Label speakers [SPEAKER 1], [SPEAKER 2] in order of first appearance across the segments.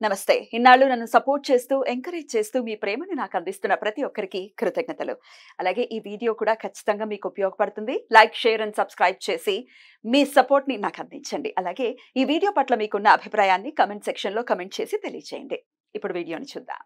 [SPEAKER 1] నమస్తే. ఇన్నాళ్ళు నన్ను సపోర్ట్ చేస్తూ, ఎంకరేజ్ చేస్తూ మీ ప్రేమని నాకు అందిస్తున్న ప్రతి ఒక్కరికి కృతజ్ఞతలు. అలాగే ఈ వీడియో కూడా ఖచ్చితంగా మీకు ఉపయోగపడుతుంది. లైక్, షేర్ అండ్ సబ్స్క్రైబ్ చేసి మీ సపోర్ట్‌ని నాకు అందించండి. అలాగే ఈ వీడియో పట్ల మీకున్న అభిప్రాయాన్ని కామెంట్ సెక్షన్‌లో కామెంట్ చేసి తెలియజేయండి. ఇప్పుడు వీడియోని చూద్దాం.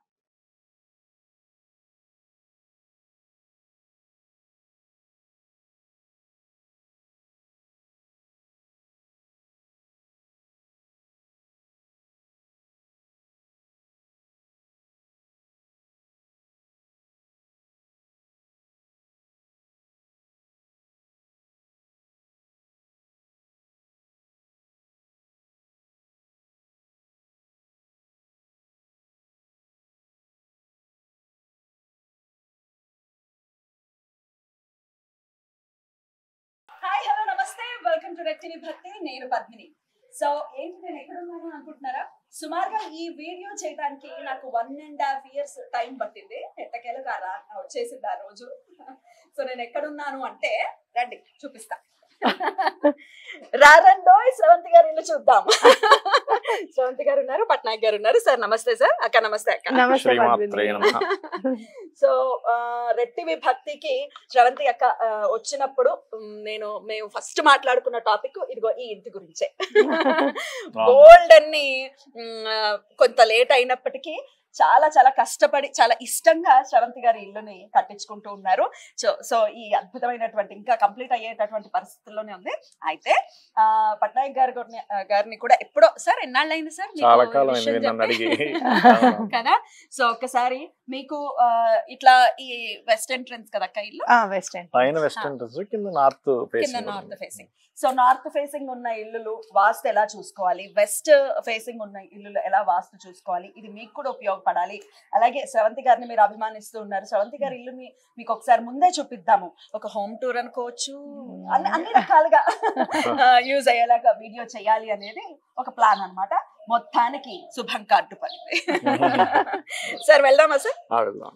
[SPEAKER 1] హాయ్, హలో, నమస్తే. వెల్కమ్ టు రెడ్ టీవీ భక్తి. నేను పద్మిని. సో ఏంటి, నేను ఎక్కడున్నాను అనుకుంటున్నారా? సుమారుగా ఈ వీడియో చేయడానికి నాకు 1.5 years టైం పట్టింది. ఎట్టకేలకు వచ్చేసింది ఆ రోజు. సో నేను ఎక్కడున్నాను అంటే, రండి చూపిస్తా. రారండోయ్, శ్రవంతి గారి ఇల్లు చూద్దాం. శ్రవంతి గారు ఉన్నారు, పట్నాయక్ గారు ఉన్నారు. సార్ నమస్తే. సార్ అక్క నమస్తే. అక్క సో రెడ్ టీవీ భక్తికి శ్రవంతి అక్క వచ్చినప్పుడు మేము ఫస్ట్ మాట్లాడుకున్న టాపిక్ ఇదిగో ఈ ఇంటి గురించే. గోల్డ్ అన్ని కొంత లేట్ అయినప్పటికీ చాలా చాలా కష్టపడి చాలా ఇష్టంగా శ్రవంతి గారి ఇల్లుని కట్టించుకుంటూ ఉన్నారు. సో ఈ అద్భుతమైనటువంటి ఇంకా కంప్లీట్ అయ్యేటటువంటి పరిస్థితుల్లోనే ఉంది. అయితే పట్నాయక్ గారిని కూడా ఎప్పుడో, సార్ ఎన్నాళ్ళు అయింది సార్ కదా? సో ఒక్కసారి మీకు ఇట్లా ఈ వెస్ట్ ఎంట్రన్స్ కదా ఇల్లు, north facing. So north facing ఉన్న ఇల్లులు వాస్తు ఎలా చూసుకోవాలి, వెస్ట్ ఫేసింగ్ ఉన్న ఇల్లులు ఎలా వాస్తు చూసుకోవాలి, ఇది మీకు కూడా ఉపయోగపడాలి. అలాగే శ్రవంతి గారిని మీరు అభిమానిస్తూ ఉన్నారు. శ్రవంతి గారి ఇల్లుని మీకు ఒకసారి ముందే చూపిద్దాము. ఒక హోమ్ టూర్ అనుకోవచ్చు, అన్ని రకాలుగా యూజ్ అయ్యేలాగా వీడియో చేయాలి అనేది ఒక ప్లాన్ అన్నమాట. మొత్తానికి శుభం కార్డు పడింది. సార్ వెళ్దామా సార్?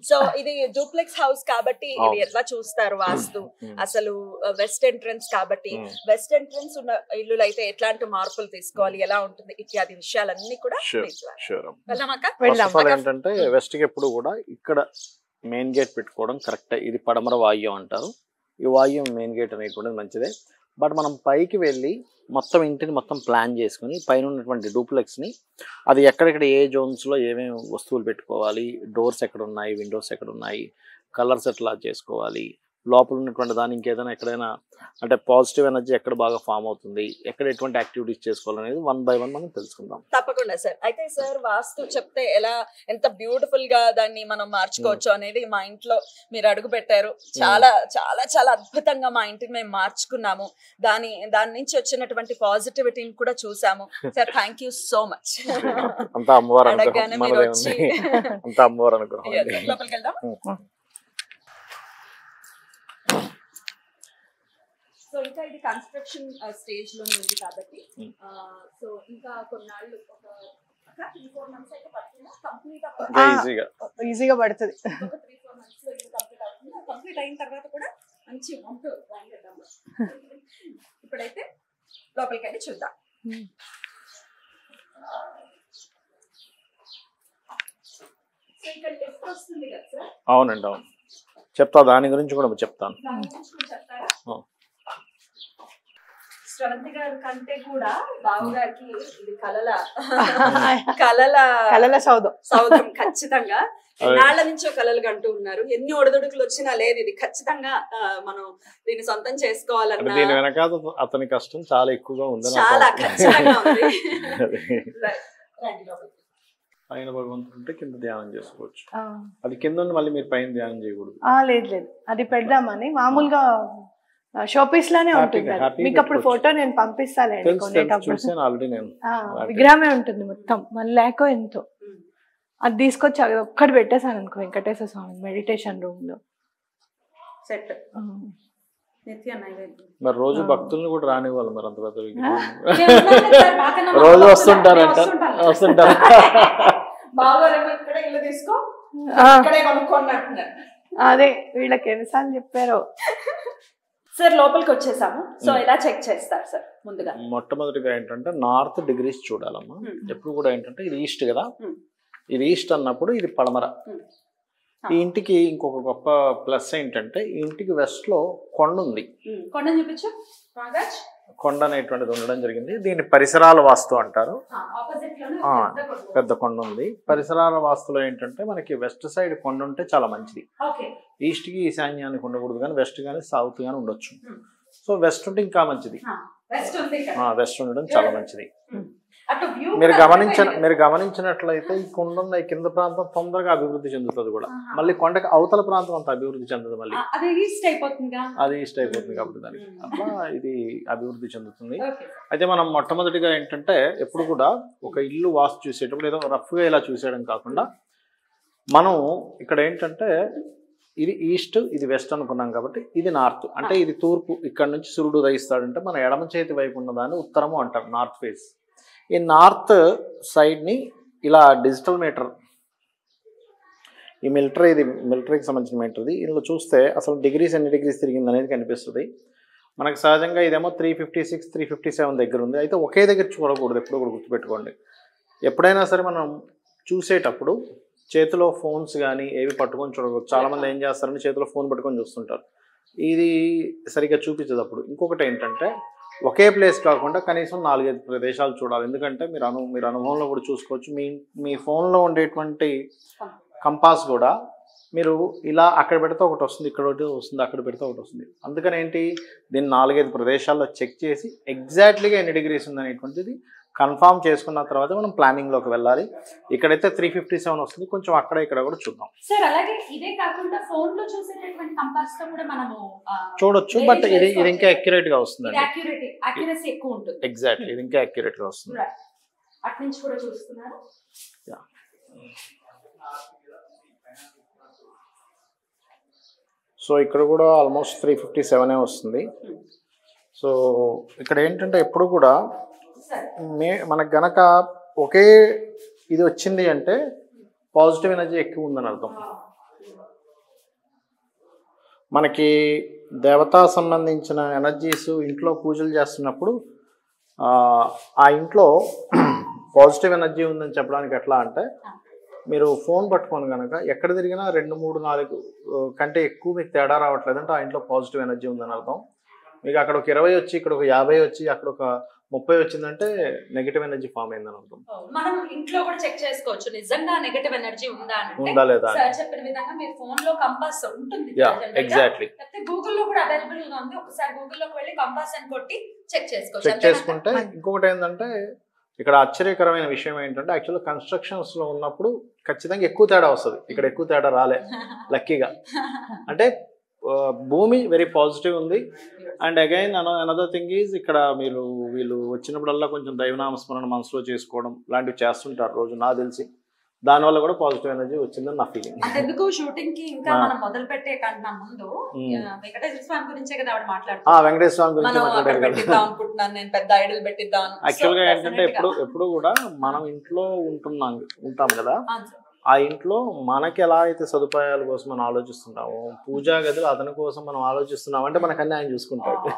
[SPEAKER 1] సో ఇది డూప్లెక్స్ హౌస్ కాబట్టి ఇది ఎట్లా చూస్తారు వాస్తు, అసలు వెస్ట్ ఎంట్రన్స్ కాబట్టి వెస్ట్ ఎంట్రన్స్ ఉన్న ఇల్లులు అయితే ఎట్లాంటి మార్పులు తీసుకోవాలి, ఎలా ఉంటుంది ఇత్యాది విషయాలన్నీ కూడా
[SPEAKER 2] ఏంటంటే వెస్ట్ కి ఎప్పుడు కూడా ఇక్కడ మెయిన్ గేట్ పెట్టుకోవడం కరెక్ట్. ఇది పడమర వాయువ్యం అంటారు. ఈ వాయువ్యం మెయిన్ గేట్ అనేటువంటిది మంచిదే. బట్ మనం పైకి వెళ్ళి మొత్తం ఇంటిని మొత్తం ప్లాన్ చేసుకుని పైన ఉన్నటువంటి డూప్లెక్స్ని అది ఎక్కడెక్కడ ఏ జోన్స్లో ఏమేమి వస్తువులు పెట్టుకోవాలి, డోర్స్ ఎక్కడ ఉన్నాయి, విండోస్ ఎక్కడ ఉన్నాయి, కలర్స్ ఎట్లా చేసుకోవాలి, లోపల ఉన్నటువంటి దాని ఇంకేదైనా ఎక్కడైనా అంటే పాజిటివ్ ఎనర్జీ ఎక్కడ బాగా ఫామ్ అవుతుంది, ఎక్కడ ఎటువంటి యాక్టివిటీస్ చేసుకోవాలనేది 1 by 1 మనం తెలుసుకుందాం.
[SPEAKER 1] తప్పకుండా సార్. అయితే సార్ వాస్తు చెప్తే ఎలా ఎంత బ్యూటిఫుల్ గా దాన్ని మనం మార్చుకోవచ్చు అనేది మా ఇంట్లో మీరు అడుగు పెట్టారు. చాలా చాలా చాలా అద్భుతంగా మా ఇంటిని మేము మార్చుకున్నాము. దాని నుంచి వచ్చినటువంటి పాజిటివిటీని కూడా చూసాము. Sir thank you so much.
[SPEAKER 2] అంతా అమ్మవారు అంతా అమ్మవారు అనుకున్నాం.
[SPEAKER 1] లోపలికి వెళ్దాం. సో ఇంకా ఇది కన్స్ట్రక్షన్ స్టేజ్ లోనే ఉంది కాబట్టి సో ఇంకా కొన్నాళ్ళు ఒక 3-4 months అయితే పడుతుంది.
[SPEAKER 3] ఈజీగా పడుతుంది.
[SPEAKER 1] 3-4 months లో ఇది కంప్లీట్ అవుతుంది. కంప్లీట్ అయిన తర్వాత కూడా మంచి వంట ప్లాన్ చేద్దాము. ఇప్పుడైతే లోపలికి వెళ్ళి చూద్దాం. సో ఇక్కడ లిఫ్ట్ వస్తుంది కదా సార్?
[SPEAKER 2] అవునండి, అవును. చెప్తా, దాని గురించి కూడా చెప్తాను.
[SPEAKER 1] చెప్తారా? శ్రవంతి గారి కంటే కూడా బాబు గారికి ఇది కలల సౌధం ఖచ్చితంగా. ఎన్నాళ్ళ నుంచో కలలు కంటూ ఉన్నారు. ఎన్ని ఒడిదుడుకులు వచ్చినా లేదు, ఇది ఖచ్చితంగా మనం దీన్ని సొంతం చేసుకోవాలన్నా
[SPEAKER 2] దీని వెనకాల అతని కష్టం చాలా ఎక్కువగా ఉంది.
[SPEAKER 1] చాలా ఖచ్చితంగా ఉంది.
[SPEAKER 2] పైన భగవంతుడు ఉంటే కింద ధ్యానం చేసుకోవచ్చు. అది కింద మళ్ళీ మీరు పైన ధ్యానం చేయకూడదు.
[SPEAKER 3] లేదు, అది పెడదామని మామూలుగా షోపీస్ లానే ఉంటుంది. మీకు అప్పుడు ఫోటో నేను పంపిస్తాను. విగ్రహమే ఉంటుంది మొత్తం, 1 lakh ఎంతో. అది తీసుకొచ్చి అది ఒక్కటి పెట్టేసాను అనుకో, వెంకటేశ్వర స్వామి మెడిటేషన్ రూమ్ లో
[SPEAKER 1] సెట్.
[SPEAKER 2] మరి రోజు భక్తులను కూడా రానివ్వాలి. మరి అంత పెద్ద విగ్రహం రోజు వస్తుంటారంట.
[SPEAKER 3] అదే వీళ్ళకి ఎన్నిసార్లు చెప్పారో.
[SPEAKER 1] సార్ లోపలికి వచ్చేసాము. సో ఎలా చెక్ చేస్తారు సార్ ముందుగా?
[SPEAKER 2] మొట్టమొదటిగా ఏంటంటే నార్త్ డిగ్రీస్ చూడాలమ్మా. ఎప్పుడు కూడా ఏంటంటే ఇది ఈస్ట్ కదా, ఇది ఈస్ట్ అన్నప్పుడు ఇది పడమర. ఈ ఇంటికి ఇంకొక గొప్ప ప్లస్ ఏంటంటే ఈ ఇంటికి వెస్ట్ లో కొండ ఉంది.
[SPEAKER 1] కొండ చూపించు.
[SPEAKER 2] కొండ అనేటువంటిది ఉండడం జరిగింది. దీన్ని పరిసరాల వాస్తు అంటారు. పెద్ద కొండ ఉంది. పరిసరాల వాస్తులో ఏంటంటే మనకి వెస్ట్ సైడ్ కొండ ఉంటే చాలా మంచిది. ఈస్ట్ కి ఈశాన్యానికి ఉండకూడదు, కానీ వెస్ట్ కానీ సౌత్ కానీ ఉండొచ్చు. సో వెస్ట్ ఉంటే ఇంకా మంచిది. వెస్ట్ ఉండడం చాలా మంచిది. మీరు గమనించినట్లయితే ఈ కొండ ఉన్న కింద ప్రాంతం తొందరగా అభివృద్ధి చెందుతుంది కూడా. మళ్ళీ కొండకి అవతల ప్రాంతం అంత అభివృద్ధి చెందదు. మళ్ళీ అది ఈస్ట్ అయిపోతుంది కాబట్టి దానికి అట్లా ఇది అభివృద్ధి చెందుతుంది. అయితే మనం మొట్టమొదటిగా ఏంటంటే ఎప్పుడు కూడా ఒక ఇల్లు వాస్తు చూసేటప్పుడు ఏదో రఫ్గా ఇలా చూసేయడం కాకుండా మనం ఇక్కడ ఏంటంటే ఇది ఈస్ట్, ఇది వెస్ట్ అనుకున్నాం కాబట్టి ఇది నార్త్, అంటే ఇది తూర్పు. ఇక్కడ నుంచి సూర్యుడు ఉదయిస్తాడంటే మన ఎడమ చేతి వైపు ఉన్నదాన్ని ఉత్తరము అంటారు, నార్త్ ఫేస్. ఈ నార్త్ సైడ్ని ఇలా డిజిటల్ మీటర్, ఈ ఇది మిలిటరీకి సంబంధించిన మీటర్, ఇందులో చూస్తే అసలు డిగ్రీస్ ఎన్ని డిగ్రీస్ తిరిగింది అనేది కనిపిస్తుంది మనకు. సహజంగా ఇదేమో 356, 357 దగ్గర ఉంది. అయితే ఒకే దగ్గర చూడకూడదు, ఎప్పుడు కూడా గుర్తుపెట్టుకోండి. ఎప్పుడైనా సరే మనం చూసేటప్పుడు చేతిలో ఫోన్స్ కానీ ఏవి పట్టుకొని చూడకూడదు. చాలామంది ఏం చేస్తారని చేతిలో ఫోన్ పట్టుకొని చూస్తుంటారు, ఇది సరిగ్గా చూపించదు. అప్పుడు ఇంకొకటి ఏంటంటే ఒకే ప్లేస్ కాకుండా కనీసం 4-5 ప్రదేశాలు చూడాలి. ఎందుకంటే మీరు అనుభవంలో కూడా చూసుకోవచ్చు. మీ ఫోన్లో ఉండేటువంటి కంపాస్ కూడా మీరు ఇలా అక్కడ పెడితే ఒకటి వస్తుంది, ఇక్కడ ఒకటి వస్తుంది, అక్కడ పెడితే ఒకటి వస్తుంది. అందుకని ఏంటి, దీన్ని 4-5 ప్రదేశాల్లో చెక్ చేసి ఎగ్జాక్ట్లీగా ఎన్ని డిగ్రీస్ ఉందనేటువంటిది కన్ఫామ్ చేసుకున్న తర్వాత మనం ప్లానింగ్లోకి వెళ్ళాలి. ఇక్కడైతే 357 వస్తుంది, కొంచెం అక్కడ ఇక్కడ కూడా చూద్దాం
[SPEAKER 1] సార్. అలాగే ఇదే కాకుండా ఫోన్ లో చూసేటటువంటి కంపాస్ తో కూడా మనము
[SPEAKER 2] చూడొచ్చు, బట్ ఇది ఇంకా అక్యురేట్ గా వస్తుంది.
[SPEAKER 1] అక్యురసీ ఎక్కువ ఉంటుంది.
[SPEAKER 2] ఎగ్జాక్ట్లీ, ఇది ఇంకా అక్యురేట్ గా వస్తుంది.
[SPEAKER 1] అటు నుంచి కూడా చూస్తున్నారు.
[SPEAKER 2] సో ఇక్కడ కూడా ఆల్మోస్ట్ 357 వస్తుంది. సో ఇక్కడ ఏంటంటే ఎప్పుడు కూడా మనకు గనక ఒకే ఇది వచ్చింది అంటే పాజిటివ్ ఎనర్జీ ఎక్కువ ఉందని అర్థం. మనకి దేవతా సంబంధించిన ఎనర్జీస్ ఇంట్లో పూజలు చేస్తున్నప్పుడు ఆ ఇంట్లో పాజిటివ్ ఎనర్జీ ఉందని చెప్పడానికి ఎట్లా అంటే, మీరు ఫోన్ పట్టుకొని కనుక ఎక్కడ తిరిగినా 2, 3, 4 కంటే ఎక్కువ మీకు తేడా రావట్లేదు అంటే ఆ ఇంట్లో పాజిటివ్ ఎనర్జీ ఉందని అర్థం. మీకు అక్కడ ఒక 20 వచ్చి ఇక్కడ ఒక 50 వచ్చి అక్కడ ఒక 30 వచ్చిందంటే నెగటివ్ ఎనర్జీ ఫామ్ అయిందని అర్థం.
[SPEAKER 1] మనం ఇంట్లో కూడా చెక్ చేసుకోవచ్చు నిజంగా నెగటివ్ ఎనర్జీ ఉందా
[SPEAKER 2] లేదా.
[SPEAKER 1] చెప్పిన విధంగా మీ ఫోన్ లో కంపాస్ ఉంటుంది,
[SPEAKER 2] ఎగ్జాక్ట్లీ.
[SPEAKER 1] గూగుల్ లో కూడా అవైలబుల్ గా ఉంది. ఒకసారి గూగుల్ లోకి వెళ్ళి కంపాస్ అని కొట్టి చెక్ చేసుకోవచ్చు.
[SPEAKER 2] చెక్ చేసుకుంటే ఇంకొకటి ఏంటంటే ఇక్కడ ఆశ్చర్యకరమైన విషయం ఏంటంటే యాక్చువల్గా కన్స్ట్రక్షన్స్ లో ఉన్నప్పుడు ఖచ్చితంగా ఎక్కువ తేడా వస్తుంది. ఇక్కడ ఎక్కువ తేడా రాలే లక్కీగా. అంటే భూమి వెరీ పాజిటివ్ ఉంది. And again another thing is ఇక్కడ వీళ్ళు వచ్చినప్పుడల్లా కొంచెం దైవనామస్మరణ మనసులో చేసుకోవడం లాంటివి చేస్తుంటారు రోజు, నాకు తెలిసి. దానివల్ల కూడా పాజిటివ్ ఎనర్జీ వచ్చిందని నా ఫీలింగ్.
[SPEAKER 1] ఎందుకు షూటింగ్ కి ఇంకా మనం మొదలు పెట్టే కన్నా ముందు వెంకటేశ్వర స్వామి గురించే కదా ఆవిడ మాట్లాడుతున్నారు.
[SPEAKER 2] వెంకటేశ్వర స్వామి గురించి మాట్లాడారు
[SPEAKER 1] అనుకుంటున్నాను నేను, పెద్ద ఐడల్ పెట్టిద్దాం.
[SPEAKER 2] యాక్చువల్ గా ఏంటంటే ఎప్పుడు కూడా మనం ఇంట్లో ఉంటాం కదా, ఆ ఇంట్లో మనకి ఎలా అయితే సదుపాయాల కోసం మనం ఆలోచిస్తున్నాము, పూజా గదులు అతని కోసం మనం ఆలోచిస్తున్నాం అంటే మనకు అన్ని ఆయన చూసుకుంటాడు.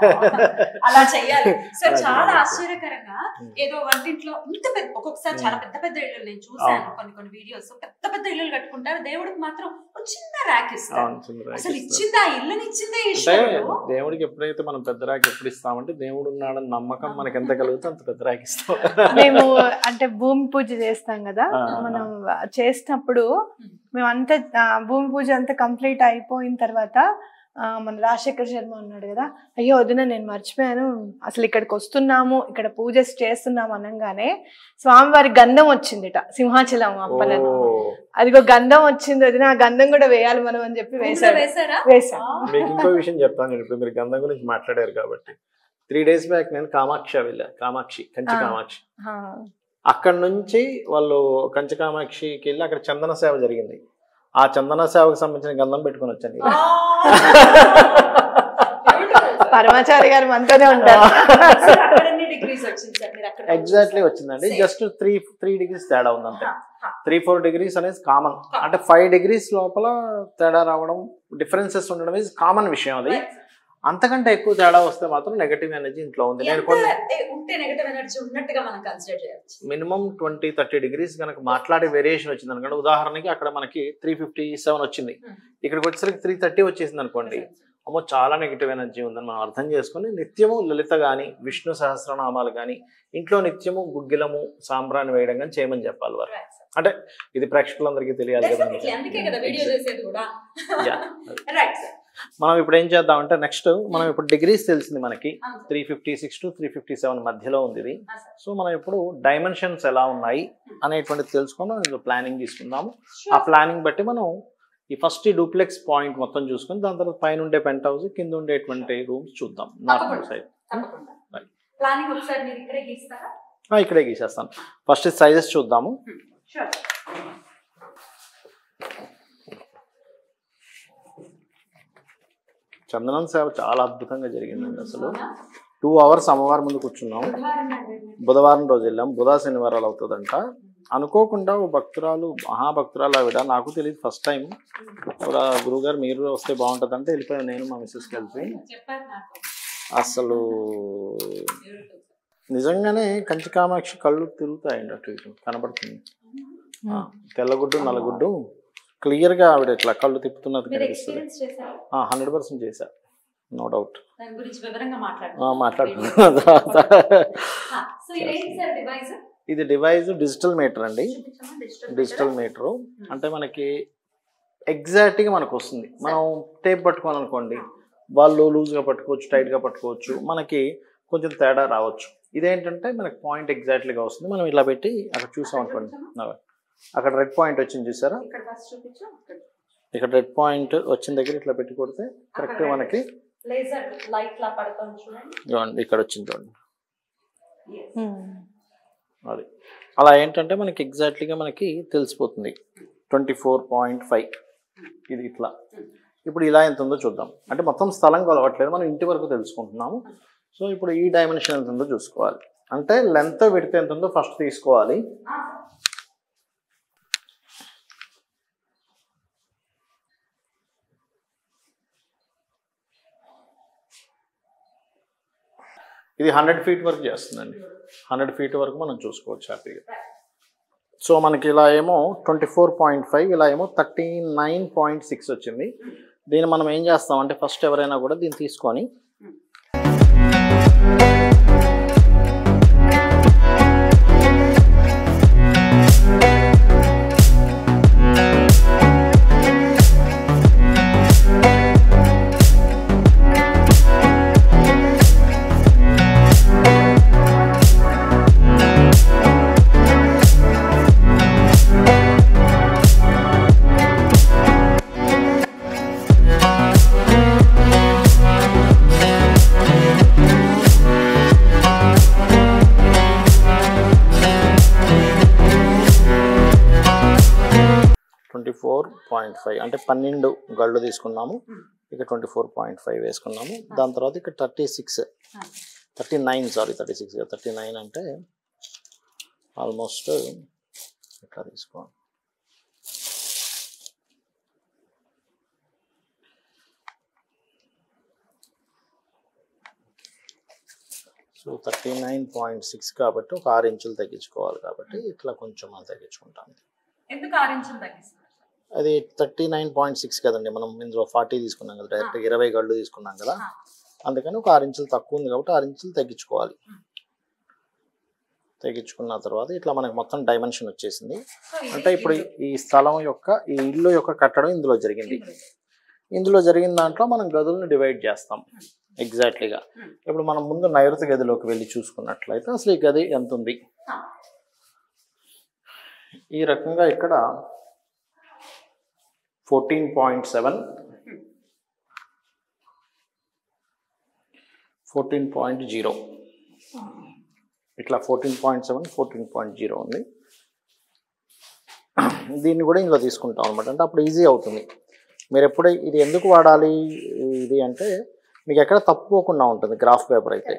[SPEAKER 1] అలా చెయ్యాలి సార్. చాలా ఆశ్చర్యకరంగా ఏదో వంటింట్లో ఇంత పెద్ద, ఒక్కొక్కసారి చాలా పెద్ద పెద్ద ఇళ్ళు నేను చూసాను, కొన్ని వీడియోస్ పెద్ద పెద్ద ఇల్లులు కట్టుకుంటారు, దేవుడికి మాత్రం చిన్న ర్యాక్ ఇస్తారు. అసలు ఇచ్చింది ఆ ఇల్లుని ఇచ్చిందే ఈశ్వరుడు.
[SPEAKER 2] దేవుడికి ఎప్పుడైతే మనం పెద్ద ర్యాక్ ఎప్పుడు ఇస్తామంటే దేవుడు ఉన్నాడని నమ్మకం మనకి ఎంత కలిగితే అంత పెద్ద ర్యాక్ ఇస్తాం.
[SPEAKER 3] మేము అంటే భూమి పూజ చేస్తాం కదా, మనం చేసినప్పుడు మేమంతా భూమి పూజ అంతా కంప్లీట్ అయిపోయిన తర్వాత మన రాజశేఖర్ శర్మ ఉన్నాడు కదా, అయ్యో వదిన నేను మర్చిపోయాను, అసలు ఇక్కడికి వస్తున్నాము, ఇక్కడ పూజ చేస్తున్నాము అనగానే స్వామివారి గంధం వచ్చిందిట సింహాచలం అప్పలను. అదిగో గంధం వచ్చింది వదిన, ఆ గంధం కూడా వేయాలి మనం అని చెప్పి వేసాం.
[SPEAKER 2] మీకు ఇంకో విషయం చెప్తాను, ఇప్పుడు మీరు గంధం గురించి మాట్లాడారు కాబట్టి 3 days బ్యాక్ నేను కామాక్షి వెళ్ళా, కంచి కామాక్షి. అక్కడ నుంచి వాళ్ళు కంచి కామాక్షికి వెళ్ళి అక్కడ చందన సేవ జరిగింది. ఆ చందన సేవకు సంబంధించిన గంధం పెట్టుకుని వచ్చాను.
[SPEAKER 3] పరమాచారి గారు మనతోనే ఉంటారు.
[SPEAKER 2] ఎగ్జాక్ట్లీ వచ్చిందండి, జస్ట్ 3 degrees తేడా ఉందంటే. 3-4 degrees అనేది కామన్, అంటే 5 degrees లోపల తేడా రావడం, డిఫరెన్సెస్ ఉండడం ఈజ్ కామన్ విషయం అది. అంతకంటే ఎక్కువ తేడా వస్తే మాత్రం నెగటివ్ ఎనర్జీ ఇంట్లో ఉంది. నేను కొన్ని
[SPEAKER 1] ఉంటే నెగటివ్ ఎనర్జీ ఉన్నట్టుగా మనం కన్సిడర్ చేయొచ్చు.
[SPEAKER 2] మినిమం 20-30 డిగ్రీస్ కనుక మాట్లాడే వేరియేషన్ వచ్చింది అనుకోండి, ఉదాహరణకి అక్కడ మనకి 357 వచ్చింది, ఇక్కడికి వచ్చేసరికి 330 వచ్చేసింది అనుకోండి, అమ్మో చాలా నెగిటివ్ ఎనర్జీ ఉందని మనం అర్థం చేసుకుని నిత్యము లలిత కానీ విష్ణు సహస్రనామాలు కానీ ఇంట్లో నిత్యము గుగ్గిలము సాంబ్రాన్ని వేయడం కానీ చేయమని చెప్పాలి వారు. అంటే ఇది ప్రేక్షకులందరికీ తెలియాలి కదా.
[SPEAKER 1] అందుకే కదా వీడియో చేసేది కూడా.
[SPEAKER 2] మనం ఇప్పుడు ఏం చేద్దామంటే నెక్స్ట్ మనం ఇప్పుడు డిగ్రీస్ తెలిసింది మనకి 356 to 357 మధ్యలో ఉంది ఇది. సో మనం ఇప్పుడు డైమెన్షన్స్ ఎలా ఉన్నాయి అనేటువంటిది తెలుసుకొని మనం ప్లానింగ్ తీసుకుందాము. ఆ ప్లానింగ్ బట్టి మనం ఈ ఫస్ట్ డూప్లెక్స్ పాయింట్ మొత్తం చూసుకొని దాని తర్వాత పైన ఉండే పెంట్ హౌస్ కింద ఉండేటువంటి రూమ్స్ చూద్దాం. నార్త్ సైడ్
[SPEAKER 1] ప్లానింగ్ ఒకసారి మీరు ఇక్కడే గీస్తారా?
[SPEAKER 2] ఇక్కడే గీసేస్తాను. ఫస్ట్ సైజెస్ చూద్దాము. చందనం సేవ చాలా అద్భుతంగా జరిగిందండి. అసలు 2 hours అమ్మవారి ముందు కూర్చున్నాం. బుధవారం రోజు వెళ్ళాం. బుధ శనివారాలు అవుతుందంట. అనుకోకుండా ఓ భక్తురాలు, మహాభక్తురాలు ఆవిడ, నాకు తెలియదు ఫస్ట్ టైం, గురువుగారు మీరు వస్తే బాగుంటుందంటే వెళ్ళిపోయాను నేను మా మిస్సెస్ కలిసి. అసలు నిజంగానే కంచి కామాక్షి కళ్ళు తిరుగుతాయండి, అటు ఇటు కనబడుతుంది. తెల్లగుడ్డు నల్లగుడ్డు క్లియర్గా ఆవిడ ఇట్లా కళ్ళు తిప్పుతున్నది కనిపిస్తుంది. 100% చేశా, నో డౌట్. మాట్లాడుతున్నాను. ఇది డివైస్ డిజిటల్ మీటర్ అండి. డిజిటల్ మీటరు అంటే మనకి ఎగ్జాక్ట్గా మనకు వస్తుంది. మనం టేప్ పట్టుకోని అనుకోండి, వాళ్ళు లూజ్గా పట్టుకోవచ్చు, టైట్గా పట్టుకోవచ్చు, మనకి కొంచెం తేడా రావచ్చు. ఇదేంటంటే మనకి పాయింట్ ఎగ్జాక్ట్లీగా వస్తుంది. మనం ఇలా పెట్టి అక్కడ చూసాం అనుకోండి, అక్కడ రెడ్ పాయింట్ వచ్చింది చూసారా, ఇక్కడ రెడ్ పాయింట్ వచ్చిన దగ్గర ఇట్లా పెట్టి కొడితే కరెక్ట్ మనకి ఇక్కడ వచ్చింది చూడండి. అది అలా ఏంటంటే మనకి ఎగ్జాక్ట్లీగా మనకి తెలిసిపోతుంది. 24.5 ఇది ఇట్లా. ఇప్పుడు ఇలా ఎంత ఉందో చూద్దాం. అంటే మొత్తం స్థలం కొలవట్లేదు, మనం ఇంటి వరకు తెలుసుకుంటున్నాము. సో ఇప్పుడు ఈ డైమెన్షన్ ఎంత ఉందో చూసుకోవాలి. అంటే లెంత్ విడ్త్ ఎంత ఉందో ఫస్ట్ తీసుకోవాలి. ఇది 100 feet వరకు చేస్తుందండి. 100 feet వరకు మనం చూసుకోవచ్చు హ్యాపీగా. సో మనకి ఇలా ఏమో 24.5, ఇలా ఏమో 39.6 వచ్చింది. దీన్ని మనం ఏం చేస్తామంటే ఫస్ట్ ఎవరైనా కూడా దీన్ని తీసుకొని అంటే 12 గళ్ళు తీసుకున్నాము. ఇక 24.5 వేసుకున్నాము. దాని తర్వాత ఇక్కడ 39 అంటే ఆల్మోస్ట్ ఇట్లా తీసుకోండి. సో 39.6 కాబట్టి ఒక 6 ఇంచులు తగ్గించుకోవాలి. కాబట్టి ఇట్లా కొంచెం తగ్గించుకుంటాం.
[SPEAKER 1] ఎందుకు 6 ఇంచులు తగ్గిస్తాం?
[SPEAKER 2] అది 39.6 కదండి, మనం ఇందులో 40 తీసుకున్నాం కదా, డైరెక్ట్ 20 గళ్ళు తీసుకున్నాం కదా, అందుకని ఒక 6 ఇంచులు తక్కువ ఉంది కాబట్టి 6 ఇంచులు తగ్గించుకోవాలి. తగ్గించుకున్న తర్వాత ఇట్లా మనకి మొత్తం డైమెన్షన్ వచ్చేసింది. అంటే ఇప్పుడు ఈ స్థలం యొక్క, ఈ ఇల్లు యొక్క కట్టడం ఇందులో జరిగింది. ఇందులో జరిగిన దాంట్లో మనం గదులను డివైడ్ చేస్తాం ఎగ్జాక్ట్లీగా. ఇప్పుడు మనం ముందు నైరుతి గదిలోకి వెళ్ళి చూసుకున్నట్లయితే అసలు ఈ గది ఎంత ఉంది. ఈ రకంగా ఇక్కడ 14.7, 14.0 ఇట్లా 14.7, 14.0 ఉంది. దీన్ని కూడా ఇందులో తీసుకుంటాం అనమాట. అంటే అప్పుడు ఈజీ అవుతుంది. మీరు ఎప్పుడు ఇది ఎందుకు వాడాలి ఇది అంటే మీకు ఎక్కడ తప్పుకోకుండా ఉంటుంది గ్రాఫ్ పేపర్ అయితే.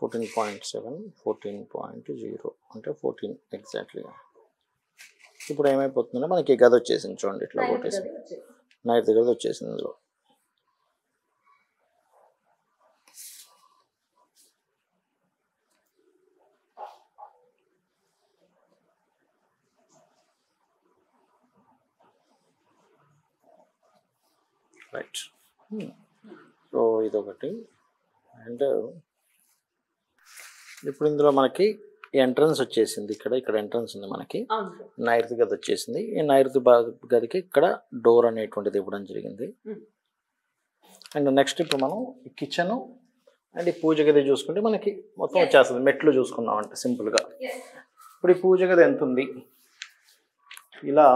[SPEAKER 2] (14.7, 14.0) అంటే 14 ఎగ్జాక్ట్లీగా. ఇప్పుడు ఏమైపోతుందంటే మనకి గది వచ్చేసింది చూడండి, ఇట్లా కొట్టేసింది, నైరుతి గది వచ్చేసింది ఇందులో. రైట్. సో ఇదొకటి. అండ్ ఇప్పుడు ఇందులో మనకి ఎంట్రన్స్ వచ్చేసింది, ఇక్కడ ఎంట్రన్స్ ఉంది మనకి, నైరుతి గది వచ్చేసింది. ఈ నైరుతి గదికి ఇక్కడ డోర్ అనేటువంటిది ఇవ్వడం జరిగింది. అండ్ నెక్స్ట్ ఇప్పుడు మనం కిచెన్ అండ్ ఈ పూజ గది చూసుకుంటే మనకి మొత్తం వచ్చేస్తుంది. మెట్లు చూసుకున్నాం అంటే సింపుల్గా. ఇప్పుడు ఈ పూజ గది ఎంత ఉంది, ఇలా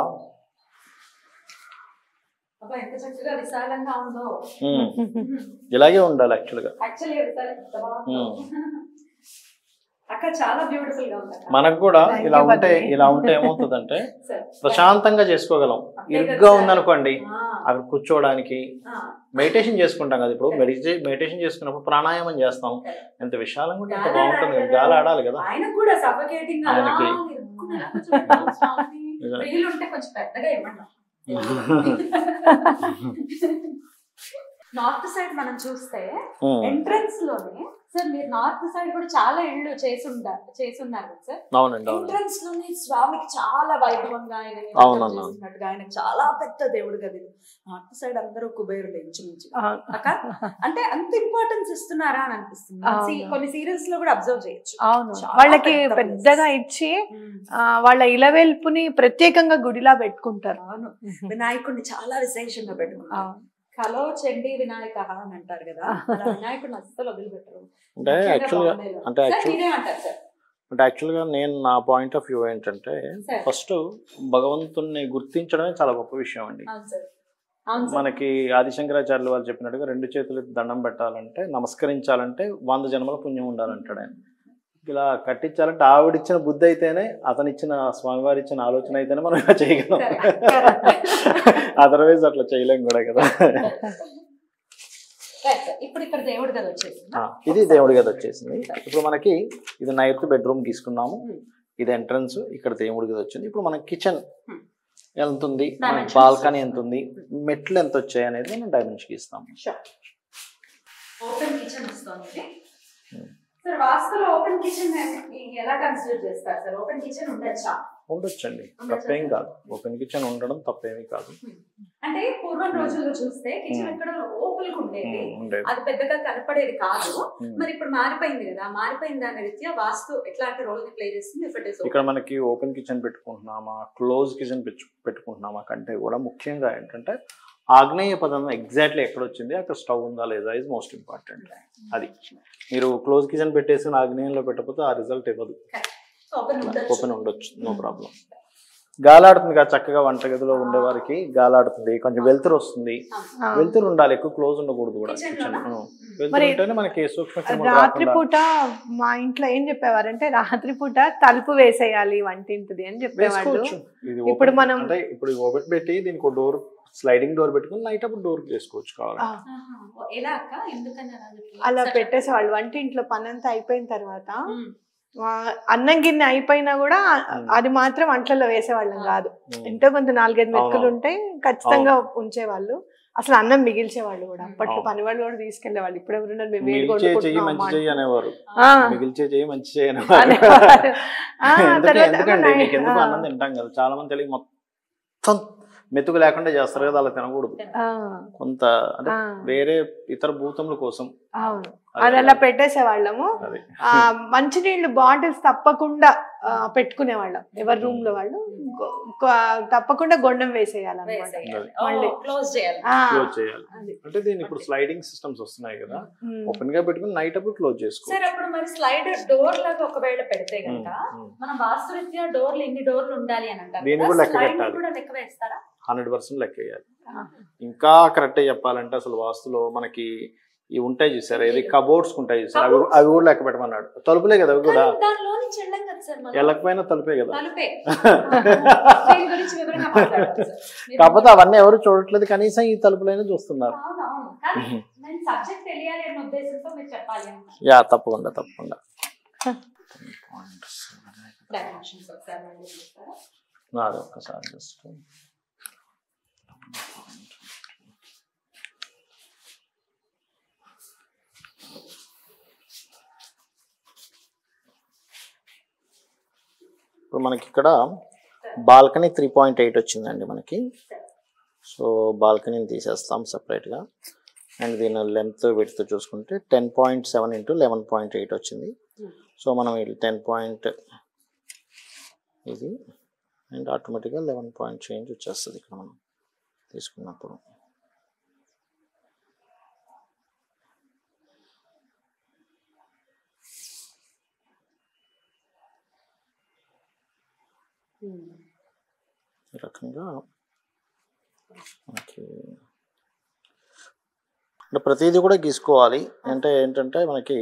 [SPEAKER 2] ఇలాగే ఉండాలి యాక్చువల్గా. మనకు కూడా ఇలా ఉంటే ఏమవుతుందంటే ప్రశాంతంగా చేసుకోగలం. ఇరుగ్గా ఉందనుకోండి అక్కడ కూర్చోవడానికి, మెడిటేషన్ చేసుకుంటాం కదా, ఇప్పుడు మెడిటేషన్ చేసుకున్నప్పుడు ప్రాణాయామం చేస్తాం, ఎంత విశాలంగా ఉంటే ఎంత బాగుంటుంది కదా, గాలి ఆడాలి కదా ఆయనకి.
[SPEAKER 1] నార్త్ సైడ్ మనం చూస్తే ఎంట్రన్స్ లోనే సార్, మీరు నార్త్ సైడ్ కూడా చాలా ఇళ్ళు చేసున్నారు సార్.
[SPEAKER 2] అవునండి.
[SPEAKER 1] ఎంట్రన్స్ లోనే స్వామికి చాలా వైభవంగా ఆయన చాలా పెద్ద దేవుడు కదా. నార్త్ సైడ్ అందరూ కుబేరులు ఇంచుమించు అక్క, అంటే అంత ఇంపార్టెన్స్ ఇస్తున్నారా అని అనిపిస్తుంది. కొన్ని సీరియల్స్ లో కూడా అబ్జర్వ్ చేయొచ్చు.
[SPEAKER 3] అవును, వాళ్ళకి పెద్దగా ఇచ్చి వాళ్ళ ఇలవేల్పుని ప్రత్యేకంగా గుడిలా పెట్టుకుంటారు.
[SPEAKER 1] అవును, వినాయకుడిని చాలా విశేషంగా పెట్టుకుంటారు. కలో చండీ వినాయక అని అంటారు కదా, వినాయకుడిని అస్సలు వదిలిపెట్టరు.
[SPEAKER 2] అంటే యాక్చువల్గా నేను నా పాయింట్ ఆఫ్ వ్యూ ఏంటంటే, ఫస్ట్ భగవంతుణ్ణి గుర్తించడమే చాలా గొప్ప విషయం అండి. మనకి ఆదిశంకరాచార్యులు వాళ్ళు చెప్పినట్టుగా 2 చేతులు దండం పెట్టాలంటే, నమస్కరించాలంటే 100 జన్మల పుణ్యం ఉండాలంటాడు ఆయన. ఇలా కట్టించాలంటే ఆవిడిచ్చిన బుద్ధి అయితేనే, అతనిచ్చిన స్వామివారి ఇచ్చిన ఆలోచన అయితేనే మనం ఇలా చేయగలం. అదర్వైజ్ అట్లా చేయలేం కూడా కదా.
[SPEAKER 1] ఇప్పుడు ఇక్కడ దేవుడి గది వచ్చేసింది.
[SPEAKER 2] ఇది దేవుడి గది వచ్చేసింది. ఇప్పుడు మనకి ఇది నైరుతి బెడ్రూమ్ తీసుకున్నాము, ఇది ఎంట్రన్స్, ఇక్కడ దేవుడి గది వచ్చింది. ఇప్పుడు మనకి కిచెన్ ఎంత ఉంది, బాల్కనీ ఎంత ఉంది, మెట్లు ఎంత వచ్చాయి అనేది మనం డైమెన్షన్ ఇస్తాము.
[SPEAKER 1] ఓపెన్ కిచెన్ వస్తుంది సార్. వాస్తులో ఓపెన్ కిచెన్ ఎలా కన్సిడర్ చేస్తారు సార్? ఓపెన్ కిచెన్ ఉండొచ్చా?
[SPEAKER 2] ఉండొచ్చండి, తప్పేం కాదు. ఓపెన్ కిచెన్ ఉండడం తప్పేమీ కాదు.
[SPEAKER 1] అంటే పూర్వం రోజుల్లో చూస్తే కిచెన్ ఎక్కడ లోపలికి ఉండేది, అది పెద్దగా కనపడేది కాదు. మరి ఇప్పుడు మారిపోయింది కదా, మారిపోయిన దాని రీత్యా వాస్తు ఎట్లాంటి రోల్ ప్లే చేస్తుంది?
[SPEAKER 2] ఇక్కడ మనకి ఓపెన్ కిచెన్ పెట్టుకుంటున్నామా, క్లోజ్ కిచెన్ పెట్టుకుంటున్నామా కంటే కూడా ముఖ్యంగా ఏంటంటే ఆగ్నేయ పదం ఎగ్జాక్ట్లీ ఎక్కడ వచ్చింది, అక్కడ స్టవ్ ఉందా లేదా ఇస్ మోస్ట్ ఇంపార్టెంట్. అది మీరు క్లోజ్ కిచెన్ పెట్టేసి ఆగ్నేయంలో పెట్టకపోతే ఆ రిజల్ట్ ఇవ్వదు. ఓపెన్ ఉండొచ్చు, నో ప్రాబ్లం. గాలాడుతుంది కదా చక్కగా, వంటగదిలో ఉండే వారికి గాలాడుతుంది, కొంచెం వెలుతురు వస్తుంది. వెలుతురు ఉండాలి, ఎక్కువ క్లోజ్ ఉండకూడదు కూడా కిచెన్. వెలుతురు ఉంటేనే మనకి సూక్ష్మ.
[SPEAKER 3] రాత్రిపూట మా ఇంట్లో ఏం చెప్పేవారంటే, రాత్రిపూట తలుపు వేసేయాలి వంటింటిది అని చెప్పేవాళ్ళు. ఇప్పుడు మనం
[SPEAKER 2] అంటే ఇప్పుడు ఓపెన్ పెట్టి దీనికి డోర్, స్లైడింగ్ డోర్ పెట్టుకుని నైట్ అప్పుడు డోర్ చేసుకోవచ్చు కావాలంటే.
[SPEAKER 3] అలా పెట్టేసేవాళ్ళు. వంటింట్లో పని అంతా అయిపోయిన తర్వాత అన్నం గిన్నె అయిపోయినా కూడా అది మాత్రం అంట్లలో వేసేవాళ్ళం కాదు. ఎంతో కొంత 4-5 మెతుకులు ఉంటే ఖచ్చితంగా ఉంచేవాళ్ళు. అసలు అన్నం మిగిల్చేవాళ్ళు కూడా. అప్పట్లో పని వాళ్ళు కూడా తీసుకెళ్లేవాళ్ళు. ఇప్పుడు ఎవరున్నారు,
[SPEAKER 2] అన్నం తింటాం కదా, చాలా మంది తెలియదు మొత్తం మెతుకు లేకుండా చేస్తారు కదా, అలా తినకూడదు. కొంత అంటే వేరే ఇతర భూతముల కోసం
[SPEAKER 3] అది అలా పెట్టేసేవాళ్ళము. మంచినీళ్ళు బాటిల్స్ తప్పకుండా పెట్టుకునేవాళ్ళం. ఎవరి రూమ్ లో వాళ్ళు తప్పకుండా గొండం వేసేయాలన్నమాట.
[SPEAKER 2] అంటే దీని ఇప్పుడు స్లైడింగ్ సిస్టమ్స్ వస్తున్నాయి కదా, ఓపెన్ గా పెట్టుకుని నైట్ అప్పుడు క్లోజ్ చేసుకోవాలి.
[SPEAKER 1] అప్పుడు మరి స్లైడ్ డోర్ లాగా ఒకవేళ పెడితే కనుక మనం వాస్తురీత్యా డోర్లు ఎన్ని డోర్లు ఉండాలి అని అంటారు.
[SPEAKER 2] దీన్ని కూడా లెక్క పెట్టాలి,
[SPEAKER 1] లెక్క వేస్తారా?
[SPEAKER 2] 100% లెక్క వేయాలి. ఇంకా కరెక్ట్ చెప్పాలంటే అసలు వాస్తులో మనకి ఇవి ఉంటాయి చూసారు, ఏది కబోర్డ్స్ ఉంటాయి చూసారు, అవి కూడా లెక్క పెట్టమన్నాడు. తలుపులే కదా అవి కూడా, వెళ్ళకపోయినా తలుపే కదా. కాకపోతే అవన్నీ ఎవరు చూడట్లేదు, కనీసం ఈ తలుపులైనా చూస్తున్నారు. యా తప్పకుండా తప్పకుండా. నాది ఒక్కసారి జస్ట్ ఇప్పుడు మనకి ఇక్కడ బాల్కనీ 3.8 వచ్చిందండి మనకి. సో బాల్కనీని తీసేస్తాం సపరేట్గా. అండ్ దీని లెంత్ విడ్త్ చూసుకుంటే 10.7 × 11.8 వచ్చింది. సో మనం ఇది 10 ఇది అండ్ ఆటోమేటిక్గా 11 పాయింట్ చేంజ్ వచ్చేస్తుంది ఇక్కడ మనం తీసుకున్నప్పుడు. ఈ రకంగా మనకి అంటే ప్రతిదీ కూడా గీసుకోవాలి. అంటే ఏంటంటే మనకి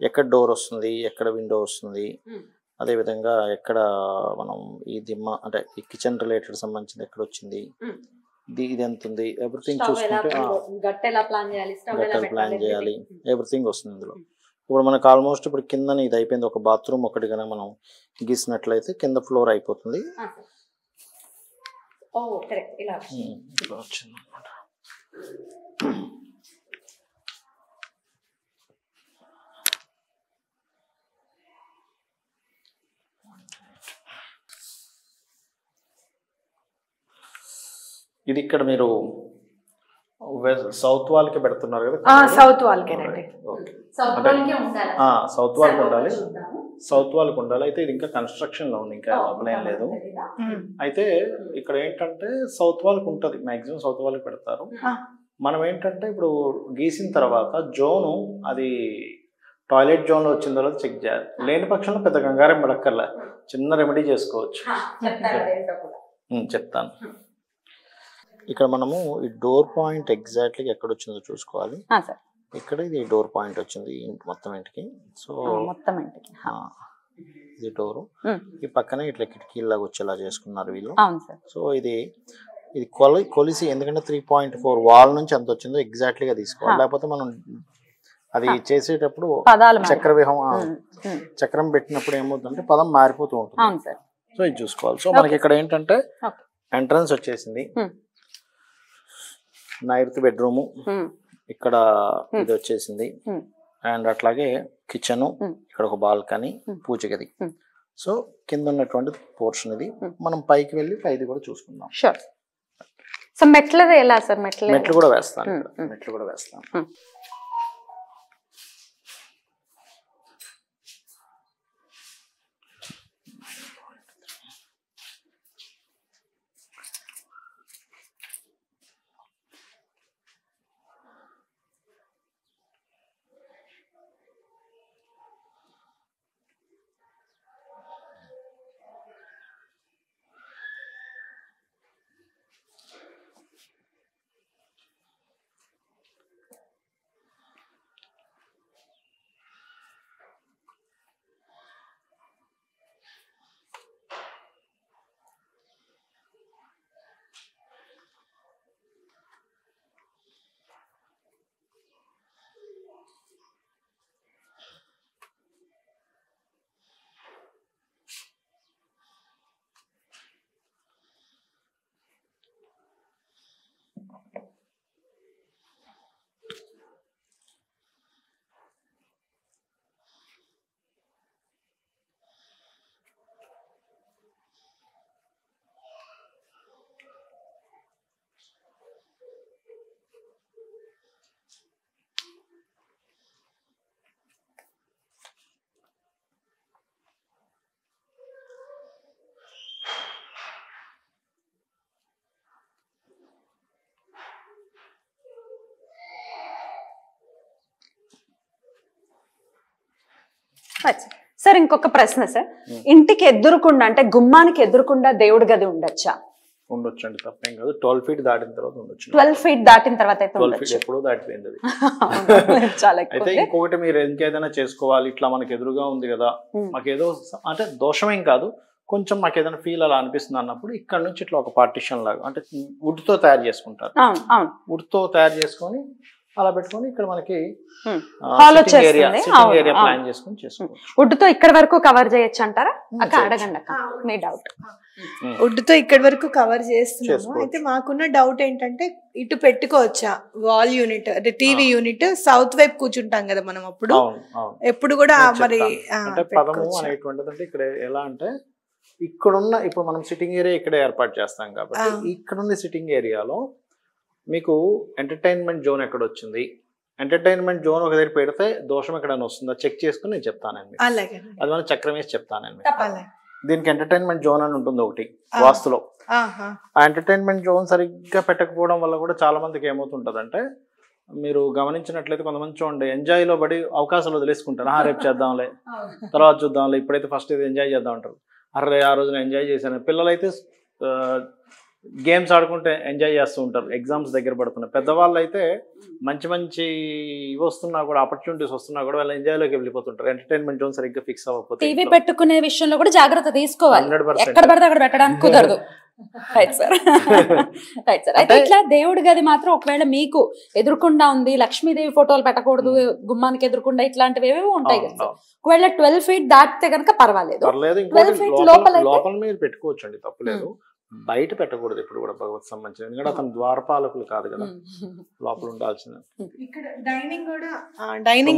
[SPEAKER 2] ఎక్కడ డోర్ వస్తుంది, ఎక్కడ విండో వస్తుంది, అదేవిధంగా ఎక్కడ మనం ఈ దిమ్మ అంటే ఈ కిచెన్ రిలేటెడ్ సంబంధించింది ఎక్కడ వచ్చింది, ఇది ఎంత ఉంది, ఎవ్రీథింగ్ చూసుకుంటే
[SPEAKER 1] గట్టెలా ప్లాన్
[SPEAKER 2] చేయాలి, ఎవ్రీథింగ్ వస్తుంది ఇందులో. ఇప్పుడు మనకు ఆల్మోస్ట్ ఇప్పుడు కింద ఇది అయిపోయింది. ఒక బాత్రూమ్ ఒకటి కనుక మనం గీసినట్లయితే కింద ఫ్లోర్ అయిపోతుంది. వచ్చింది అనమాట. ఇది ఇక్కడ మీరు సౌత్ వాల్ కి పెడుతున్నారు కదా?
[SPEAKER 3] సౌత్ వాల్ కేనండి.
[SPEAKER 2] సౌత్ వాల్ కి ఉండాలి, సౌత్ వాల్ కి ఉండాలి. అయితే ఇది ఇంకా కన్స్ట్రక్షన్ లో ఉంది, ఇంకా లోపల ఏం లేదు. అయితే ఇక్కడ ఏంటంటే సౌత్ వాల్ కి ఉంటుంది, మాక్సిమం సౌత్ వాల్ కి పెడతారు. మనం ఏంటంటే ఇప్పుడు గీసిన తర్వాత జోను అది టాయిలెట్ జోన్ లో వచ్చిందో లేదో చెక్ చేయాలి. లేని పక్షంలో పెద్ద కంగారం పడక్కర్లే, చిన్న రెమెడీ చేసుకోవచ్చు. చెప్తాను. ఇక్కడ మనము ఈ డోర్ పాయింట్ ఎగ్జాక్ట్లీ ఎక్కడ వచ్చిందో చూసుకోవాలి. ఇక్కడ ఇది డోర్ పాయింట్ వచ్చింది మొత్తం ఇంటికి. సో
[SPEAKER 1] మొత్తం ఇంటికి
[SPEAKER 2] ఇది డోరు, ఈ పక్కనే ఇట్లా కిటికీలాగా వచ్చేలా చేసుకున్నారు వీళ్ళు. సో ఇది కొలిసి, ఎందుకంటే 3.4 వాల్ నుంచి ఎంత వచ్చిందో ఎగ్జాక్ట్లీగా తీసుకోవాలి. లేకపోతే మనం అది చేసేటప్పుడు చక్రం పెట్టినప్పుడు ఏమవుతుందంటే పదం మారిపోతూ ఉంటుంది. సో ఇది చూసుకోవాలి. సో మనకి ఇక్కడ ఏంటంటే ఎంట్రన్స్ వచ్చేసింది, నైరుతి బెడ్రూము, ఇక్కడ ఇది వచ్చేసింది, అండ్ అట్లాగే కిచెన్, ఇక్కడ ఒక బాల్కనీ, పూజ గది. సో కింద ఉన్నటువంటి పోర్షన్ ఇది. మనం పైకి వెళ్ళి పైది కూడా చూసుకుందాం.
[SPEAKER 1] సో మెట్లది ఎలా సార్?
[SPEAKER 2] మెట్లు కూడా వేస్తాను, మెట్లు కూడా వేస్తాను.
[SPEAKER 1] సార్ ఇంకొక ప్రశ్న సార్, ఇంటికి ఎదురుకుండా అంటే గుమ్మానికి ఎదురుకుండా దేవుడి గది ఉండొచ్చా?
[SPEAKER 2] ఉండొచ్చండి, తప్పేం కాదు. 12 ఫీట్ దాటిన తర్వాత ఉండొచ్చు.
[SPEAKER 1] 12 ఫీట్ దాటిన తర్వాత అయితే
[SPEAKER 2] 12 ఫీట్ ఎప్పుడో దాటిపోయింది అది.
[SPEAKER 1] చాలా
[SPEAKER 2] అయితే ఇంకొకటి మీరు ఇంకేదైనా చేసుకోవాలి, ఇట్లా మనకి ఎదురుగా ఉంది కదా, మాకేదో అంటే దోషమేం కాదు, కొంచెం మాకు ఏదైనా ఫీల్ అలా అనిపిస్తుంది అన్నప్పుడు ఇక్కడ నుంచి ఇట్లా ఒక పార్టిషన్ లాగా అంటే వుడ్ తో తయారు చేసుకుంటారు. వుడ్ తో తయారు చేసుకొని అలా పెట్టుకొని ఇక్కడ మనకి
[SPEAKER 4] హాల్
[SPEAKER 2] సిట్టింగ్ ఏరియా
[SPEAKER 4] వచ్చేస్తుంది
[SPEAKER 2] ప్లాన్ చేసుకొని చేసుకోవచ్చు.
[SPEAKER 4] వుడ్ తో ఇక్కడ వరకు కవర్ చేయొచ్చు అంటారా అక్క? అడగండి అక్క మీ డౌట్.
[SPEAKER 3] వుడ్ తో ఇక్కడ వరకు కవర్ చేస్తున్నాము.
[SPEAKER 2] చేసుకోవచ్చు.
[SPEAKER 3] అయితే మాకున్న డౌట్ ఏంటంటే ఇటు పెట్టుకోవచ్చా వాల్ యూనిట్, అంటే టీవీ యూనిట్ సౌత్ వైపు కూర్చుంటాం కదా మనం, అప్పుడు
[SPEAKER 2] అవును అవును
[SPEAKER 3] ఎప్పుడు కూడా
[SPEAKER 2] నేను
[SPEAKER 3] మరి
[SPEAKER 2] చెప్తాను. అంటే పదము అనేటువంటిది అంటే ఇక్కడ ఎలా అంటే ఇక్కడున్న ఇప్పుడు మనం సిట్టింగ్ ఏరియా ఇక్కడే ఏర్పాటు చేస్తాం కాబట్టి ఇక్కడున్న సిట్టింగ్ ఏరియాలో మీకు ఎంటర్టైన్మెంట్ జోన్ ఎక్కడ వచ్చింది, ఎంటర్టైన్మెంట్ జోన్ ఒక దగ్గర పెడితే దోషం ఎక్కడైనా వస్తుందో చెక్ చేసుకుని నేను చెప్తానండి.
[SPEAKER 3] అలాగే
[SPEAKER 2] అది మనం చక్రం వేసి చెప్తానండి.
[SPEAKER 3] అలాగే.
[SPEAKER 2] దీనికి ఎంటర్టైన్మెంట్ జోన్ అని ఉంటుంది ఒకటి వాస్తులో. ఆ ఎంటర్టైన్మెంట్ జోన్ సరిగ్గా పెట్టకపోవడం వల్ల కూడా చాలా మందికి ఏమవుతుంటది అంటే, మీరు గమనించినట్లయితే కొంతమంది చూడండి ఎంజాయ్ లో పడి అవకాశాలు వదిలేసుకుంటారు. రేపు చేద్దాంలే, తర్వాత చూద్దాంలే, ఇప్పుడైతే ఫస్ట్ ఇది ఎంజాయ్ చేద్దాం అంటారు. అరే ఆ రోజున ఎంజాయ్ చేశాను. పిల్లలైతే గేమ్స్ ఆడుకుంటే ఎంజాయ్ చేస్తూ ఉంటారు, ఎగ్జామ్స్ దగ్గర పడుతున్నాయి. పెద్దవాళ్ళు అయితే మంచి మంచి ఇవి వస్తున్నా కూడా, ఆపర్చునిటీస్ వస్తున్నా కూడా వాళ్ళు ఎంజాయ్లోకి వెళ్ళిపోతుంటారు. ఎంటర్టైన్మెంట్ జోన్ సరిగ్గా ఫిక్స్ అవ్వకపోతే
[SPEAKER 4] టీవీ పెట్టుకునే విషయంలో కూడా జాగ్రత్త తీసుకోవాలి.
[SPEAKER 2] 100%.
[SPEAKER 4] ఎక్కడ పడితే అక్కడ పెట్టడానికి కుదరదు. Right sir, right sir. అయితే ఇట్లా దేవుడి గది మాత్రం ఒకవేళ మీకు ఎదురుకుండా ఉంది, లక్ష్మీదేవి ఫోటోలు పెట్టకూడదు గుమ్మానికి ఎదురుకుండా, ఇట్లాంటివి ఏవేవో ఉంటాయి కదా సార్. ఒకవేళ 12 feet దాటితే కనుక పర్వాలేదు.
[SPEAKER 2] 12
[SPEAKER 4] feet
[SPEAKER 2] లోపల మీరు పెట్టుకోవచ్చు అండి, తప్పులేదు. బయట పెట్టకూడదు ఎప్పుడు కూడా భగవత్ సంబంధించిన, ఎందుకంటే అతను ద్వారపాలకులు కాదు కదా, లోపల ఉండాల్సింది.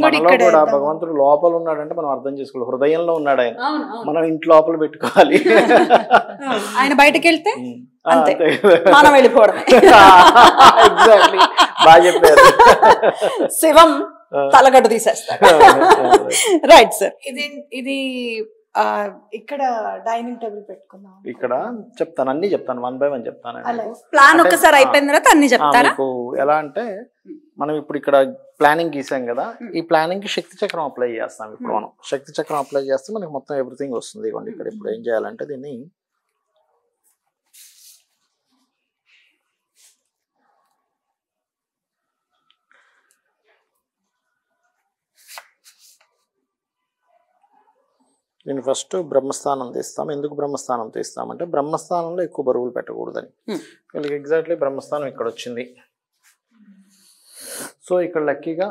[SPEAKER 2] మనలో కూడా భగవంతుడు లోపల ఉన్నాడంటే మనం అర్థం చేసుకోవాలి, హృదయంలో ఉన్నాడు ఆయన. మనం ఇంటి లోపల పెట్టుకోవాలి,
[SPEAKER 4] ఆయన బయటకు వెళ్తే మనం వెళ్ళిపోవడం.
[SPEAKER 2] ఎగ్జాక్ట్లీ, బాగా చెప్పారు.
[SPEAKER 4] శివం తలగడ్డు తీసేస్తాడు. Right sir.
[SPEAKER 3] ఇది ఇక్కడ డైనింగ్ టేబుల్ పెట్టుకున్నాం.
[SPEAKER 2] ఇక్కడ చెప్తాను, అన్ని చెప్తాను, 1 by 1 చెప్తాను.
[SPEAKER 4] ప్లాన్ ఒకసారి అయిపోయిన తర్వాత అన్ని చెప్తారా?
[SPEAKER 2] మీకు ఎలా అంటే, మనం ఇప్పుడు ఇక్కడ ప్లానింగ్ గీసాం కదా, ఈ ప్లానింగ్ కి శక్తి చక్రం అప్లై చేస్తాం. ఇప్పుడు మనం శక్తి చక్రం అప్లై చేస్తే మనకి మొత్తం ఎవ్రీథింగ్ వస్తుంది. ఇవ్వండి, ఇక్కడ ఇప్పుడు ఏం చేయాలంటే దీన్ని ఫస్ట్ బ్రహ్మస్థానం తీస్తాం. ఎందుకు బ్రహ్మస్థానం తీస్తామంటే, బ్రహ్మస్థానంలో ఎక్కువ బరువులు పెట్టకూడదని. వీళ్ళకి ఎగ్జాక్ట్లీ బ్రహ్మస్థానం ఇక్కడ వచ్చింది. సో ఇక్కడ లక్కీగా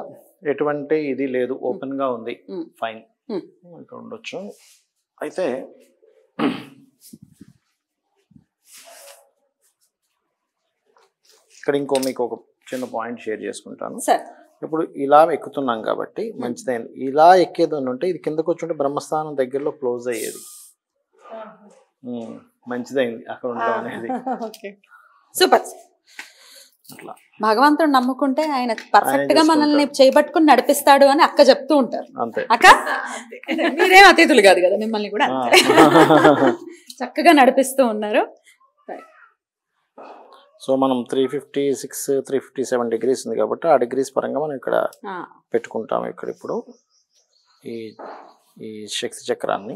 [SPEAKER 2] ఎటువంటి ఇది లేదు, ఓపెన్ గా ఉంది, ఫైన్, ఇక్కడ ఉండొచ్చు. అయితే ఇక్కడ ఇంకో మీకు ఒక చిన్న పాయింట్ షేర్ చేసుకుంటాను. ఇప్పుడు ఇలా ఎక్కుతున్నాం కాబట్టి మంచిదైంది. ఇలా ఎక్కేది ఉంటే ఇది కిందకు వచ్చి ఉంటే బ్రహ్మస్థానం దగ్గరలో క్లోజ్ అయ్యేది. మంచిదైంది అక్కడ ఉండడం అనేది.
[SPEAKER 4] సూపర్. అట్లా భగవంతుడు నమ్ముకుంటే ఆయన పర్ఫెక్ట్ గా మనల్ని చేపట్టుకుని నడిపిస్తాడు అని అక్క చెప్తూ ఉంటారు.
[SPEAKER 2] అంతే
[SPEAKER 4] అక్క, మీరేం అతిథులు కాదు కదా, మిమ్మల్ని కూడా చక్కగా నడిపిస్తూ ఉన్నారు.
[SPEAKER 2] సో మనం 356 357 డిగ్రీస్ ఉంది కాబట్టి ఆ డిగ్రీస్ పరంగా మనం ఇక్కడ పెట్టుకుంటాము. ఇక్కడ ఇప్పుడు ఈ శక్తి చక్రాన్ని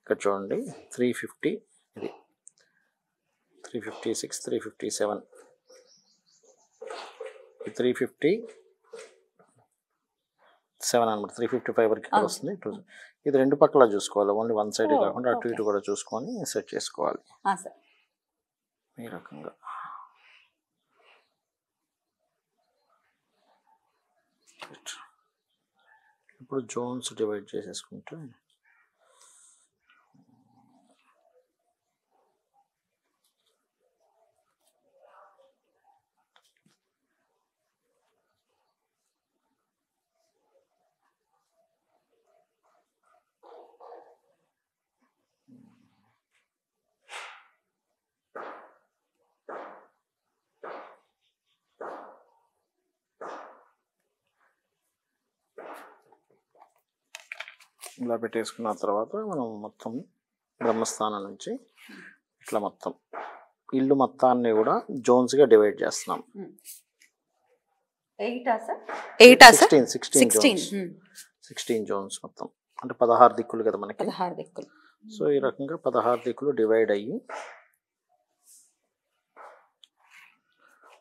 [SPEAKER 2] ఇక్కడ చూడండి, 350, ఇది 356 357, 357 అనమాట. 355 వరకు ఇక్కడ వస్తుంది. ఇది రెండు పక్కల చూసుకోవాలి, ఓన్లీ వన్ సైడ్ కాకుండా అటు ఇటు కూడా చూసుకొని సెట్ చేసుకోవాలి ఈ రకంగా. ఇప్పుడు జోన్స్ డివైడ్ చేసేసుకుంటే ఇలా పెట్టేసుకున్న తర్వాత మనం మొత్తం బ్రహ్మస్థానం నుంచి ఇట్లా మొత్తం ఇల్లు మొత్తాన్ని కూడా జోన్స్ గా డివైడ్ చేస్తున్నాం. 16 జోన్స్ మొత్తం, అంటే 16 దిక్కులు కదా మనకి.
[SPEAKER 4] 16 దిక్కులు.
[SPEAKER 2] సో ఈ రకంగా 16 దిక్కులు డివైడ్ అయ్యి,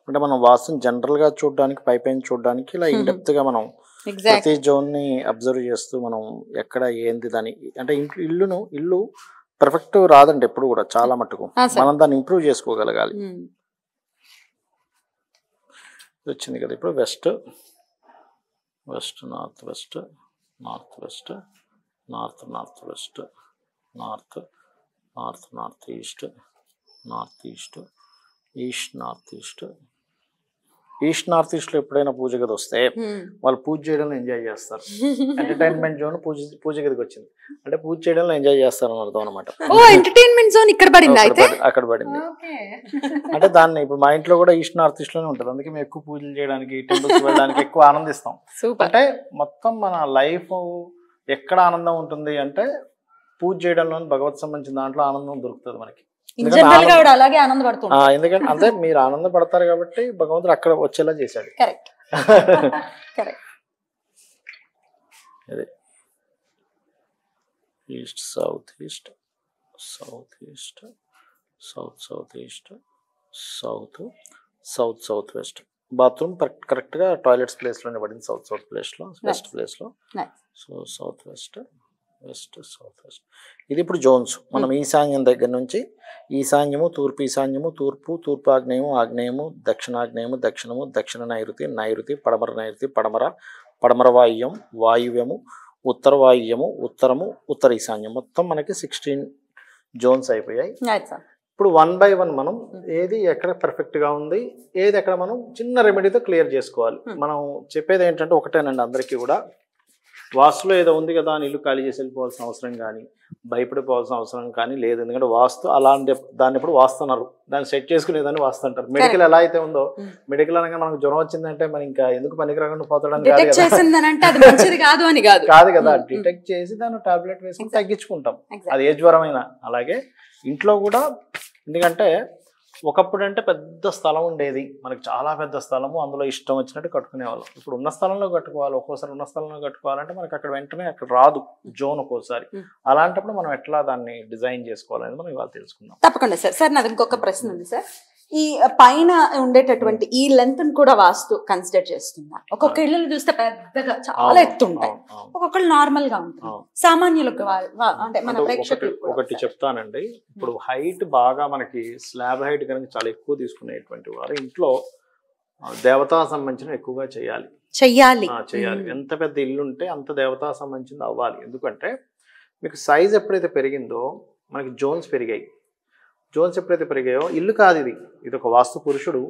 [SPEAKER 2] అంటే మనం వాస్తుని జనరల్ గా చూడడానికి, పైపైన చూడడానికి ఇలా ఇన్ డెప్త్ గా మనం ప్రతి జోన్ ని అబ్జర్వ్ చేస్తూ మనం ఎక్కడ ఏంది దాని, అంటే ఇల్లు పర్ఫెక్ట్ రాదండి ఎప్పుడు కూడా, చాలా మట్టుకు మనం దాన్ని ఇంప్రూవ్ చేసుకోగలగాలి. వచ్చింది కదా. ఇప్పుడు west west north west north west north north west north north north east north east east north east east north ఈస్ట్లో ఎప్పుడైనా పూజ గది వస్తే వాళ్ళు పూజ చేయడంలో ఎంజాయ్ చేస్తారు. ఎంటర్టైన్మెంట్ జోన్ పూజ గదికి వచ్చింది అంటే పూజ చేయడంలో ఎంజాయ్ చేస్తారు అని అర్థం అనమాట.
[SPEAKER 4] ఓ ఎంటర్టైన్మెంట్ జోన్ ఇక్కడ పడింది అయితే
[SPEAKER 2] అక్కడ పడింది. అంటే ఇప్పుడు మా ఇంట్లో కూడా ఈస్ట్ నార్త్ ఈస్ట్ లోనే ఉంటుంది. అందుకే మేము ఎక్కువ పూజలు చేయడానికి టెంపుల్స్ వెళ్ళడానికి ఎక్కువ ఆనందిస్తాం. అంటే మొత్తం మన లైఫ్ ఎక్కడ ఆనందం ఉంటుంది అంటే పూజ చేయడంలో భగవత్ సంబంధించిన దాంట్లో ఆనందం దొరుకుతుంది మనకి.
[SPEAKER 4] అలాగే ఆనందపడుతుంది.
[SPEAKER 2] ఎందుకంటే అంటే మీరు ఆనందపడతారు కాబట్టి భగవంతుడు అక్కడ వచ్చేలా చేశాడు.
[SPEAKER 4] Correct correct.
[SPEAKER 2] అదే east south east south east south south east south south south west. Bathroom కరెక్ట్గా టాయిలెట్స్ ప్లేస్లోనే పడింది. సౌత్ సౌత్ ప్లేస్లో వెస్ట్ ప్లేస్లో. So south west west south west. ఇది ఇప్పుడు జోన్స్. మనం ఈశాన్యం దగ్గర నుంచి ఈశాన్యము తూర్పు ఈశాన్యము తూర్పు తూర్పు ఆగ్నేయము ఆగ్నేయము దక్షిణాగ్నేయము దక్షిణము దక్షిణ నైరుతి నైరుతి పడమర నైరుతి పడమర పడమర వాయువ్యం వాయువ్యము ఉత్తర వాయువ్యము ఉత్తరము ఉత్తర ఈశాన్యం మొత్తం మనకి 16 జోన్స్ అయిపోయాయి. ఇప్పుడు 1 by 1 మనం ఏది ఎక్కడ పర్ఫెక్ట్గా ఉంది ఏది ఎక్కడ మనం చిన్న రెమెడీతో క్లియర్ చేసుకోవాలి. మనం చెప్పేది ఏంటంటే ఒకటేనండి అందరికీ కూడా, వాస్తులో ఏదో ఉంది కదా అని ఇల్లు ఖాళీ చేసి వెళ్ళిపోవాల్సిన అవసరం కానీ భయపడిపోవాల్సిన అవసరం కానీ లేదు. ఎందుకంటే వాస్తు అలాంటి దాన్ని ఎప్పుడు వాస్తున్నారు, దాన్ని సెట్ చేసుకునేదాన్ని వాస్తు అంటారు. మెడికల్ ఎలా అయితే ఉందో, మెడికల్ అనగా మనకు జ్వరం వచ్చిందంటే మనం ఇంకా ఎందుకు పనికిరాకుండా పోతాడని కాదు కదా, డిటెక్ట్ చేసి దాన్ని టాబ్లెట్ వేసుకుని తగ్గించుకుంటాం. అది ఏ జ్వరమైనా. అలాగే ఇంట్లో కూడా, ఎందుకంటే ఒకప్పుడు అంటే పెద్ద స్థలం ఉండేది మనకి, చాలా పెద్ద స్థలము, అందులో ఇష్టం వచ్చినట్టు కట్టుకునేవాళ్ళం. ఇప్పుడు ఉన్న స్థలంలో కట్టుకోవాలి. ఒక్కోసారి ఉన్న స్థలంలో కట్టుకోవాలంటే మనకి అక్కడ వెంటనే అక్కడ రాదు జోన్ ఒక్కోసారి. అలాంటప్పుడు మనం ఎట్లా దాన్ని డిజైన్ చేసుకోవాలనేది మనం ఇవాళ తెలుసుకుందాం.
[SPEAKER 4] తప్పకుండా సార్. సార్ నాది ఇంకొక ప్రశ్న ఉంది సార్. ఈ పైన ఉండేటటువంటి ఈ లెంత్ కూడా వాస్తు కన్సిడర్ చేస్తుందా? ఒక్కొక్క ఇళ్ళు చూస్తే పెద్దగా చాలా ఎత్తుంటాయి, ఒక్కొక్కళ్ళు నార్మల్ గా ఉంటుంది. సామాన్యులకు అంటే మన ప్రేక్షకులకు
[SPEAKER 2] ఒకటి చెప్తానండి. ఇప్పుడు హైట్ బాగా మనకి స్లాబ్ హైట్ కనుక చాలా ఎక్కువ తీసుకునేటువంటి వారు ఇంట్లో దేవతా సంబంధించిన ఎక్కువగా చెయ్యాలి. ఎంత పెద్ద ఇల్లు ఉంటే అంత దేవతా సంబంధించింది అవ్వాలి. ఎందుకంటే మీకు సైజ్ ఎప్పుడైతే పెరిగిందో మనకి జోన్స్ పెరిగాయి. జోన్స్ ఎప్పుడైతే పెరిగాయో ఇల్లు కాదు ఇది, ఇది ఒక వాస్తు పురుషుడు,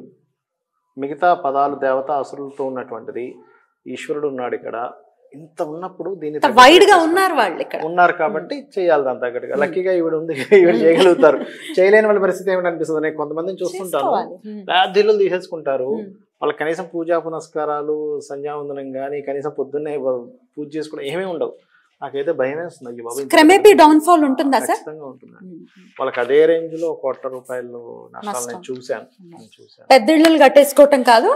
[SPEAKER 2] మిగతా పదాలు దేవత అసురులతో ఉన్నటువంటిది, ఈశ్వరుడు ఉన్నాడు ఇక్కడ. ఇంత ఉన్నప్పుడు దీన్ని
[SPEAKER 4] వైడ్ గా ఉన్నారు వాళ్ళు ఇక్కడ
[SPEAKER 2] ఉన్నారు కాబట్టి చేయాలి దాని తగ్గట్టుగా. లక్కీగా ఈవిడ ఉంది, ఈవిడ చేయగలుగుతారు. చేయలేని వాళ్ళ పరిస్థితి ఏమిటి అనిపిస్తుంది. నేను కొంతమందిని చూస్తుంటాను, పెద్ద ఇల్లు తీసేసుకుంటారు. వాళ్ళకి కనీసం పూజా పునస్కారాలు సంధ్యావందనం కానీ కనీసం పొద్దున్నే పూజ చేసుకోవడం ఏమీ ఉండవు. నాకైతే భయం వేస్తుంది.
[SPEAKER 4] క్రమేపీ డౌన్ ఫాల్ ఉంటుందా సార్?
[SPEAKER 2] ఖచ్చితంగా ఉంటుంది. వాళ్ళకి అదే రేంజ్ లో ₹1,00,00,000 నష్టాలు నేను చూశాను.
[SPEAKER 4] పెద్ద ఇళ్ళు కట్టేసుకోవటం కాదు,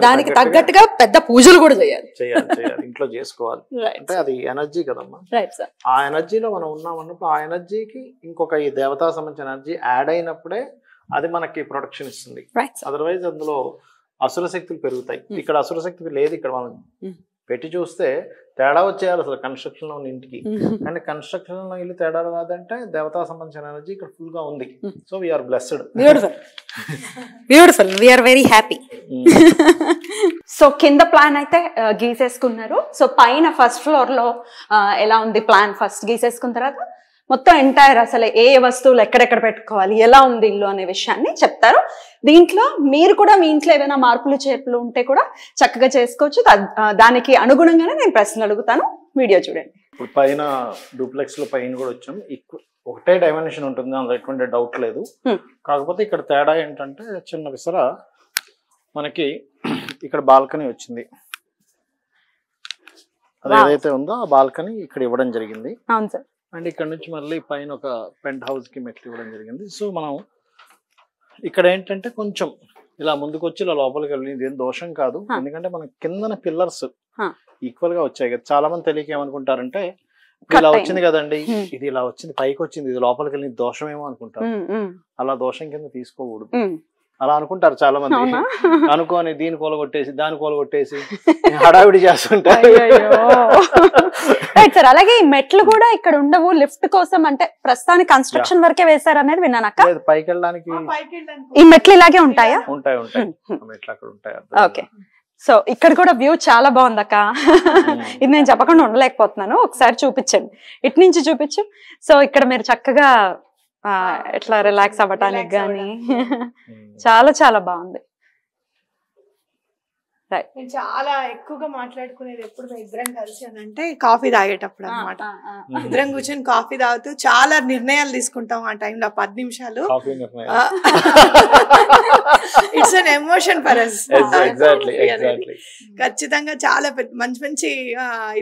[SPEAKER 4] దానికి తగ్గట్టుగా పెద్ద పూజలు కూడా చేయాలి.
[SPEAKER 2] ఇంట్లో చేసుకోవాలి. అంటే అది ఎనర్జీ కదమ్మా. ఆ ఎనర్జీలో మనం ఉన్నామన్నప్పుడు ఆ ఎనర్జీకి ఇంకొక ఈ దేవతా సంబంధించిన ఎనర్జీ యాడ్ అయినప్పుడే అది మనకి ప్రొటెక్షన్ ఇస్తుంది. అదర్వైజ్ అందులో అసుర శక్తులు పెరుగుతాయి. ఇక్కడ అసుర శక్తి లేదు. ఇక్కడ మనం పెట్టి చూస్తే తేడా వచ్చేయాలి అసలు కన్స్ట్రక్షన్ లో ఉన్న ఇంటికి. కానీ కన్స్ట్రక్షన్ లో ఇల్లు తేడా రాదంటే దేవతా సంబంధించిన ఎనర్జీ ఇక్కడ ఫుల్ గా ఉంది. So we're blessed.
[SPEAKER 4] Beautiful. We're very happy. So కింద ప్లాన్ అయితే గీసేసుకున్నారు. సో పైన ఫస్ట్ ఫ్లోర్ లో ఎలా ఉంది ప్లాన్ ఫస్ట్ గీసేసుకున్న తర్వాత మొత్తం ఎంటైర్ అసలు ఏ వస్తువులు ఎక్కడెక్కడ పెట్టుకోవాలి, ఎలా ఉంది ఇల్లు అనే విషయాన్ని చెప్తారు. దీంట్లో మీరు కూడా మీ ఇంట్లో ఏదైనా మార్పులు చేర్పులు ఉంటే కూడా చక్కగా చేసుకోవచ్చు. దానికి అనుగుణంగానే నేను ప్రశ్నలు అడుగుతాను. వీడియో చూడండి.
[SPEAKER 2] ఇప్పుడు పైన డూప్లెక్స్ లో పైన కూడా వచ్చాం. ఒకటే డైమెన్షన్ ఉంటుంది, అందులో ఎటువంటి డౌట్ లేదు. కాకపోతే ఇక్కడ తేడా ఏంటంటే చిన్న విసర మనకి ఇక్కడ బాల్కనీ వచ్చింది. అది ఏదైతే ఉందో ఆ బాల్కనీ ఇక్కడ ఇవ్వడం జరిగింది.
[SPEAKER 4] అవును సార్.
[SPEAKER 2] అండ్ ఇక్కడ నుంచి మళ్ళీ పైన ఒక పెంట్ హౌస్ కి మెట్లు ఇవ్వడం జరిగింది. సో మనం ఇక్కడ ఏంటంటే కొంచెం ఇలా ముందుకు వచ్చి ఇలా లోపలికి వెళ్ళింది ఏం దోషం కాదు. ఎందుకంటే మన కిందన పిల్లర్స్ ఈక్వల్ గా వచ్చాయి కదా. చాలా మంది తెలియక ఏమనుకుంటారంటే ఇలా వచ్చింది కదండి, ఇది ఇలా వచ్చింది పైకి వచ్చింది, ఇది లోపలికి వెళ్ళింది దోషమేమో అనుకుంటారు. అలా దోషం కింద తీసుకోకూడదు. అలా అనుకుంటారు చాలా మంది.
[SPEAKER 4] అవునా?
[SPEAKER 2] అనుకోని దీని కూలగొట్టేసి దాని కూలగొట్టేసి హడావిడి చేస్తుంటారు.
[SPEAKER 4] Right sir. అలాగే ఈ మెట్లు కూడా ఇక్కడ ఉండవు లిఫ్ట్ కోసం, అంటే ప్రస్తుతానికి కన్స్ట్రక్షన్ వరకే వేశారు అనేది విన్నాను అక్క.
[SPEAKER 2] లేదు, పైకి వెళ్ళడానికి
[SPEAKER 4] ఈ మెట్లు ఇలాగే ఉంటాయా?
[SPEAKER 2] ఉంటాయి మెట్లు అక్కడ ఉంటాయి.
[SPEAKER 4] ఓకే. సో ఇక్కడ కూడా వ్యూ చాలా బాగుంది అక్క. ఇది నేను చెప్పకుండా ఉండలేకపోతున్నాను, ఒకసారి చూపించండి, ఇటు నుంచి చూపించు. సో ఇక్కడ మీరు చక్కగా ఎట్లా రిలాక్స్ అవ్వటానికి గానీ చాలా చాలా బాగుంది.
[SPEAKER 3] నేను చాలా ఎక్కువగా మాట్లాడుకునేది ఎప్పుడు మేము ఇద్దరం కలిసి అని అంటే కాఫీ తాగేటప్పుడు అనమాట. ఇద్దరం కూర్చొని కాఫీ తాగుతూ చాలా నిర్ణయాలు తీసుకుంటాం ఆ టైంలో 10 నిమిషాలు. It's an emotion for us. ఖచ్చితంగా చాలా మంచి మంచి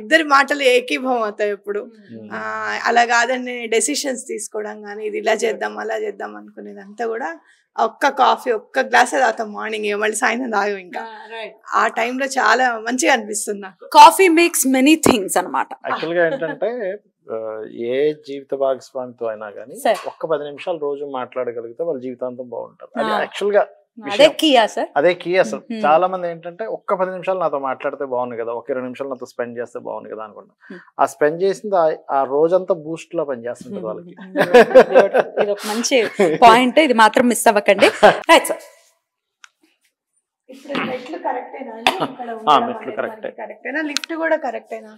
[SPEAKER 3] ఇద్దరి మాటలు ఏకీభవం అవుతాయి ఎప్పుడు. అలా కాదని డెసిషన్స్ తీసుకోవడం కానీ ఇది ఇలా చేద్దాం అలా చేద్దాం అనుకునేది అంతా కూడా ఒక్క కాఫీ ఒక్క గ్లాసే తాగుతాం మార్నింగ్, మళ్ళీ సాయంత్రం తాగు. ఇంకా ఆ టైంలో చాలా మంచిగా అనిపిస్తుంది నాకు.
[SPEAKER 4] కాఫీ మేక్స్ మెనీ థింగ్స్ అన్నమాట.
[SPEAKER 2] యాక్చువల్ గా ఏంటంటే ఏ జీవిత భాగస్వామితో అయినా కానీ ఒక్క 10 నిమిషాలు రోజు మాట్లాడగలిగితే వాళ్ళ జీవితాంతం బాగుంటారు. అది యాక్చువల్ గా
[SPEAKER 4] అదే కీ సార్,
[SPEAKER 2] అదే కీ అసలు. చాలా మంది ఏంటంటే ఒక్క 10 నిమిషాలు నాతో మాట్లాడితే బాగుంది కదా, ఒక 20 నిమిషాలు నాతో స్పెండ్ చేస్తే బాగుంది కదా అనుకుంటా. ఆ స్పెండ్ చేసింది ఆ రోజంతా బూస్ట్ లో పనిచేస్తుంటారు వాళ్ళకి.
[SPEAKER 4] ఇది ఒక మంచి పాయింట్, ఇది మాత్రం మిస్ అవ్వకండి. Right sir.
[SPEAKER 3] మెట్లు కరెక్టేనా?
[SPEAKER 2] మెట్లు
[SPEAKER 3] కరెక్టేనా? లిఫ్ట్ కూడా కరెక్టేనా?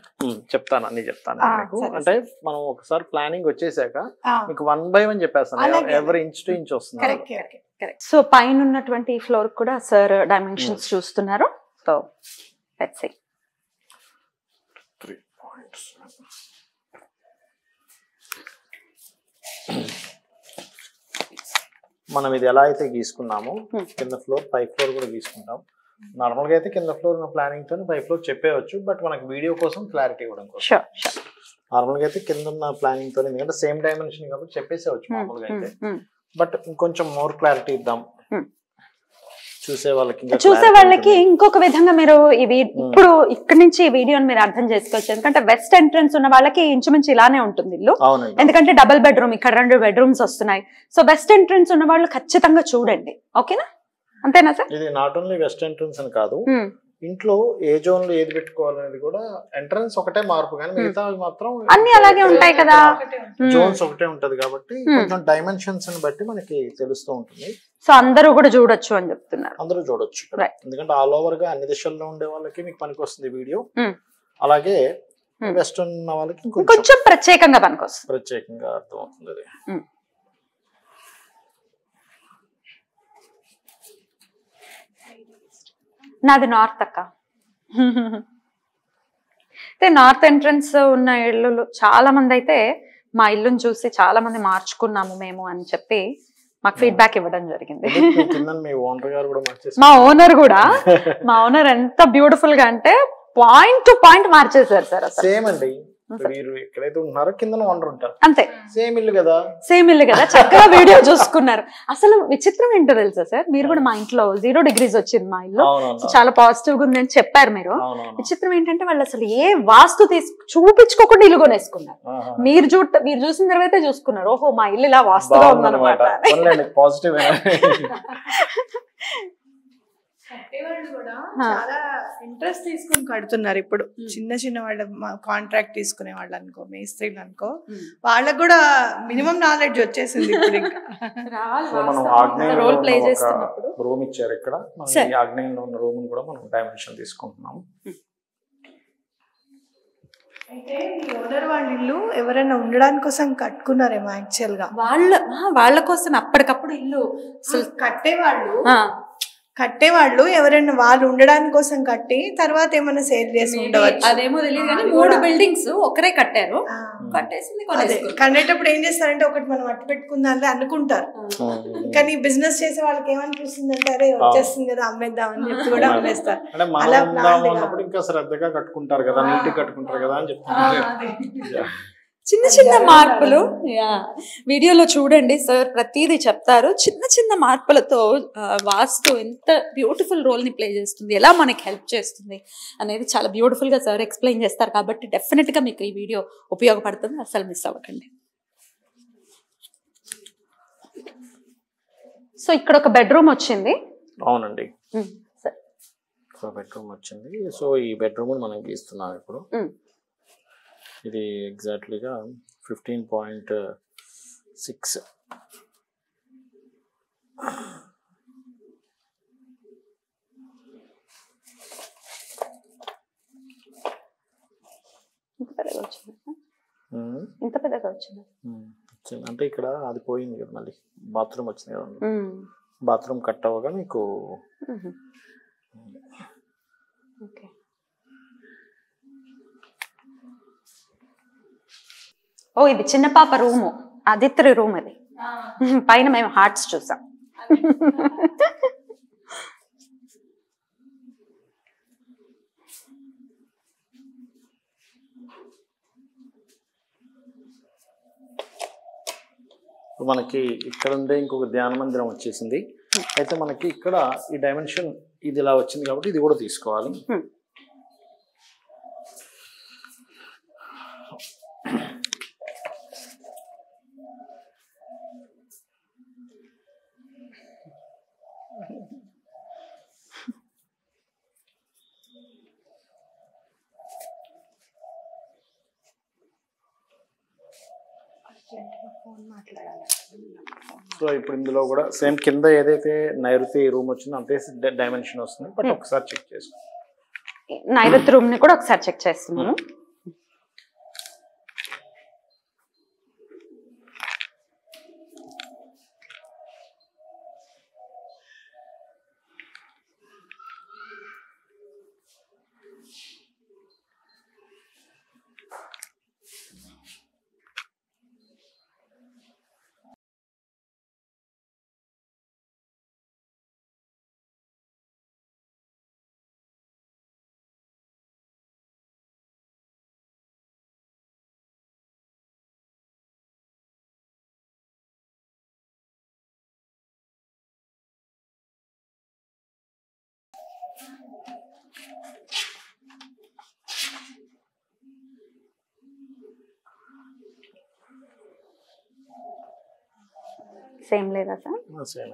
[SPEAKER 2] చెప్తాను, అన్ని చెప్తాను మీకు. అంటే మనం ఒకసారి ప్లానింగ్ వచ్చేసాక మీకు 1 by 1 చెప్పేస్తాను, ఎవరి ఇంచ్ టు ఇంచ్ వస్తుంది.
[SPEAKER 4] సో పైన ఉన్నటువంటి ఫ్లోర్ కూడా సార్ డైమెన్షన్స్ చూస్తున్నారు. So let's see.
[SPEAKER 2] 3 points. మనం ఇది ఎలా అయితే గీసుకున్నామో కింద ఫ్లోర్ పై ఫ్లోర్ కూడా గీసుకుంటాం. నార్మల్ గా అయితే కింద ఫ్లోర్ ప్లానింగ్ తో పై ఫ్లోర్ చెప్పేయచ్చు, బట్ మనకి వీడియో కోసం క్లారిటీ ఇవ్వడం కోసం నార్మల్ గా అయితే కింద ఉన్న ప్లానింగ్ తో, ఎందుకంటే సేమ్ డైమెన్షన్ కాబట్టి చెప్పేసేవచ్చు మామూలుగా అయితే. బట్ ఇంకొంచెం మోర్ క్లారిటీ ఇద్దాం చూసే వాళ్ళకి.
[SPEAKER 4] ఇంకొక విధంగా మీరు ఇవి ఇప్పుడు ఇక్కడ నుంచి ఈ వీడియోని మీరు అర్థం చేసుకోవచ్చు. ఎందుకంటే వెస్ట్ ఎంట్రన్స్ ఉన్న వాళ్ళకి ఇంచుమించు ఇలానే ఉంటుంది ఇల్లు, ఎందుకంటే డబుల్ బెడ్రూమ్, ఇక్కడ 2 బెడ్రూమ్స్ వస్తున్నాయి. సో వెస్ట్ ఎంట్రన్స్ ఉన్న వాళ్ళు ఖచ్చితంగా చూడండి, ఓకేనా? అంతేనా సార్?
[SPEAKER 2] ఇది నాట్ ఓన్లీ వెస్ట్ ఎంట్రన్స్ అని కాదు, ఇంట్లో ఏ జోన్ లో ఏది పెట్టుకోవాలనేది కూడా ఎంట్రన్స్ ఒకటే మార్పు, కానీ మిగతా మాత్రం
[SPEAKER 4] అన్ని అలాగే ఉంటాయి కదా,
[SPEAKER 2] జోన్స్ ఒకటే ఉంటది కాబట్టి కొంచెం డైమెన్షన్స్ ని బట్టి మనకి తెలుస్తూ ఉంటుంది.
[SPEAKER 4] సో అందరూ కూడా చూడొచ్చు అని చెప్తున్నారు.
[SPEAKER 2] అందరూ చూడొచ్చు, ఎందుకంటే ఆల్ ఓవర్ గా అన్ని దిశల్లో ఉండే వాళ్ళకి మీకు పనికి వస్తుంది వీడియో. అలాగే వెస్ట్ ఉన్న వాళ్ళకి
[SPEAKER 4] కొంచెం ప్రత్యేకంగా పనికొస్తుంది,
[SPEAKER 2] ప్రత్యేకంగా అర్థం అవుతుంది అది.
[SPEAKER 4] నాది నార్త్ అక్క. అయితే నార్త్ ఎంట్రన్స్ ఉన్న ఇళ్ళు చాలా మంది అయితే మా ఇల్లుని చూసి చాలా మంది మార్చుకున్నాము మేము అని చెప్పి మాకు ఫీడ్బ్యాక్ ఇవ్వడం జరిగింది. మా ఓనర్ ఎంత బ్యూటిఫుల్ గా అంటే పాయింట్ టు పాయింట్ మార్చేసారు సార్. అసలు
[SPEAKER 2] సేమ్ అండి, మీరు ఎక్కడైతే ఉంటున్నారో కింద ఓనర్ ఉంటారు,
[SPEAKER 4] అంతే.
[SPEAKER 2] సేమ్ ఇల్లు కదా,
[SPEAKER 4] చక్కగా వీడియో చూసుకున్నారు. అసలు విచిత్రం ఏంటో తెలుసా సార్, మీరు కూడా మా ఇంట్లో 0 degrees వచ్చింది మా ఇల్లు, చాలా పాజిటివ్ గా ఉంది అని చెప్పారు మీరు. విచిత్రం ఏంటంటే వాళ్ళు అసలు ఏ వాస్తు చూపించుకోకుండా ఇల్లు కొనేసుకున్నారు. మీరు చూసిన తర్వాత చూసుకున్నారు, ఓహో మా ఇల్లు ఇలా వాస్తుగా ఉందన్నమాట.
[SPEAKER 2] పాజిటివ్.
[SPEAKER 3] కట్టేవాళ్ళు కూడా చాలా ఇంట్రెస్ట్ తీసుకుని కడుతున్నారు ఇప్పుడు. చిన్న వాళ్ళ కాంట్రాక్ట్ తీసుకునే వాళ్ళు అనుకో, మేస్త్రీలు అనుకో, వాళ్ళకు కూడా మినిమం నాలెడ్జ్ వచ్చేసింది ఇప్పుడు. ఇంకా
[SPEAKER 4] రోల్ ప్లే చేస్తున్నప్పుడు
[SPEAKER 2] రూమ్ ఇచ్చారు ఇక్కడ, ఆగ్నేయంలో ఉన్న రూమ్ కూడా మనం డైమెన్షన్ తీసుకుంటున్నాము.
[SPEAKER 3] అయితే మీ ఓనర్ వాళ్ళ ఇల్లు ఎవరైనా ఉండడానికి కోసం కట్టుకున్నారేమో యాక్చువల్ గా.
[SPEAKER 4] వాళ్ళ కోసం అప్పటికప్పుడు ఇల్లు
[SPEAKER 3] కట్టేవాళ్ళు ఎవరైనా వాళ్ళు ఉండడానికి కోసం కట్టి తర్వాత ఏమైనా సేల్ చేసి ఉండవచ్చు,
[SPEAKER 4] అదేమో తెలియదు. కానీ 3 buildings ఒకరే కట్టారు,
[SPEAKER 3] కట్టేటప్పుడు ఏం చేస్తారంటే ఒకటి మనం అట్టు పెట్టుకుందాంలే అనుకుంటారు, కానీ బిజినెస్ చేసే వాళ్ళకి ఏమనిపిస్తుంది అంటే అరే వచ్చేస్తుంది కదా అమ్మేద్దాం అని చెప్పి కూడా అమ్మేస్తారు.
[SPEAKER 2] అలా ఇంకా శ్రద్ధగా కట్టుకుంటారు కదా, నీట్ కట్టుకుంటారు కదా అని చెప్తున్నారు.
[SPEAKER 4] చిన్న మార్పులు వీడియోలో చూడండి సార్, ప్రతిదీ చెప్తారు. చిన్న మార్పులతో వాస్తు ఎంత బ్యూటిఫుల్ రోల్ ని ప్లే చేస్తుంది, ఎలా మనకి హెల్ప్ చేస్తుంది అనేది చాలా బ్యూటిఫుల్ గా సార్ ఎక్స్ప్లెయిన్ చేస్తారు. కాబట్టి డెఫినెట్ గా మీకు ఈ వీడియో ఉపయోగపడుతుంది, అసలు మిస్ అవ్వకండి. సో ఇక్కడ ఒక బెడ్రూమ్ వచ్చింది.
[SPEAKER 2] అవునండి,
[SPEAKER 4] సరే.
[SPEAKER 2] సో బెడ్రూమ్ వచ్చింది. సో ఈ బెడ్రూమ్ మనం గీస్తున్నాం ఇప్పుడు. ఇది ఎగ్జాక్ట్లీగా 15.6.
[SPEAKER 4] ఇంత పెద్దగా వచ్చింది
[SPEAKER 2] అంటే ఇక్కడ అది పోయింది కదా, మళ్ళీ బాత్రూమ్ వచ్చింది కదా. బాత్రూమ్ కట్ అవ్వగా మీకు
[SPEAKER 4] ఓ ఇది చిన్న పాప రూము, ఆదిత్య రూమ్ అది. పైన మేము హార్ట్స్ చూసాం.
[SPEAKER 2] మనకి ఇక్కడ ఉండే ఇంకొక ధ్యాన మందిరం వచ్చేసింది. అయితే మనకి ఇక్కడ ఈ డైమెన్షన్ ఇది ఇలా వచ్చింది కాబట్టి ఇది కూడా తీసుకోవాలి. సో ఇప్పుడు ఇందులో కూడా సేమ్ కింద ఏదైతే నైరుతి రూమ్ వచ్చిందో అంతే డైమెన్షన్ వస్తుంది. బట్ ఒకసారి చెక్ చేసుకో.
[SPEAKER 4] నైరుతి రూమ్ ని కూడా ఒకసారి చెక్ చేస్తున్నాను. సేమ్ లేదా సార్?
[SPEAKER 2] సేమ్.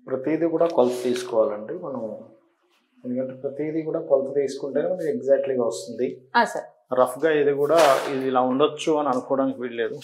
[SPEAKER 2] ప్రతిదీ కూడా కొలత తీసుకోవాలండి మనం, ఎందుకంటే ప్రతిదీ కూడా కొలత తీసుకుంటేనే మనకి ఎగ్జాక్ట్లీగా వస్తుంది. రఫ్గా ఇది కూడా ఇది ఇలా ఉండొచ్చు అని అనుకోవడానికి వీల్లేదు.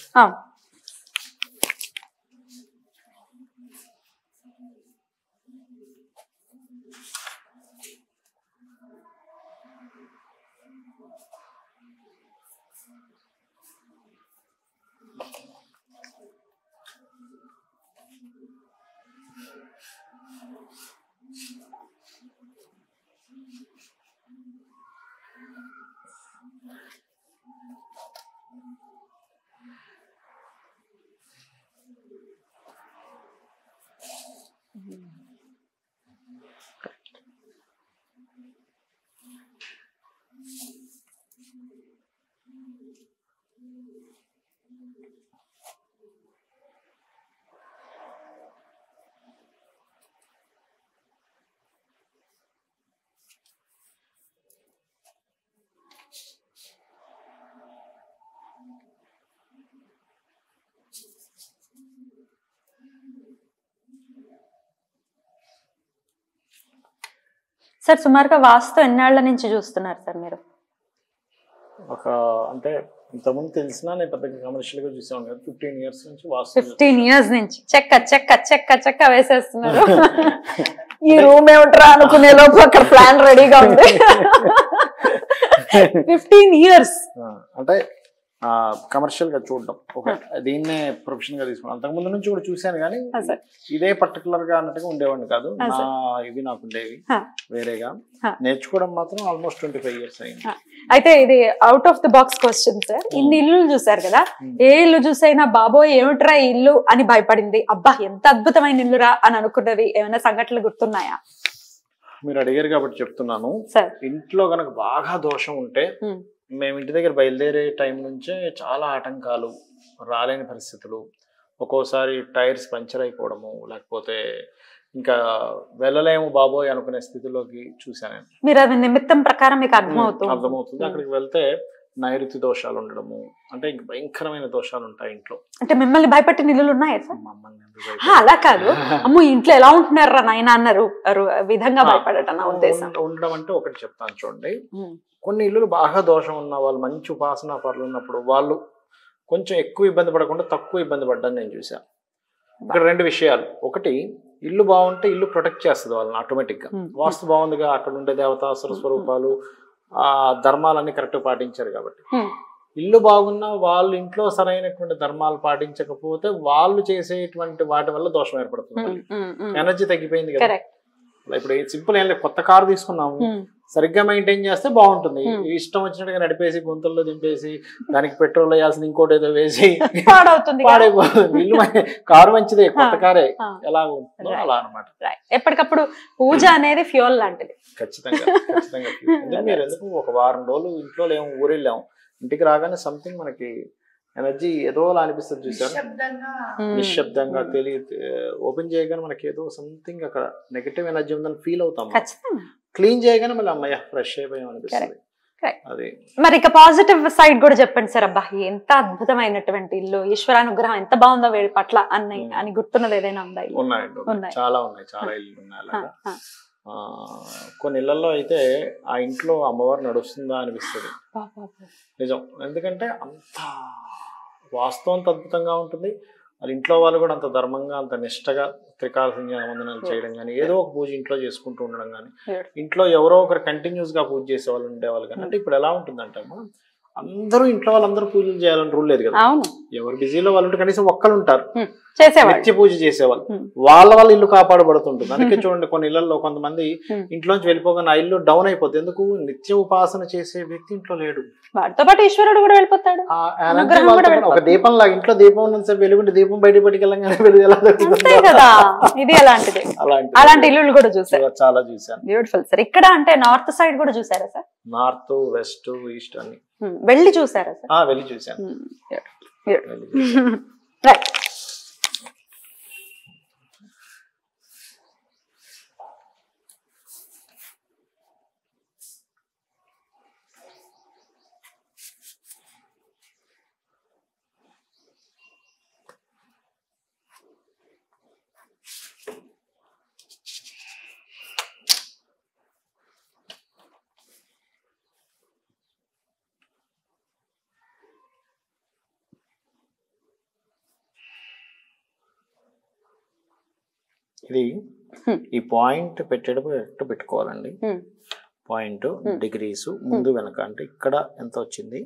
[SPEAKER 4] సార్ సుమారుగా వాస్తు ఎన్నాళ్ల నుంచి చూస్తున్నారు సార్ మీరు?
[SPEAKER 2] ఒక అంటే ఇంతకుముందు తెలిసినా నేను పెద్దగా కమర్షియల్ గా చూసాను కదా, 15 years నుంచి వాస్తు
[SPEAKER 4] 15 years నుంచి చెక్క చెక్క చెక్క చెక్క వేసేస్తున్నారు.
[SPEAKER 1] ఈ రూమ్ ఏమిట్రా అనుకునే లోపు అక్కడ ప్లాన్ రెడీగా ఉంది.
[SPEAKER 4] 15 years
[SPEAKER 2] అంటే కమర్షియల్ గా చూడడం, ఒక దీన్నే ప్రొఫెషన్ గా తీసుకున్నాను. అంతకుముందు నుంచి కూడా చూశాను కానీ ఇదే పర్టికులర్ గా అన్నట్టుగా ఉండేవాడిని కాదు. ఇవి నాకు ఉండేవి వేరేగా. నేర్చుకోవడం మాత్రం ఆల్మోస్ట్ 25 years అయింది.
[SPEAKER 4] అయితే ఇది out of the box question sir. ఇన్ని ఇల్లు చూసారు కదా, ఏ ఇల్లు చూసైనా బాబోయ్ ఏమిట్రా ఈ ఇల్లు అని భయపడింది, అబ్బా ఎంత అద్భుతమైన ఇల్లురా అని అనుకున్నది ఏమైనా సంఘటనలు గుర్తున్నాయా?
[SPEAKER 2] మీరు అడిగారు కాబట్టి చెప్తున్నాను.
[SPEAKER 4] సార్
[SPEAKER 2] ఇంట్లో కనుక బాగా దోషం ఉంటే మేము ఇంటి దగ్గర బయలుదేరే టైం నుంచే చాలా ఆటంకాలు, రాలేని పరిస్థితులు, ఒక్కోసారి టైర్స్ పంచర్ అయిపోవడము, లేకపోతే ఇంకా వెళ్ళలేము బాబోయ్ అనుకునే స్థితిలోకి చూశాను.
[SPEAKER 4] మీరు అది నిమిత్తం ప్రకారం మీకు అర్థమవుతుంది.
[SPEAKER 2] అక్కడికి వెళ్తే నైరుతి దోషాలు ఉండడము, అంటే ఇంక భయంకరమైన దోషాలు ఉంటాయి ఇంట్లో.
[SPEAKER 4] అంటే మిమ్మల్ని భయపెట్టిన ఇల్లులు ఉన్నాయా సార్? అలా కాదు, అమ్మో ఇంట్లో ఎలా ఉంటున్నారా నాయన అన్నారు విధంగా భయపడటం నా ఉద్దేశం.
[SPEAKER 2] ఉండడం అంటే ఒకటి చెప్తాను చూడండి, కొన్ని ఇల్లులు బాగా దోషం ఉన్న వాళ్ళు, మంచి ఉపాసనా పరులు ఉన్నప్పుడు వాళ్ళు కొంచెం ఎక్కువ ఇబ్బంది పడకుండా తక్కువ ఇబ్బంది పడ్డాన్ని నేను చూసాను. ఇక్కడ 2 విషయాలు. ఒకటి, ఇల్లు బాగుంటే ఇల్లు ప్రొటెక్ట్ చేస్తుంది వాళ్ళని ఆటోమేటిక్గా. వాస్తు బాగుందిగా, అక్కడ ఉండే దేవతాసుర స్వరూపాలు ఆ ధర్మాలన్నీ కరెక్ట్గా పాటించారు కాబట్టి. ఇల్లు బాగున్నా వాళ్ళు ఇంట్లో సరైనటువంటి ధర్మాలు పాటించకపోతే వాళ్ళు చేసేటువంటి వాటి వల్ల దోషం ఏర్పడుతుంది. ఎనర్జీ తగ్గిపోయింది కదా. ఇప్పుడు సింపుల్ ఏం లేదు, కొత్త కారు తీసుకున్నాము, సరిగ్గా మెయింటైన్ చేస్తే బాగుంటుంది. ఇష్టం వచ్చినట్టుగా నడిపేసి గుంతల్లో దింపేసి దానికి పెట్రోల్ వేయాల్సింది ఇంకోటి ఏదో వేసి పాడైపోతుంది. ఇల్లు కారు మంచిదే, కొత్త కారే ఎలా ఉంటుందో అలా అనమాట.
[SPEAKER 4] ఎప్పటికప్పుడు పూజ అనేది ఫ్యూయల్ లాంటిది.
[SPEAKER 2] ఖచ్చితంగా ఖచ్చితంగా. మీరు ఎందుకు ఒక వారం రోజులు ఇంట్లో లేము, ఊరెళ్ళాము, ఇంటికి రాగానే సంథింగ్ మనకి ఎనర్జీ ఏదోలా అనిపిస్తుంది. చూసారు, నిశ్శబ్దంగా ఓపెన్ చేయగానే మనకి ఏదో సంథింగ్ అక్కడ నెగటివ్ ఎనర్జీ ఉందని ఫీల్ అవుతాం. క్లీన్ చేయగానే మళ్ళీ అమ్మయ్య ఫ్రెష్ అయిపోయాం అనిపిస్తుంది. అది
[SPEAKER 4] మరి ఇక పాజిటివ్ సైడ్ కూడా చెప్పండి సార్. అబ్బా ఎంత అద్భుతమైనటువంటి ఇల్లు, ఈశ్వరానుగ్రహం ఎంత బాగుందో వీడి పట్ల అని గుర్తున్నది ఏదైనా ఉందా?
[SPEAKER 2] ఉన్నాయండి, చాలా ఉన్నాయి, చాలా ఇల్లు ఉన్నాయి అలాగా. కొన్ని ఇళ్లలో అయితే ఆ ఇంట్లో అమ్మవారు నడుస్తుందా అనిపిస్తుంది నిజం. ఎందుకంటే అంత వాస్తవం అంత అద్భుతంగా ఉంటుంది. వాళ్ళ ఇంట్లో వాళ్ళు కూడా అంత ధర్మంగా, అంత నిష్టగా త్రికాల సంధ్యావందనాలు చేయడం కానీ, ఏదో ఒక పూజ ఇంట్లో చేసుకుంటూ ఉండడం కానీ, ఇంట్లో ఎవరో ఒకరు కంటిన్యూస్ గా పూజ చేసే వాళ్ళు ఉండేవాళ్ళు కానీ. అంటే ఇప్పుడు ఎలా ఉంటుందంటే అందరూ ఇంట్లో వాళ్ళందరూ పూజలు చేయాలని రూల్ లేదు కదా. ఎవరు బిజీలో వాళ్ళు ఉంటే కనీసం ఒక్కరు ఉంటారు నిత్య పూజ చేసేవాళ్ళు, వాళ్ళ వల్ల ఇల్లు కాపాడబడుతుంటుంది. అందుకే చూడండి కొన్ని ఇళ్లలో కొంతమంది ఇంట్లోంచి వెళ్ళిపోగానే ఆ ఇల్లు డౌన్ అయిపోతుంది. ఎందుకు? నిత్య ఉపాసన చేసే వ్యక్తి ఇంట్లో లేడు,
[SPEAKER 4] వాటితో పాటు ఈశ్వరుడు కూడా వెళ్ళిపోతాడు.
[SPEAKER 2] ఒక దీపం లాగా ఇంట్లో దీపం ఉన్నంత వెలుగుంటే దీపం బయట పట్టుకెళ్ళగానే వెలుగు ఎలా
[SPEAKER 4] కదా. ఇది అలాంటిది. అలాంటి ఇల్లు కూడా చూసారు?
[SPEAKER 2] చాలా చూసాను.
[SPEAKER 4] Beautiful sir. ఇక్కడ అంటే నార్త్ సైడ్ కూడా చూసారా సార్?
[SPEAKER 2] నార్త్, వెస్ట్, ఈస్ట్ అన్ని
[SPEAKER 4] వెళ్ళి చూసారా సార్?
[SPEAKER 2] వెళ్ళి చూసాను. ఇది ఈ పాయింట్ పెట్టేటప్పుడు పెట్టుకోవాలండి. పాయింట్ డిగ్రీస్ ముందు వెనక, అంటే ఇక్కడ ఎంత వచ్చింది,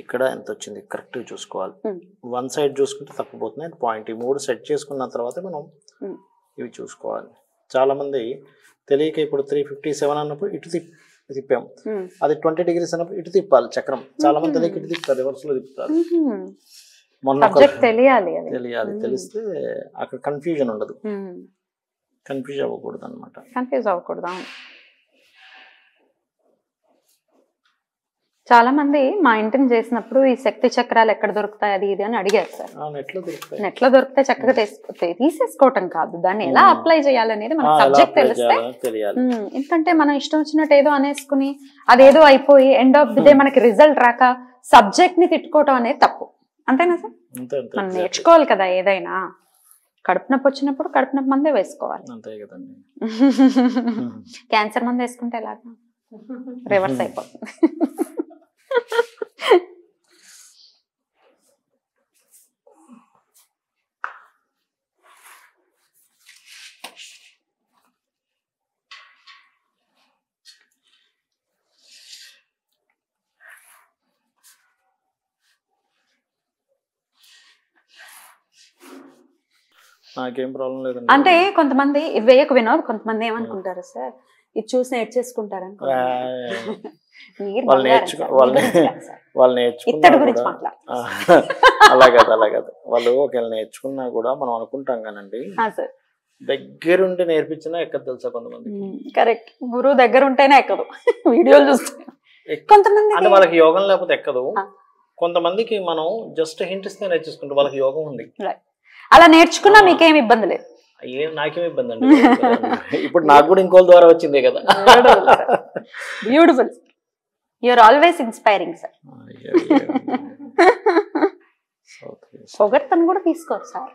[SPEAKER 2] ఇక్కడ ఎంత వచ్చింది కరెక్ట్ చూసుకోవాలి. వన్ సైడ్ చూసుకుంటే తప్పిపోతుంది. పాయింట్ ఈ 3 సెట్ చేసుకున్న తర్వాత మనం ఇవి చూసుకోవాలి. చాలా మంది తెలియక ఇప్పుడు 357 అన్నప్పుడు ఇటు తిప్పాం, అది 20 degrees అన్నప్పుడు ఇటు తిప్పాలి చక్రం. చాలా మంది తెలియక ఇటు తిప్పుతారు, రివర్స్ లో తిప్పుతారు. మొన్న
[SPEAKER 4] తెలియాలి,
[SPEAKER 2] తెలిస్తే అక్కడ కన్ఫ్యూజన్ ఉండదు, కన్ఫ్యూజ్ అవ్వకూడదు అనమాట.
[SPEAKER 4] కన్ఫ్యూజ్ అవ్వకూడదు. చాలా మంది మా ఇంటిని చేసినప్పుడు ఈ శక్తి చక్రాలు ఎక్కడ దొరుకుతాయి అది ఇది అని అడిగారు సార్. నెట్ లో దొరికితే చక్కగా తీసేసుకోవటం కాదు, దాన్ని ఎలా అప్లై చేయాలనేది మనకు సబ్జెక్ట్ తెలిస్తే. ఎందుకంటే మనం ఇష్టం వచ్చినట్టు ఏదో అనేసుకుని అదేదో అయిపోయి ఎండ్ ఆఫ్ ది డే మనకి రిజల్ట్ రాక సబ్జెక్ట్ ని తిట్టుకోవటం అనేది తప్పు. అంతేనా సార్? మనం నేర్చుకోవాలి కదా ఏదైనా. కడుపు నొప్పి వచ్చినప్పుడు కడుపు నొప్పి మందే వేసుకోవాలి. క్యాన్సర్ మంది వేసుకుంటే ఎలాగా? రివర్స్ అయిపోతుంది.
[SPEAKER 2] నాకేం ప్రాబ్లం లేదండి.
[SPEAKER 4] అంటే కొంతమంది వేయకు వినోద్, కొంతమంది ఏమనుకుంటారు సార్, ఇది చూసి నేర్చేసుకుంటారు.
[SPEAKER 2] వాళ్ళు నేర్చుకున్నా అలా కాదు వాళ్ళు ఒకవేళ నేర్చుకున్నా కూడా మనం అనుకుంటాం కానండి, దగ్గరుంటే నేర్పించినా ఎక్కదు తెలుసా కొంతమంది.
[SPEAKER 4] కరెక్ట్, గురువు దగ్గర ఉంటేనే ఎక్కదు. వీడియోలు చూస్తే కొంతమంది
[SPEAKER 2] అంటే వాళ్ళకి యోగం లేకపోతే ఎక్కదు. కొంతమందికి మనం జస్ట్ హింట్ ఇస్తే నేర్చేసుకుంటాం, వాళ్ళకి యోగం ఉంది.
[SPEAKER 4] అలా నేర్చుకున్నా మీకేం ఇబ్బంది లేదు.
[SPEAKER 2] నాకేం ఇబ్బంది అండి, ఇప్పుడు నాకు కూడా ఇంకోళ్ళ ద్వారా వచ్చిందే కదా.
[SPEAKER 4] Beautiful, you are always inspiring sir. పొగడ్తను కూడా తీసుకోరు సార్.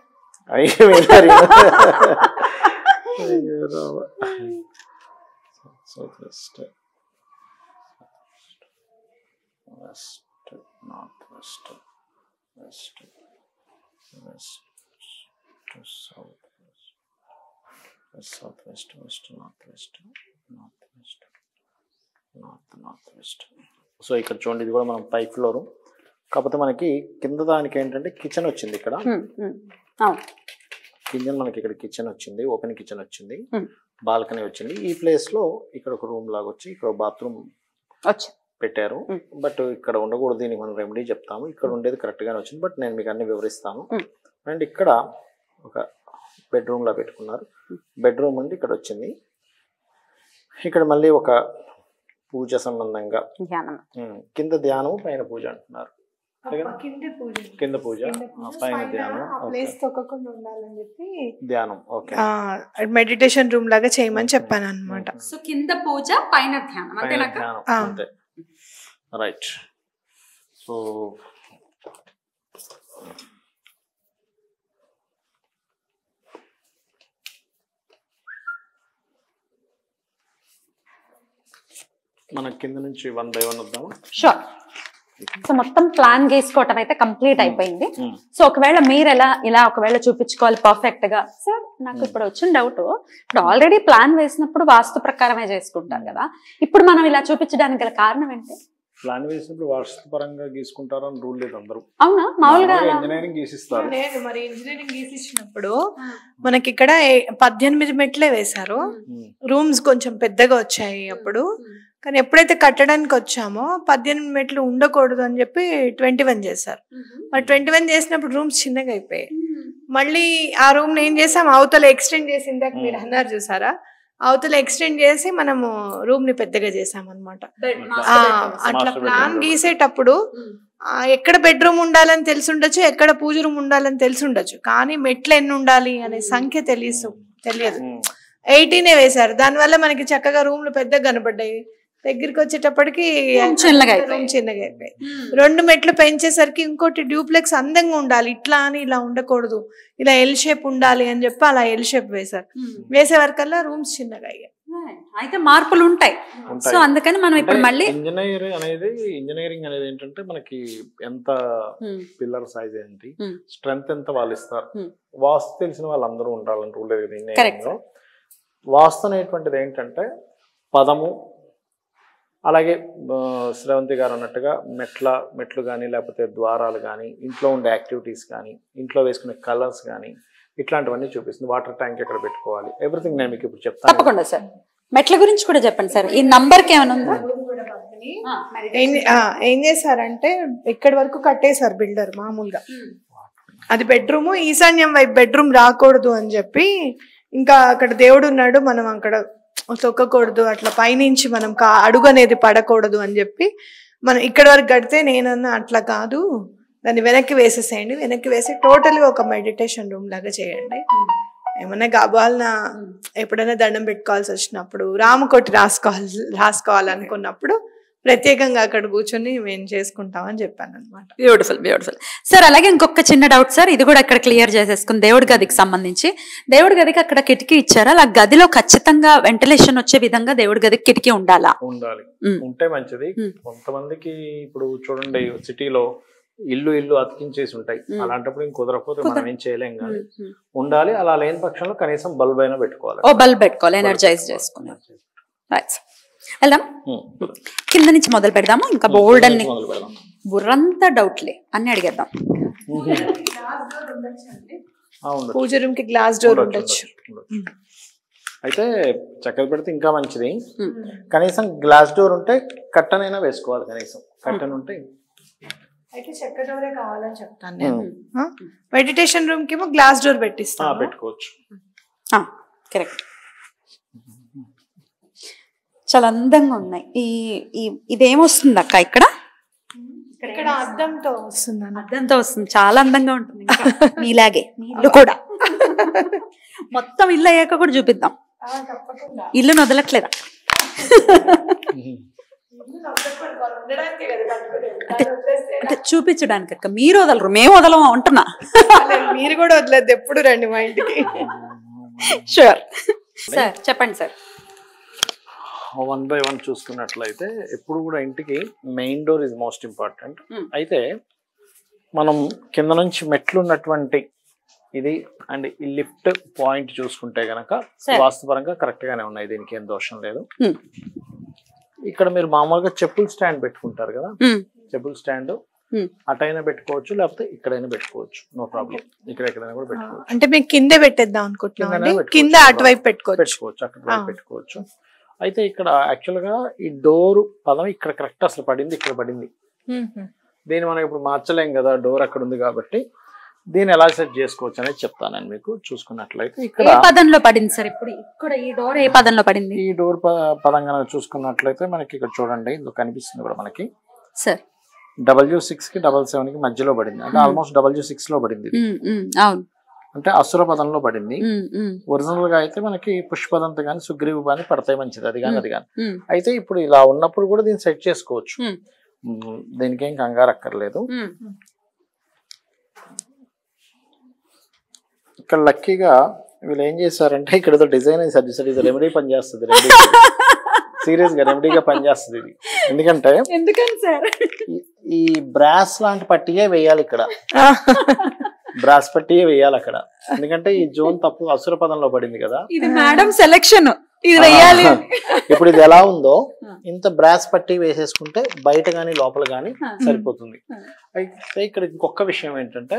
[SPEAKER 2] సో ఇక్కడ చూడండి, ఇది కూడా మనం పై ఫ్లోర్. కాకపోతే మనకి కింద దానికి ఏంటంటే కిచెన్ వచ్చింది. ఇక్కడ కిచెన్ మనకి ఇక్కడ కిచెన్ వచ్చింది, ఓపెన్ కిచెన్ వచ్చింది, బాల్కనీ వచ్చింది. ఈ ప్లేస్ లో ఇక్కడ ఒక రూమ్ లాగా వచ్చి ఇక్కడ బాత్రూమ్ పెట్టారు. బట్ ఇక్కడ ఉండకూడదు, దీనికి మనం రెమెడీ చెప్తాము. ఇక్కడ ఉండేది కరెక్ట్ గానే వచ్చింది, బట్ నేను మీకు అన్ని వివరిస్తాను. అండ్ ఇక్కడ ఒక బెడ్రూమ్ లా పెట్టుకున్నారు. బెడ్రూమ్ నుండి ఇక్కడ వచ్చింది. ఇక్కడ మళ్ళీ ఒక పూజ సంబంధంగా కింద ధ్యానం, పైన పూజ అంటున్నారు. కింద పూజ, పైన ధ్యానం, ధ్యానం. ఓకే,
[SPEAKER 3] మెడిటేషన్ రూమ్ లాగా చేయమని చెప్పాను అనమాట.
[SPEAKER 4] సో కింద పూజ, పైన ధ్యానం.
[SPEAKER 2] అంతే, రైట్. సో మన కింద నుంచి 1 by 1 వద్దామా?
[SPEAKER 4] షూర్. సో మొత్తం ప్లాన్ చేసుకోవటం అయితే కంప్లీట్ అయిపోయింది. సో ఒకవేళ మీరు ఇలా ఒకవేళ చూపించుకోవాలి పర్ఫెక్ట్ గా, సార్ నాకు ఇప్పుడు వచ్చిన డౌట్, ఇప్పుడు ఆల్రెడీ ప్లాన్ వేసినప్పుడు వాస్తు ప్రకారమే చేసుకుంటారు కదా, ఇప్పుడు మనం ఇలా చూపించడానికి గల కారణం ఏంటి?
[SPEAKER 2] ప్లాన్ వేసినప్పుడు వాస్తు పరంగా గీసుకుంటారు అని రూల్ లేదు. అందరూ
[SPEAKER 4] అవునా? మామూలుగా
[SPEAKER 2] ఇంజనీరింగ్ గీసిస్తారు.
[SPEAKER 3] లేదు, మరి ఇంజనీరింగ్ గీసిచ్చినప్పుడు మనకి ఇక్కడ 18 మెట్లే వేశారు. రూమ్స్ కొంచెం పెద్దగా వచ్చాయి అప్పుడు. కానీ ఎప్పుడైతే కట్టడానికి వచ్చామో 18 మెట్లు ఉండకూడదు అని చెప్పి 21 చేశారు. మరి 21 చేసినప్పుడు రూమ్స్ చిన్నగా అయిపోయాయి. మళ్ళీ ఆ రూమ్ ఏం చేసాం, అవతల ఎక్స్టెండ్ చేసి, ఇందాక మీరు అన్నారు చూసారా, అవతల ఎక్స్టెండ్ చేసి మనము రూమ్ ని పెద్దగా చేసాం అనమాట. అట్లా ప్లాన్ గీసేటప్పుడు ఎక్కడ బెడ్రూమ్ ఉండాలని తెలిసి ఉండొచ్చు, ఎక్కడ పూజ రూమ్ ఉండాలని తెలిసి ఉండొచ్చు, కానీ మెట్లు ఎన్ని ఉండాలి అనే సంఖ్య తెలియదు. 18 వేశారు. దానివల్ల మనకి చక్కగా రూమ్లు పెద్దగా కనపడ్డాయి. దగ్గరికి వచ్చేటప్పటికి చిన్నగా అయిపోయి 2 మెట్లు పెంచేసరికి ఇంకోటి డ్యూప్లెక్స్ అందంగా ఉండాలి, ఇట్లా అని ఇలా ఉండకూడదు, ఇలా ఎల్ షేప్ ఉండాలి అని చెప్పి అలా ఎల్ షేప్ వేశారు. వేసే వరకల్లా రూమ్స్ చిన్నగా అయ్యాయి.
[SPEAKER 4] అయితే మార్పులు ఉంటాయి. సో అందుకని మనం ఇప్పుడు మళ్ళీ
[SPEAKER 2] ఇంజనీరింగ్ అనేది ఏంటంటే మనకి ఎంత పిల్లర్ సైజ్ ఏంటి, స్ట్రెంత్ ఎంత వాళ్ళు ఇస్తారు. వాస్తు తెలిసిన వాళ్ళందరూ ఉండాలని రూల్ లేదు ఇంజనీరింగ్ లో. వాస్తు అనేటువంటిది ఏంటంటే పదము, అలాగే శ్రవంతి గారు అన్నట్టుగా మెట్లు కానీ, లేకపోతే ద్వారాలు కానీ, ఇంట్లో ఉండే యాక్టివిటీస్ కానీ, ఇంట్లో వేసుకునే కలర్స్ కానీ, ఇట్లాంటివన్నీ చూపిస్తుంది. వాటర్ ట్యాంక్ ఎక్కడ పెట్టుకోవాలి, ఎవ్రీథింగ్ నేను మీకు ఇప్పుడు చెప్తాను.
[SPEAKER 4] తప్పకుండా సార్. మెట్ల గురించి కూడా చెప్పండి సార్. ఈ నంబర్ కి ఏమైనా ఉందా?
[SPEAKER 3] ఏం చేశారంటే ఇక్కడి వరకు కట్టేశారు బిల్డర్ మామూలుగా. అది బెడ్రూమ్, ఈశాన్యం వైపు బెడ్రూమ్ రాకూడదు అని చెప్పి, ఇంకా అక్కడ దేవుడు ఉన్నాడు, మనం అక్కడ తొక్కకూడదు, అట్లా పైనుంచి మనం అడుగు అనేది పడకూడదు అని చెప్పి మనం ఇక్కడ వరకు కడితే నేనన్నా అట్లా కాదు, దాన్ని వెనక్కి వేసేసేయండి, వెనక్కి వేసి టోటల్గా ఒక మెడిటేషన్ రూమ్ లాగా చేయండి. ఏమన్నా కావాలన్న ఎప్పుడైనా దండం పెట్టుకోవాల్సి వచ్చినప్పుడు, రామకోటి రాసుకోవాలనుకున్నప్పుడు ప్రత్యేకంగా అక్కడ కూర్చొని మేము చేసుకుంటామని చెప్పాను అనమాట.
[SPEAKER 4] Beautiful beautiful sir. అలాగే ఇంకొక చిన్న డౌట్ సార్, ఇది కూడా అక్కడ క్లియర్ చేసేసుకుని దేవుడి గదికి సంబంధించి. దేవుడి గదికి అక్కడ కిటికీ ఇచ్చారా? అలా గదిలో ఖచ్చితంగా వెంటిలేషన్ వచ్చే విధంగా దేవుడి గదికి కిటికీ ఉండాలా?
[SPEAKER 2] ఉండాలి, ఉంటే మంచిది. కొంతమందికి ఇప్పుడు చూడండి సిటీలో ఇల్లు అతికించేసి ఉంటాయి, అలాంటప్పుడు ఇంక కుదరకపోతే మనం ఏం చేయలేం. కానీ ఉండాలి, అలా లేని పక్షంలో కనీసం బల్బ్ అయినా పెట్టుకోవాలి.
[SPEAKER 4] ఓ బల్బ్ పెట్టుకోవాలి, ఎనర్జైజ్ చేసుకుని. వెళ్దాం, కింద నుంచి మొదలు పెడదాము. ఇంకా బోల్డ్ అన్ని బుర్రంతా డౌట్లే అన్ని అడిగేద్దాం.
[SPEAKER 3] పూజ రూమ్ కి గ్లాస్ డోర్ ఉండొచ్చు.
[SPEAKER 2] అయితే చక్కగా పెడితే ఇంకా మంచిది. కనీసం గ్లాస్ డోర్ ఉంటే కట్టనైనా వేసుకోవాలి, కనీసం కట్టన్ ఉంటే.
[SPEAKER 3] అయితే చెక్క డోరే కావాలని చెప్తాను నేను. మెడిటేషన్ రూమ్ కి ఏమో గ్లాస్ డోర్ పెట్టిస్తాను,
[SPEAKER 2] పెట్టుకోవచ్చు.
[SPEAKER 4] కరెక్ట్, చాలా అందంగా ఉన్నాయి. ఇదేమొస్తుంది అక్క ఇక్కడ?
[SPEAKER 3] ఇక్కడ అద్దంతో వస్తుంది,
[SPEAKER 4] అద్దంతో వస్తుంది, చాలా అందంగా ఉంటుంది. మీలాగే ఇల్లు కూడా మొత్తం ఇల్లు అయ్యాక కూడా చూపిద్దాం. ఇల్లును వదలట్లేదా? అంటే చూపించడానికి అక్క, మీరు వదలరు, మేము వదలము అంటున్నా.
[SPEAKER 3] మీరు కూడా వదలద్దు, ఎప్పుడు రండి మా ఇంటికి.
[SPEAKER 4] షూర్ సార్, చెప్పండి సార్.
[SPEAKER 2] 1 by 1 చూసుకున్నట్లయితే ఎప్పుడు కూడా ఇంటికి main door is most important. అయితే మనం కింద నుంచి మెట్లు ఉన్నటువంటి ఇది అండ్ ఈ లిఫ్ట్ పాయింట్ చూసుకుంటే గనక వాస్తుపరంగా కరెక్ట్ గానే ఉన్నాయి, దీనికి ఏం దోషం లేదు. ఇక్కడ మీరు మామూలుగా చెప్పుల్ స్టాండ్ పెట్టుకుంటారు కదా, చెప్పుల్ స్టాండ్ అటైనా పెట్టుకోవచ్చు, లేకపోతే ఇక్కడైనా పెట్టుకోవచ్చు, నో ప్రాబ్లం. ఇక్కడ ఎక్కడైనా కూడా పెట్టుకోవచ్చు.
[SPEAKER 3] అంటే మేము కిందే పెట్టేద్దాం అనుకుంటున్నాం, కింద అటువైపు పెట్టుకోవచ్చు,
[SPEAKER 2] అక్కడ పెట్టుకోవచ్చు. అయితే ఇక్కడ యాక్చువల్ గా ఈ డోర్ పదం ఇక్కడ కరెక్ట్ అసలు పడింది, ఇక్కడ పడింది. దీన్ని మనం ఇప్పుడు మార్చలేం కదా, డోర్ అక్కడ ఉంది కాబట్టి. దీన్ని ఎలా సెట్ చేసుకోవచ్చు అనేది చెప్తాను మీకు. చూసుకున్నట్లయితే ఇక్కడ
[SPEAKER 4] పదంలో పడింది సార్. ఇప్పుడు ఇక్కడ ఈ డోర్ ఏ పదంలో పడింది?
[SPEAKER 2] ఈ డోర్ పదంగా చూసుకున్నట్లయితే మనకి ఇక్కడ చూడండి, ఇందులో కనిపిస్తుంది కూడా మనకి
[SPEAKER 4] సార్.
[SPEAKER 2] W6 కి 7 కి మధ్యలో పడింది, అంటే ఆల్మోస్ట్ W6 లో పడింది.
[SPEAKER 4] అవును,
[SPEAKER 2] అంటే అసుర పదంలో పడింది. ఒరిజినల్ గా అయితే మనకి పుష్పదంత గాని సుగ్రీవు గాని పడతాయి, మంచిది అది కానీ అది కానీ. అయితే ఇప్పుడు ఇలా ఉన్నప్పుడు కూడా దీన్ని సెట్ చేసుకోవచ్చు, దీనికి ఏం కంగారు అక్కర్లేదు. ఇక్కడ లక్కీగా వీళ్ళు ఏం చేశారంటే ఇక్కడ ఏదో డిజైన్ వేసారు, ఇది రెమెడీ పనిచేస్తుంది, రెమెడీ సీరియస్ గా రెమెడీగా పనిచేస్తుంది ఇది. ఎందుకంటే ఈ బ్రాస్ లాంటి పట్టియే వేయాలి ఇక్కడ, బ్రాస్ పట్టియే వేయాలి అక్కడ. ఎందుకంటే ఈ జోన్ తప్పు అసుర పదంలో పడింది కదా,
[SPEAKER 4] ఇది మేడం సెలక్షన్, ఇది వేయాలి.
[SPEAKER 2] ఇప్పుడు ఇది ఎలా ఉందో ఇంత బ్రాస్ పట్టి వేసేసుకుంటే బయట గానీ లోపల గానీ సరిపోతుంది. అయితే ఇక్కడ ఇంకొక విషయం ఏంటంటే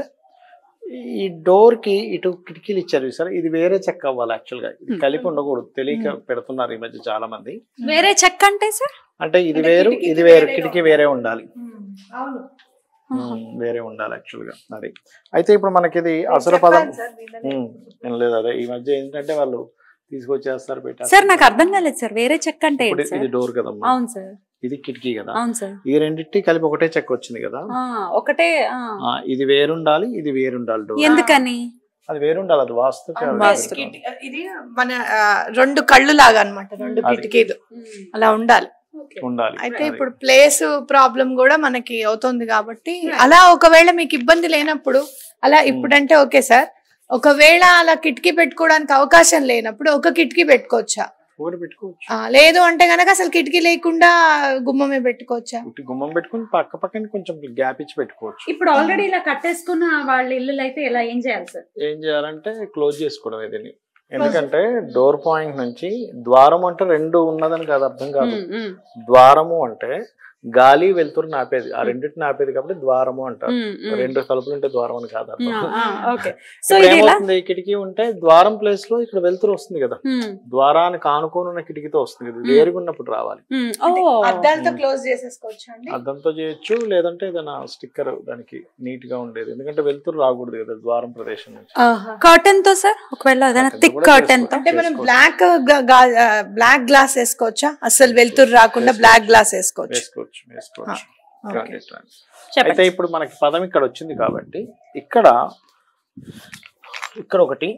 [SPEAKER 2] ఈ డోర్ కి ఇటు కిటికీలు ఇచ్చారు సార్, ఇది వేరే చెక్క అవ్వాలి యాక్చువల్ గా, ఇది కలిపి ఉండకూడదు. తెలియక పెడుతున్నారు ఈ మధ్య చాలా మంది.
[SPEAKER 4] వేరే చెక్క అంటే సార్,
[SPEAKER 2] అంటే ఇది వేరు ఇది వేరు, కిటికీ వేరే ఉండాలి, వేరే ఉండాలి యాక్చువల్ గా అది. అయితే ఇప్పుడు మనకి ఇది అసుర పదం ఏం లేదు, అదే ఈ మధ్య ఏంటంటే వాళ్ళు తీసుకొచ్చేస్తారు పెట్టారు
[SPEAKER 4] సార్. నాకు అర్థం కాలేదు సార్, వేరే చెక్క అంటే
[SPEAKER 2] ఇది డోర్ కదమ్మా.
[SPEAKER 4] అవును సార్,
[SPEAKER 2] ఇది కిటికీ కదా.
[SPEAKER 4] అవును సార్,
[SPEAKER 2] ఈ రెండింటి కలిపి ఒకటే చెక్క వచ్చింది కదా,
[SPEAKER 4] ఒకటే.
[SPEAKER 2] ఇది వేరుండాలి, ఇది వేరుండాలి డోర్.
[SPEAKER 4] ఎందుకని?
[SPEAKER 2] అది వేరుండాలి, అది వాస్తు.
[SPEAKER 3] ఇది మన 2 కళ్ళు లాగా అన్నమాట, 2 కిటికీలు అలా ఉండాలి. అయితే ఇప్పుడు ప్లేస్ ప్రాబ్లం కూడా మనకి అవుతుంది కాబట్టి అలా ఒకవేళ మీకు ఇబ్బంది లేనప్పుడు అలా ఇప్పుడంటే ఓకే సార్. ఒకవేళ అలా కిటికీ పెట్టుకోవడానికి అవకాశం లేనప్పుడు ఒక కిటికీ పెట్టుకోవచ్చా? లేదు అంటే గనక అసలు కిటికీ లేకుండా గుమ్మమే పెట్టుకోవచ్చా?
[SPEAKER 2] గుమ్మం పెట్టుకుని పక్క పక్కన కొంచెం గ్యాప్ ఇచ్చి పెట్టుకోవచ్చు.
[SPEAKER 4] ఇప్పుడు ఆల్రెడీ ఇలా కట్టేసుకున్న వాళ్ళ ఇల్లు అయితే ఇలా ఏం చేయాలి సార్?
[SPEAKER 2] ఏం చేయాలంటే క్లోజ్ చేసుకోవడం ఇది. ఎందుకంటే డోర్ పాయింట్ నుంచి ద్వారం అంటే 2 ఉన్నదని కాదు, అర్థం కాదు. ద్వారము అంటే గాలి వెలుతురుని ఆపేది, ఆ రెండింటిని ఆపేది కాబట్టి ద్వారము అంటారు. రెండు తలుపులు ఉంటే ద్వారం అని కాదు అర్థం. ఇప్పుడు ఏమవుతుంది, కిటికీ ఉంటే ద్వారం ప్లేస్ లో ఇక్కడ వెలుతురు వస్తుంది కదా, ద్వారానికి ఆనుకోని ఉన్న కిటికీతో వస్తుంది కదా, వేరుగా ఉన్నప్పుడు రావాలి.
[SPEAKER 3] అద్దాలతో క్లోజ్ చేసేసుకోవచ్చు అండి,
[SPEAKER 2] అద్దంతో చేయొచ్చు, లేదంటే ఏదైనా స్టిక్కర్ దానికి నీట్ గా ఉండేది, ఎందుకంటే వెలుతురు రాకూడదు కదా ద్వారం ప్రదేశం నుంచి.
[SPEAKER 4] కర్టెన్ తో సార్, ఒకవేళ ఏదైనా థిక్ కర్టెన్ తో
[SPEAKER 3] అంటే మనం బ్లాక్ గ్లాస్ వేసుకోవచ్చా, అసలు వెలుతురు రాకుండా బ్లాక్ గ్లాస్ వేసుకోవచ్చు.
[SPEAKER 2] అయితే ఇప్పుడు మనకి పదం ఇక్కడ వచ్చింది కాబట్టి ఇక్కడ ఒకటి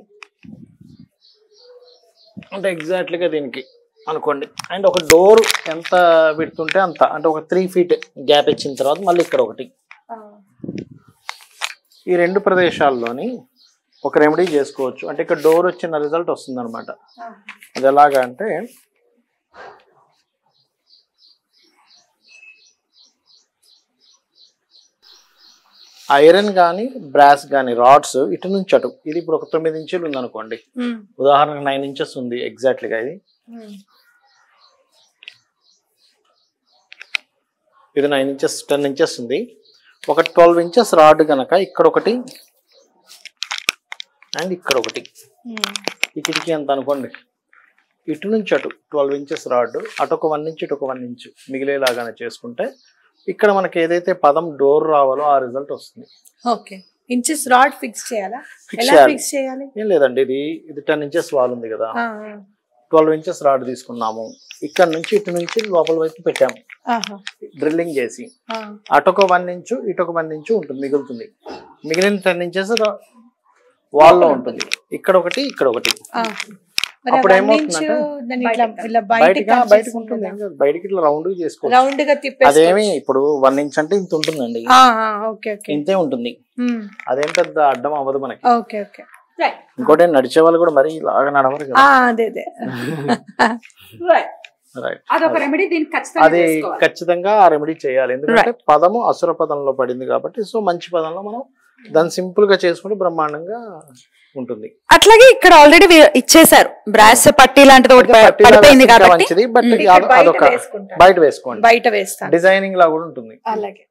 [SPEAKER 2] అంటే ఎగ్జాక్ట్లీగా దీనికి అనుకోండి, అండ్ ఒక డోర్ ఎంత పెడుతుంటే అంత, అంటే ఒక 3 feet గ్యాప్ ఇచ్చిన తర్వాత మళ్ళీ ఇక్కడ ఒకటి, ఈ రెండు ప్రదేశాల్లోని ఒక రెమెడీ చేసుకోవచ్చు. అంటే ఇక్కడ డోర్ వచ్చిన రిజల్ట్ వస్తుంది అనమాట. అది ఎలాగా అంటే ఐరన్ కానీ బ్రాస్ కానీ రాడ్స్ ఇటు నుంచి అటు, ఇది ఇప్పుడు ఒక 9 ఇంచులు ఉంది అనుకోండి, ఉదాహరణకు 9 inches ఉంది ఎగ్జాక్ట్లీగా, ఇది 9 inches 10 inches ఉంది. ఒక 12 inches రాడ్ కనుక ఇక్కడ ఒకటి అండ్ ఇక్కడ ఒకటి, ఈ కిటికీ ఎంత అనుకోండి, ఇటు నుంచి అటు 12 inches రాడ్, అటు ఒక 1 inch ఇటు ఒక 1 inch మిగిలేలాగానే చేసుకుంటే ఇక్కడ మనకి ఏదైతే పదం డోర్ రావాలో ఆ రిజల్ట్ వస్తుంది.
[SPEAKER 3] ఓకే, ఇంచెస్ రాడ్ ఫిక్స్ చేయాలా, ఎలా ఫిక్స్ చేయాలి?
[SPEAKER 2] ఏం లేదండి, ఇది 10 inches వాల్ ఉంది కదా, 12 inches రాడ్ తీసుకున్నాము, ఇక్కడ నుంచి ఇటు నుంచి లోపల వైపు పెట్టాము డ్రిల్లింగ్ చేసి, అటొక 1 inch ఇటొక 1 inch ఉంటుంది మిగులుతుంది, మిగిలిన 10 inches వాల్లో ఉంటుంది, ఇక్కడ ఒకటి ఇక్కడ ఒకటి. అప్పుడు ఏమవుతుందంటే బయటకు ఉంటుంది, బయటకి ఇట్లా రౌండ్ చేసుకోవచ్చు. అదేమి ఇప్పుడు 1 inch అంటే ఇంత ఉంటుందండి, ఇంతే ఉంటుంది, అదేం పెద్ద అడ్డం అవ్వదు మనకి. ఇంకోటి నడిచే వాళ్ళు కూడా మరి ఇలాగా నడవరు కదా, అది ఖచ్చితంగా ఆ రెమెడీ చేయాలి. ఎందుకంటే పదము అసుర పదంలో పడింది కాబట్టి, సో మంచి పదంలో మనం దాన్ని సింపుల్ గా చేసుకుంటే బ్రహ్మాండంగా ఉంటుంది.
[SPEAKER 4] అట్లాగే ఇక్కడ ఆల్రెడీ ఇచ్చేసారు బ్రాస్ పట్టీ లాంటిది పడిపోయింది కాబట్టి
[SPEAKER 2] అదొక బయట వేసుకోండి,
[SPEAKER 3] బయట వేస్తాను,
[SPEAKER 2] డిజైనింగ్ లా కూడా ఉంటుంది.
[SPEAKER 3] అలాగే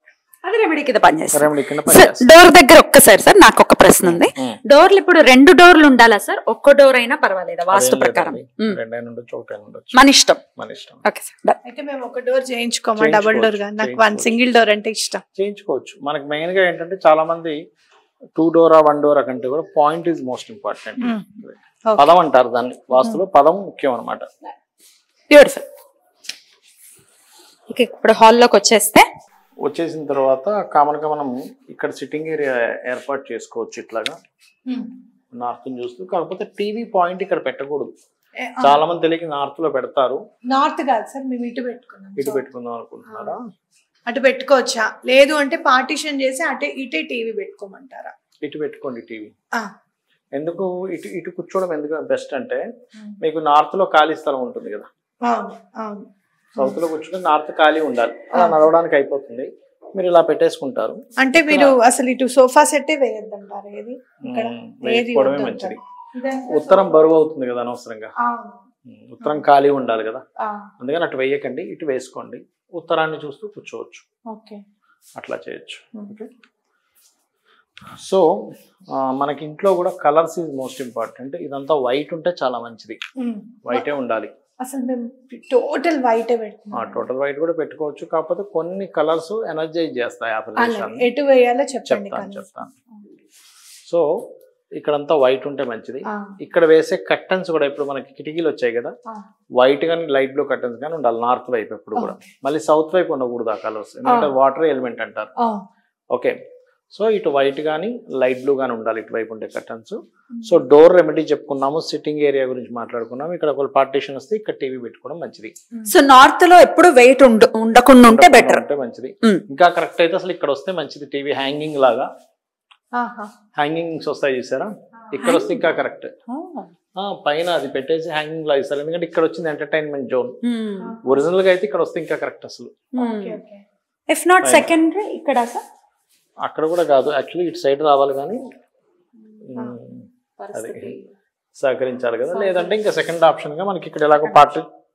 [SPEAKER 4] అది రెమెడీ కింద పనిచేస్తుంది. డోర్ దగ్గర ఒక్కసారి సార్ నాకు ఒక ప్రశ్న ఉంది, డోర్లు ఇప్పుడు 2 డోర్లు ఉండాలా సార్, ఒక్క డోర్ అయినా పర్వాలేదా వాస్తు ప్రకారం? మన ఇష్టం. ఓకే సార్,
[SPEAKER 3] అయితే మేము ఒక డోర్ చేయించుకోమా, డబుల్ డోర్ గా, నాకు 1 single డోర్ అంటే ఇష్టం.
[SPEAKER 2] చేయించుకోవచ్చు. మనకి మెయిన్ గా ఏంటంటే చాలా మంది 2 door 1 door కంటే కూడా పాయింట్ ఈజ్ మోస్ట్ ఇంపార్టెంట్. పదం అంటారు దాన్ని, వాస్తులో పదం ముఖ్యం అనమాట.
[SPEAKER 4] బ్యూటిఫుల్. ఇప్పుడు హాల్లోకి
[SPEAKER 2] వచ్చేసిన తర్వాత కామన్ గా మనం ఇక్కడ సిట్టింగ్ ఏరియా ఏర్పాటు చేసుకోవచ్చు ఇట్లాగా నార్త్ చూస్తూ. కాకపోతే టీవీ పాయింట్ ఇక్కడ పెట్టకూడదు, చాలా మంది తెలియక నార్త్ లో పెడతారు.
[SPEAKER 3] నార్త్ కాదు సార్, మేము ఇటు
[SPEAKER 2] పెట్టుకుందాం అనుకుంటున్నారా?
[SPEAKER 3] అటు పెట్టుకోవచ్చా, లేదు అంటే పార్టీషన్ చేసి అటే ఇటే టీవీ పెట్టుకోమంటారా?
[SPEAKER 2] ఇటు పెట్టుకోండి టీవీ. ఎందుకు ఇటు కూర్చోవడం ఎందుకు బెస్ట్ అంటే, మీకు నార్త్ లో ఖాళీ స్థలం ఉంటుంది కదా, సౌత్ లో కూర్చుంటే నార్త్ ఖాళీ ఉండాలి, అలా నడవడానికి అయిపోతుంది. మీరు ఇలా పెట్టేసుకుంటారు.
[SPEAKER 3] అంటే మీరు అసలు ఇటు సోఫా సెట్టే వేయొద్దంటారు, ఏది
[SPEAKER 2] వేసుకోవడమే మంచిది. ఉత్తరం బరువు అవుతుంది కదా అనవసరంగా, ఉత్తరం ఖాళీ ఉండాలి కదా, అందుకని అటు వేయకండి, ఇటు వేసుకోండి, ఉత్తరాన్ని చూస్తూ కూర్చోవచ్చు, అట్లా చేయొచ్చు. సో మనకి ఇంట్లో కూడా కలర్స్ ఈజ్ మోస్ట్ ఇంపార్టెంట్. ఇదంతా వైట్ ఉంటే చాలా మంచిది, వైటే ఉండాలి.
[SPEAKER 3] అసలు మేము టోటల్ వైట్
[SPEAKER 2] టోటల్ వైట్ కూడా పెట్టుకోవచ్చు, కాకపోతే కొన్ని కలర్స్ ఎనర్జైజ్ చేస్తాయి ఆ ప్రదేశాన్ని.
[SPEAKER 3] ఎటు వేయాలో చెప్తాను.
[SPEAKER 2] సో ఇక్కడంతా వైట్ ఉంటే మంచిది. ఇక్కడ వేసే కర్టన్స్ కూడా ఇప్పుడు మనకి కిటికీలు వచ్చాయి కదా, వైట్ కానీ లైట్ బ్లూ కర్టన్స్ కానీ ఉండాలి నార్త్ వైపు ఎప్పుడు కూడా. మళ్ళీ సౌత్ వైపు ఉండకూడదు ఆ కలర్స్, ఎందుకంటే వాటర్ ఎలిమెంట్ అంటారు. ఓకే, సో ఇటు వైట్ కానీ లైట్ బ్లూ కానీ ఉండాలి ఇటువైపు ఉండే కర్టన్స్. సో డోర్ రెమెడీ చెప్పుకున్నాము, సిట్టింగ్ ఏరియా గురించి మాట్లాడుకున్నాము. ఇక్కడ ఒక పార్టీషన్ వస్తే ఇక్కడ టీవీ పెట్టుకోవడం మంచిది.
[SPEAKER 4] సో నార్త్ లో ఎప్పుడు వెయిట్ ఉండకుండా ఉంటే బెటర్,
[SPEAKER 2] అంటే మంచిది. ఇంకా కరెక్ట్ అయితే అసలు ఇక్కడ వస్తే మంచిది. టీవీ హ్యాంగింగ్ లాగా హ్యాంగింగ్స్ వస్తాయి చూసారా, ఇక్కడ వస్తే ఇంకా కరెక్ట్. పైన అది పెట్టేసి హ్యాంగింగ్ లా ఇస్తారు, ఎందుకంటే ఇక్కడ వచ్చింది ఎంటర్టైన్మెంట్ జోన్. ఒరిజినల్ గా అయితే ఇక్కడ వస్తే ఇంకా కరెక్ట్ అసలు.
[SPEAKER 4] ఇఫ్ నాట్ సెకండరీ ఇక్కడ
[SPEAKER 2] అక్కడ కూడా కాదు, యాక్చువల్లీ ఇటు సైడ్ రావాలి కానీ అది సహకరించాలి కదా. లేదంటే ఇంకా సెకండ్ ఆప్షన్ గా మనకి ఇక్కడ ఎలాగో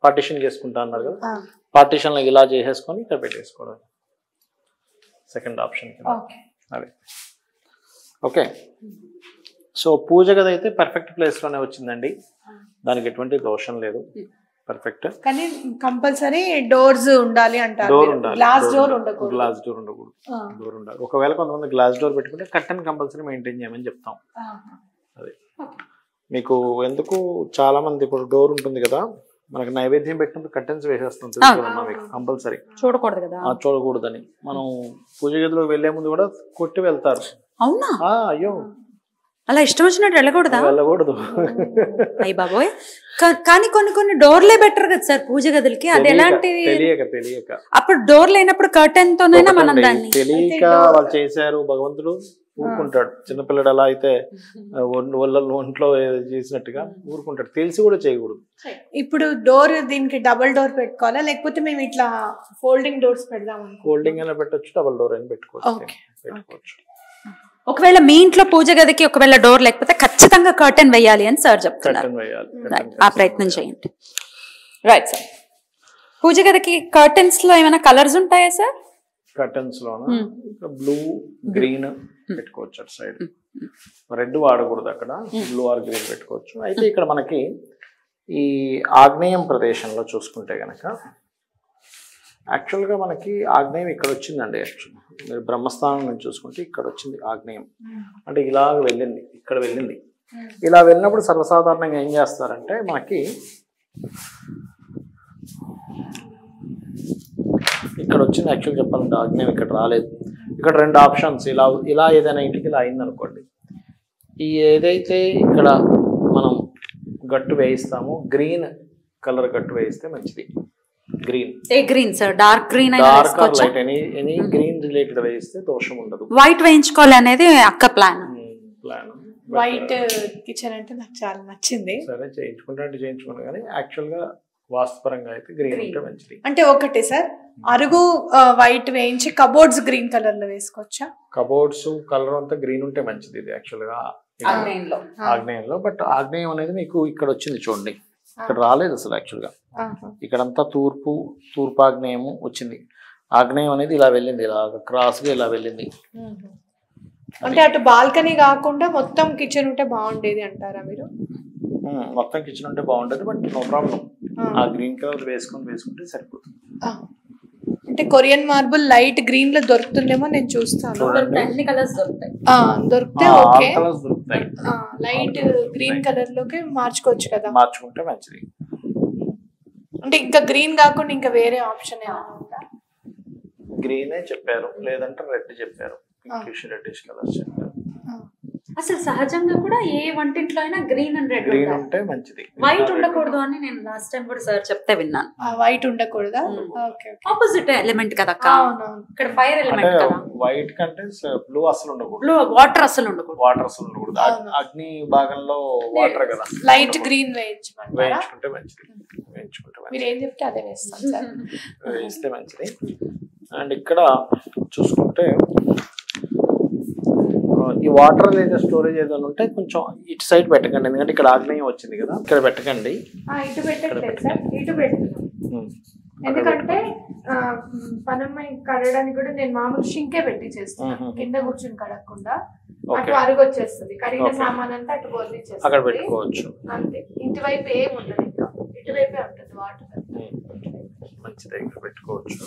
[SPEAKER 2] పార్టీషన్ చేసుకుంటా అన్నారు కదా, పార్టీషన్లో ఇలా చేసేసుకొని ఇక్కడ పెట్టేసుకోవడం. సెకండ్ ఆప్షన్ అదే. ఓకే, సో పూజ గది అయితే పర్ఫెక్ట్ ప్లేస్లోనే వచ్చిందండి, దానికి ఎటువంటి దోషం లేదు, పర్ఫెక్ట్.
[SPEAKER 3] కానీ కంపల్సరీ డోర్స్ ఉండాలి అంటారు.
[SPEAKER 2] డోర్ ఉండాలి,
[SPEAKER 3] గ్లాస్ డోర్ ఉండకూడదు.
[SPEAKER 2] గ్లాస్ డోర్ ఉండకూడదు, డోర్ ఉండాలి. ఒకవేళ కొంతమంది గ్లాస్ డోర్ పెట్టుకుంటే కర్టెన్ కంపల్సరీ మెయింటైన్ చేయమని చెప్తాం. అదే మీకు ఎందుకు చాలా మంది ఇప్పుడు డోర్ ఉంటుంది కదా, మనకి నైవేద్యం పెట్టినప్పుడు కర్టెన్స్ వేసేస్తాం కంపల్సరీ,
[SPEAKER 4] చూడకూడదు కదా,
[SPEAKER 2] చూడకూడదని. మనం పూజ గదిలో వెళ్లే ముందు కూడా కొట్టి వెళ్తారు.
[SPEAKER 4] అవునా?
[SPEAKER 2] అయ్యో,
[SPEAKER 4] అలా ఇష్టం వచ్చినట్టు వెళ్ళకూడదా?
[SPEAKER 2] వెళ్ళకూడదు.
[SPEAKER 4] అయ్యి బాబోయ్. కానీ కొన్ని డోర్లే బెటర్ కదా సార్ పూజ గదులకి, అది ఎలాంటి
[SPEAKER 2] తెలియక
[SPEAKER 4] అప్పుడు డోర్ లేనప్పుడు కర్టెన్ తోనైనా మనం దాన్ని
[SPEAKER 2] తెలియక వాళ్ళు చేశారు. భగవంతుడు ఊరుకుంటాడు, చిన్నపిల్లడు అలా అయితే ఒంట్లో చేసినట్టుగా ఊరుకుంటాడు, తెలిసి కూడా చేయకూడదు.
[SPEAKER 3] ఇప్పుడు డోర్ దీనికి డబుల్ డోర్ పెట్టుకోవాలా, లేకపోతే మేము ఇట్లా ఫోల్డింగ్ డోర్స్ పెడదాం?
[SPEAKER 2] ఫోల్డింగ్ అయినా పెట్టొచ్చు, డబుల్ డోర్ అయినా పెట్టుకోవచ్చు.
[SPEAKER 4] ఒకవేళ మీ ఇంట్లో పూజ గదికి ఒకవేళ డోర్ లేకపోతే ఖచ్చితంగా కర్టెన్ వేయాలి అని సార్ చెప్తున్నారు. ఆ ప్రయత్నం చేయండి. Right sir. పూజ గదికి కర్టెన్స్ లో ఏమైనా కలర్స్ ఉంటాయా సార్?
[SPEAKER 2] కర్టెన్స్ లో బ్లూ గ్రీన్ పెట్టుకోవచ్చు, అటు సైడ్ రెడ్ వాడకూడదు, అక్కడ బ్లూ ఆర్ గ్రీన్ పెట్టుకోవచ్చు. అయితే ఇక్కడ మనకి ఈ ఆగ్నేయం ప్రదేశంలో చూసుకుంటే గనక యాక్చువల్గా మనకి ఆగ్నేయం ఇక్కడ వచ్చిందండి. యాక్చువల్ మీరు బ్రహ్మస్థానం నుంచి చూసుకుంటే ఇక్కడ వచ్చింది ఆగ్నేయం, అంటే ఇలాగ వెళ్ళింది, ఇక్కడ వెళ్ళింది. ఇలా వెళ్ళినప్పుడు సర్వసాధారణంగా ఏం చేస్తారంటే మనకి ఇక్కడ వచ్చింది. యాక్చువల్ చెప్పాలంటే ఆగ్నేయం ఇక్కడ రాలేదు. ఇక్కడ రెండు ఆప్షన్స్, ఇలా ఏదైనా ఇంటికి ఇలా అయిందనుకోండి, ఈ ఏదైతే ఇక్కడ మనం గట్టు వేయిస్తామో గ్రీన్ కలర్ గట్టు వేయిస్తే మంచిది. Green, A green sir? Dark green, dark are light, any green related వేయిస్తే దోషం ఉండదు.
[SPEAKER 4] వైట్ వేయించుకోవాలి అనేది అక్క ప్లాన్.
[SPEAKER 3] వైట్ కిచెన్ అంటే నాకు చాలా నచ్చింది.
[SPEAKER 2] సరే, చేయించుకుంటే కానీ యాక్చువల్ గా వాస్తుపరంగా అయితే గ్రీన్ ఉంటే మంచిది.
[SPEAKER 3] అంటే ఒకటే సార్, అరుగు వైట్ వేయించి కబోర్డ్స్ గ్రీన్ కలర్ లో వేసుకోవచ్చా?
[SPEAKER 2] కబోర్డ్స్ కలర్ అంతా గ్రీన్ ఉంటే మంచిది ఇది యాక్చువల్ గా ఆగ్నేయంలో. బట్ ఆగ్నేయం అనేది మీకు ఇక్కడ వచ్చింది చూడండి, ఇక్కడ రాలేదు అసలు. యాక్చువల్ గా ఇక్కడంతా తూర్పు ఆగ్నేయము వచ్చింది. ఆగ్నేయం అనేది ఇలా వెళ్ళింది, ఇలా క్రాస్ గా ఇలా వెళ్ళింది.
[SPEAKER 3] అంటే అటు బాల్కనీ కాకుండా మొత్తం కిచెన్ ఉంటే బాగుండేది అంటారా మీరు?
[SPEAKER 2] మొత్తం కిచెన్ ఉంటే బాగుండేది, బట్ నో ప్రాబ్లం, ఆ గ్రీన్ కలర్ వేసుకుంటే సరిపోతుంది.
[SPEAKER 3] అంటే కొరియన్ మార్బుల్ లైట్ గ్రీన్ లో దొరుకుతుందేమో, నేను చూస్తాను.
[SPEAKER 4] అన్ని కలర్స్ దొరుకుతాయి,
[SPEAKER 3] దొరికితే ఓకే.
[SPEAKER 2] దొరుకుతాయి,
[SPEAKER 3] లైట్ గ్రీన్ కలర్ లోకి మార్చుకోవచ్చు కదా,
[SPEAKER 2] మార్చుకుంటే మంచిది.
[SPEAKER 3] అంటే ఇంకా గ్రీన్ కాకుండా ఇంకా వేరే ఆప్షన్ ఏమైనా ఉందా?
[SPEAKER 2] గ్రీనే చెప్పారు, లేదంటే రెడ్ చెప్పారు, రెడ్డిష్ కలర్స్ చెప్పారు.
[SPEAKER 4] అసలు సహజంగా కూడా ఏ వంటింట్లో అయినా గ్రీన్ అండ్ రెడ్
[SPEAKER 2] ఉంటే మంచిది,
[SPEAKER 4] వైట్ ఉండకూడదు అని నేను లాస్ట్ టైం కూడా సార్ చెప్తే విన్నాను.
[SPEAKER 3] వైట్ ఉండకూడదా?
[SPEAKER 4] ఆపోజిట్ ఎలిమెంట్ కదా ఇక్కడ, ఫైర్ ఎలిమెంట్ కదా.
[SPEAKER 2] వైట్ కంటే బ్లూ అసలు ఉండకూడదు,
[SPEAKER 4] బ్లూ వాటర్ అసలు ఉండకూడదు.
[SPEAKER 2] అగ్ని భాగంలో వాటర్ కదా,
[SPEAKER 3] లైట్ గ్రీన్
[SPEAKER 2] వేయించుకుంటే మంచిది.
[SPEAKER 3] మీరు ఏం చెప్తే అదే వేస్తాను సార్,
[SPEAKER 2] వేస్తే మంచిది. అండ్ ఇక్కడ చూసుకుంటే ఈ వాటర్ లేదా స్టోరేజ్ ఏదైనా ఉంటే కొంచెం ఇటు సైడ్ పెట్టకండి, ఎందుకంటే ఇక్కడ ఆగ్నేయం వచ్చింది కదా, ఇక్కడ పెట్టకండి.
[SPEAKER 3] ఇటు పెట్టట్లేదు సార్, ఇటు పెడుతున్నాం. ఎందుకంటే పనమ్మాయి కడగడానికి కూడా నేను మామూలు షింకే పెట్టి చేస్తాను, కింద కూర్చుని కడగకుండా. అటు అరుగు వచ్చేస్తుంది, కడిగిన సామాన్ అంతా అటు బోర్లిచ్చేస్తుంది,
[SPEAKER 2] అక్కడ పెట్టుకోవచ్చు
[SPEAKER 3] అంతే. ఇటువైపు ఏం ఉండదు, ఇంకా ఇటువైపే ఉంటుంది వాటర్,
[SPEAKER 2] మంచిది, ఇక్కడ పెట్టుకోవచ్చు.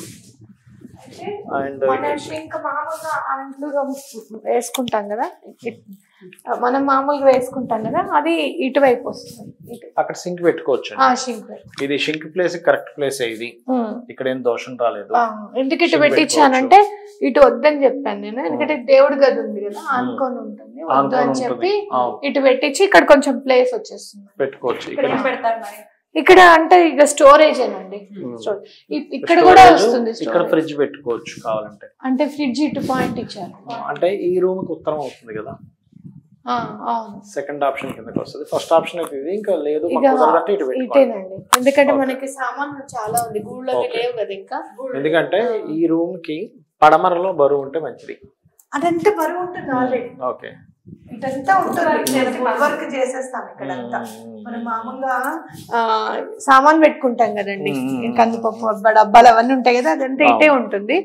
[SPEAKER 3] అండ్ షింక్ మామూలుగా అంట్లుగా వేసుకుంటాం కదా, మనం మామూలుగా వేసుకుంటాం కదా, అది ఇటువైపు వస్తుంది.
[SPEAKER 2] అక్కడ సింక్ పెట్టుకోవచ్చు, ఇది షింక్ ప్లేస్ కరెక్ట్ ప్లేస్, ఇది ఇక్కడ ఏం దోషం రాలేదు.
[SPEAKER 3] ఎందుకు ఇటు పెట్టించానంటే ఇటు వద్దని చెప్పాను నేను, ఎందుకంటే దేవుడి గది ఉంది కదా, ఆనుకొని ఉంటుంది, వద్దు అని చెప్పి ఇటు పెట్టించి ఇక్కడ కొంచెం ప్లేస్ వచ్చేస్తుంది,
[SPEAKER 2] పెట్టుకోవచ్చు.
[SPEAKER 3] ఇక్కడ అంటే ఇక స్టోరేజ్ ఏనండి, ఇక్కడ కూడా వస్తుంది.
[SPEAKER 2] ఇక్కడ ఫ్రిడ్జ్ పెట్టుకోవచ్చు కావాలంటే,
[SPEAKER 3] అంటే ఫ్రిడ్జ్ ఇటు పాయింట్ ఇచ్చారు,
[SPEAKER 2] అంటే ఈ రూమ్ కి ఉత్తరం అవుతుంది కదా, సెకండ్ ఆప్షన్ కిందకి వస్తుంది. ఫస్ట్ ఆప్షన్ అయితే ఇది, ఇంకా లేదు
[SPEAKER 3] ఇటేనండి, ఎందుకంటే మనకి సామాన్లు చాలా ఉంది, గూళ్ళకి లేవు కదా ఇంకా.
[SPEAKER 2] ఎందుకంటే ఈ రూమ్ కి పడమరలో బరువు ఉంటే మంచిది,
[SPEAKER 3] అదంతా బరువు ఉంటుంది ఆల్రెడీ.
[SPEAKER 2] ఓకే,
[SPEAKER 3] ఇదంతా ఉంటుంది వర్క్ చేసేస్తాం ఇక్కడంతా. మనం మామూలుగా సామాన్ పెట్టుకుంటాం కదండి, కందిపప్పు డబ్బాలు అవన్నీ ఉంటాయి కదా, అదంతా ఇటే ఉంటుంది.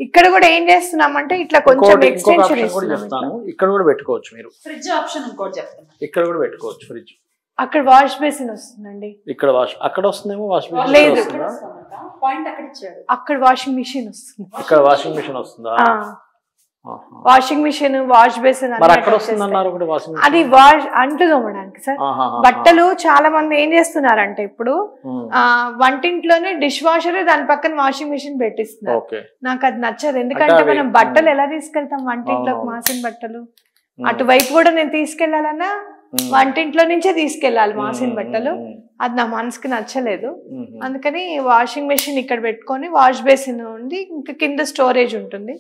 [SPEAKER 3] ఇక్కడ కూడా ఏం చేస్తున్నామంటే ఇట్లా కొంచెం ఎక్స్టెన్షన్
[SPEAKER 2] ఇస్తున్నాము. ఇక్కడ కూడా పెట్టుకోవచ్చు మీరు.
[SPEAKER 1] ఫ్రిడ్జ్ ఆప్షన్ ఇంకోటి చెప్తాను,
[SPEAKER 2] ఇక్కడ కూడా పెట్టుకోవచ్చు ఫ్రిడ్జ్.
[SPEAKER 3] అక్కడ వాష్ బేసిన్ వస్తుందండి,
[SPEAKER 2] ఇక్కడ అక్కడ వస్తుందేమో వాష్ బేసిన్
[SPEAKER 3] లేదు, అక్కడ వాషింగ్ మిషన్ వస్తుంది.
[SPEAKER 2] ఇక్కడ వాషింగ్ మిషన్ వస్తుందా?
[SPEAKER 3] వాషింగ్ మిషన్, వాష్ బేసిన్ అది వాష్ అంట్లు తోమడానికి సార్. బట్టలు చాలా మంది ఏం చేస్తున్నారంటే ఇప్పుడు వంటింట్లోనే డిష్ వాషర్, దాని పక్కన వాషింగ్ మిషన్ పెట్టిస్తున్నారు. నాకు అది నచ్చదు, ఎందుకంటే మనం బట్టలు ఎలా తీసుకెళ్తాం వంటింట్లోకి, మాసిన బట్టలు అటువైపు కూడా నేను తీసుకెళ్లాలన్నా వంటింట్లో నుంచే తీసుకెళ్లాలి మాసిన బట్టలు. అది నా మనసుకి నచ్చలేదు, అందుకని వాషింగ్ మెషిన్ ఇక్కడ పెట్టుకొని వాష్ బేసిన్ ఉంది, ఇంకా కింద స్టోరేజ్ ఉంటుంది.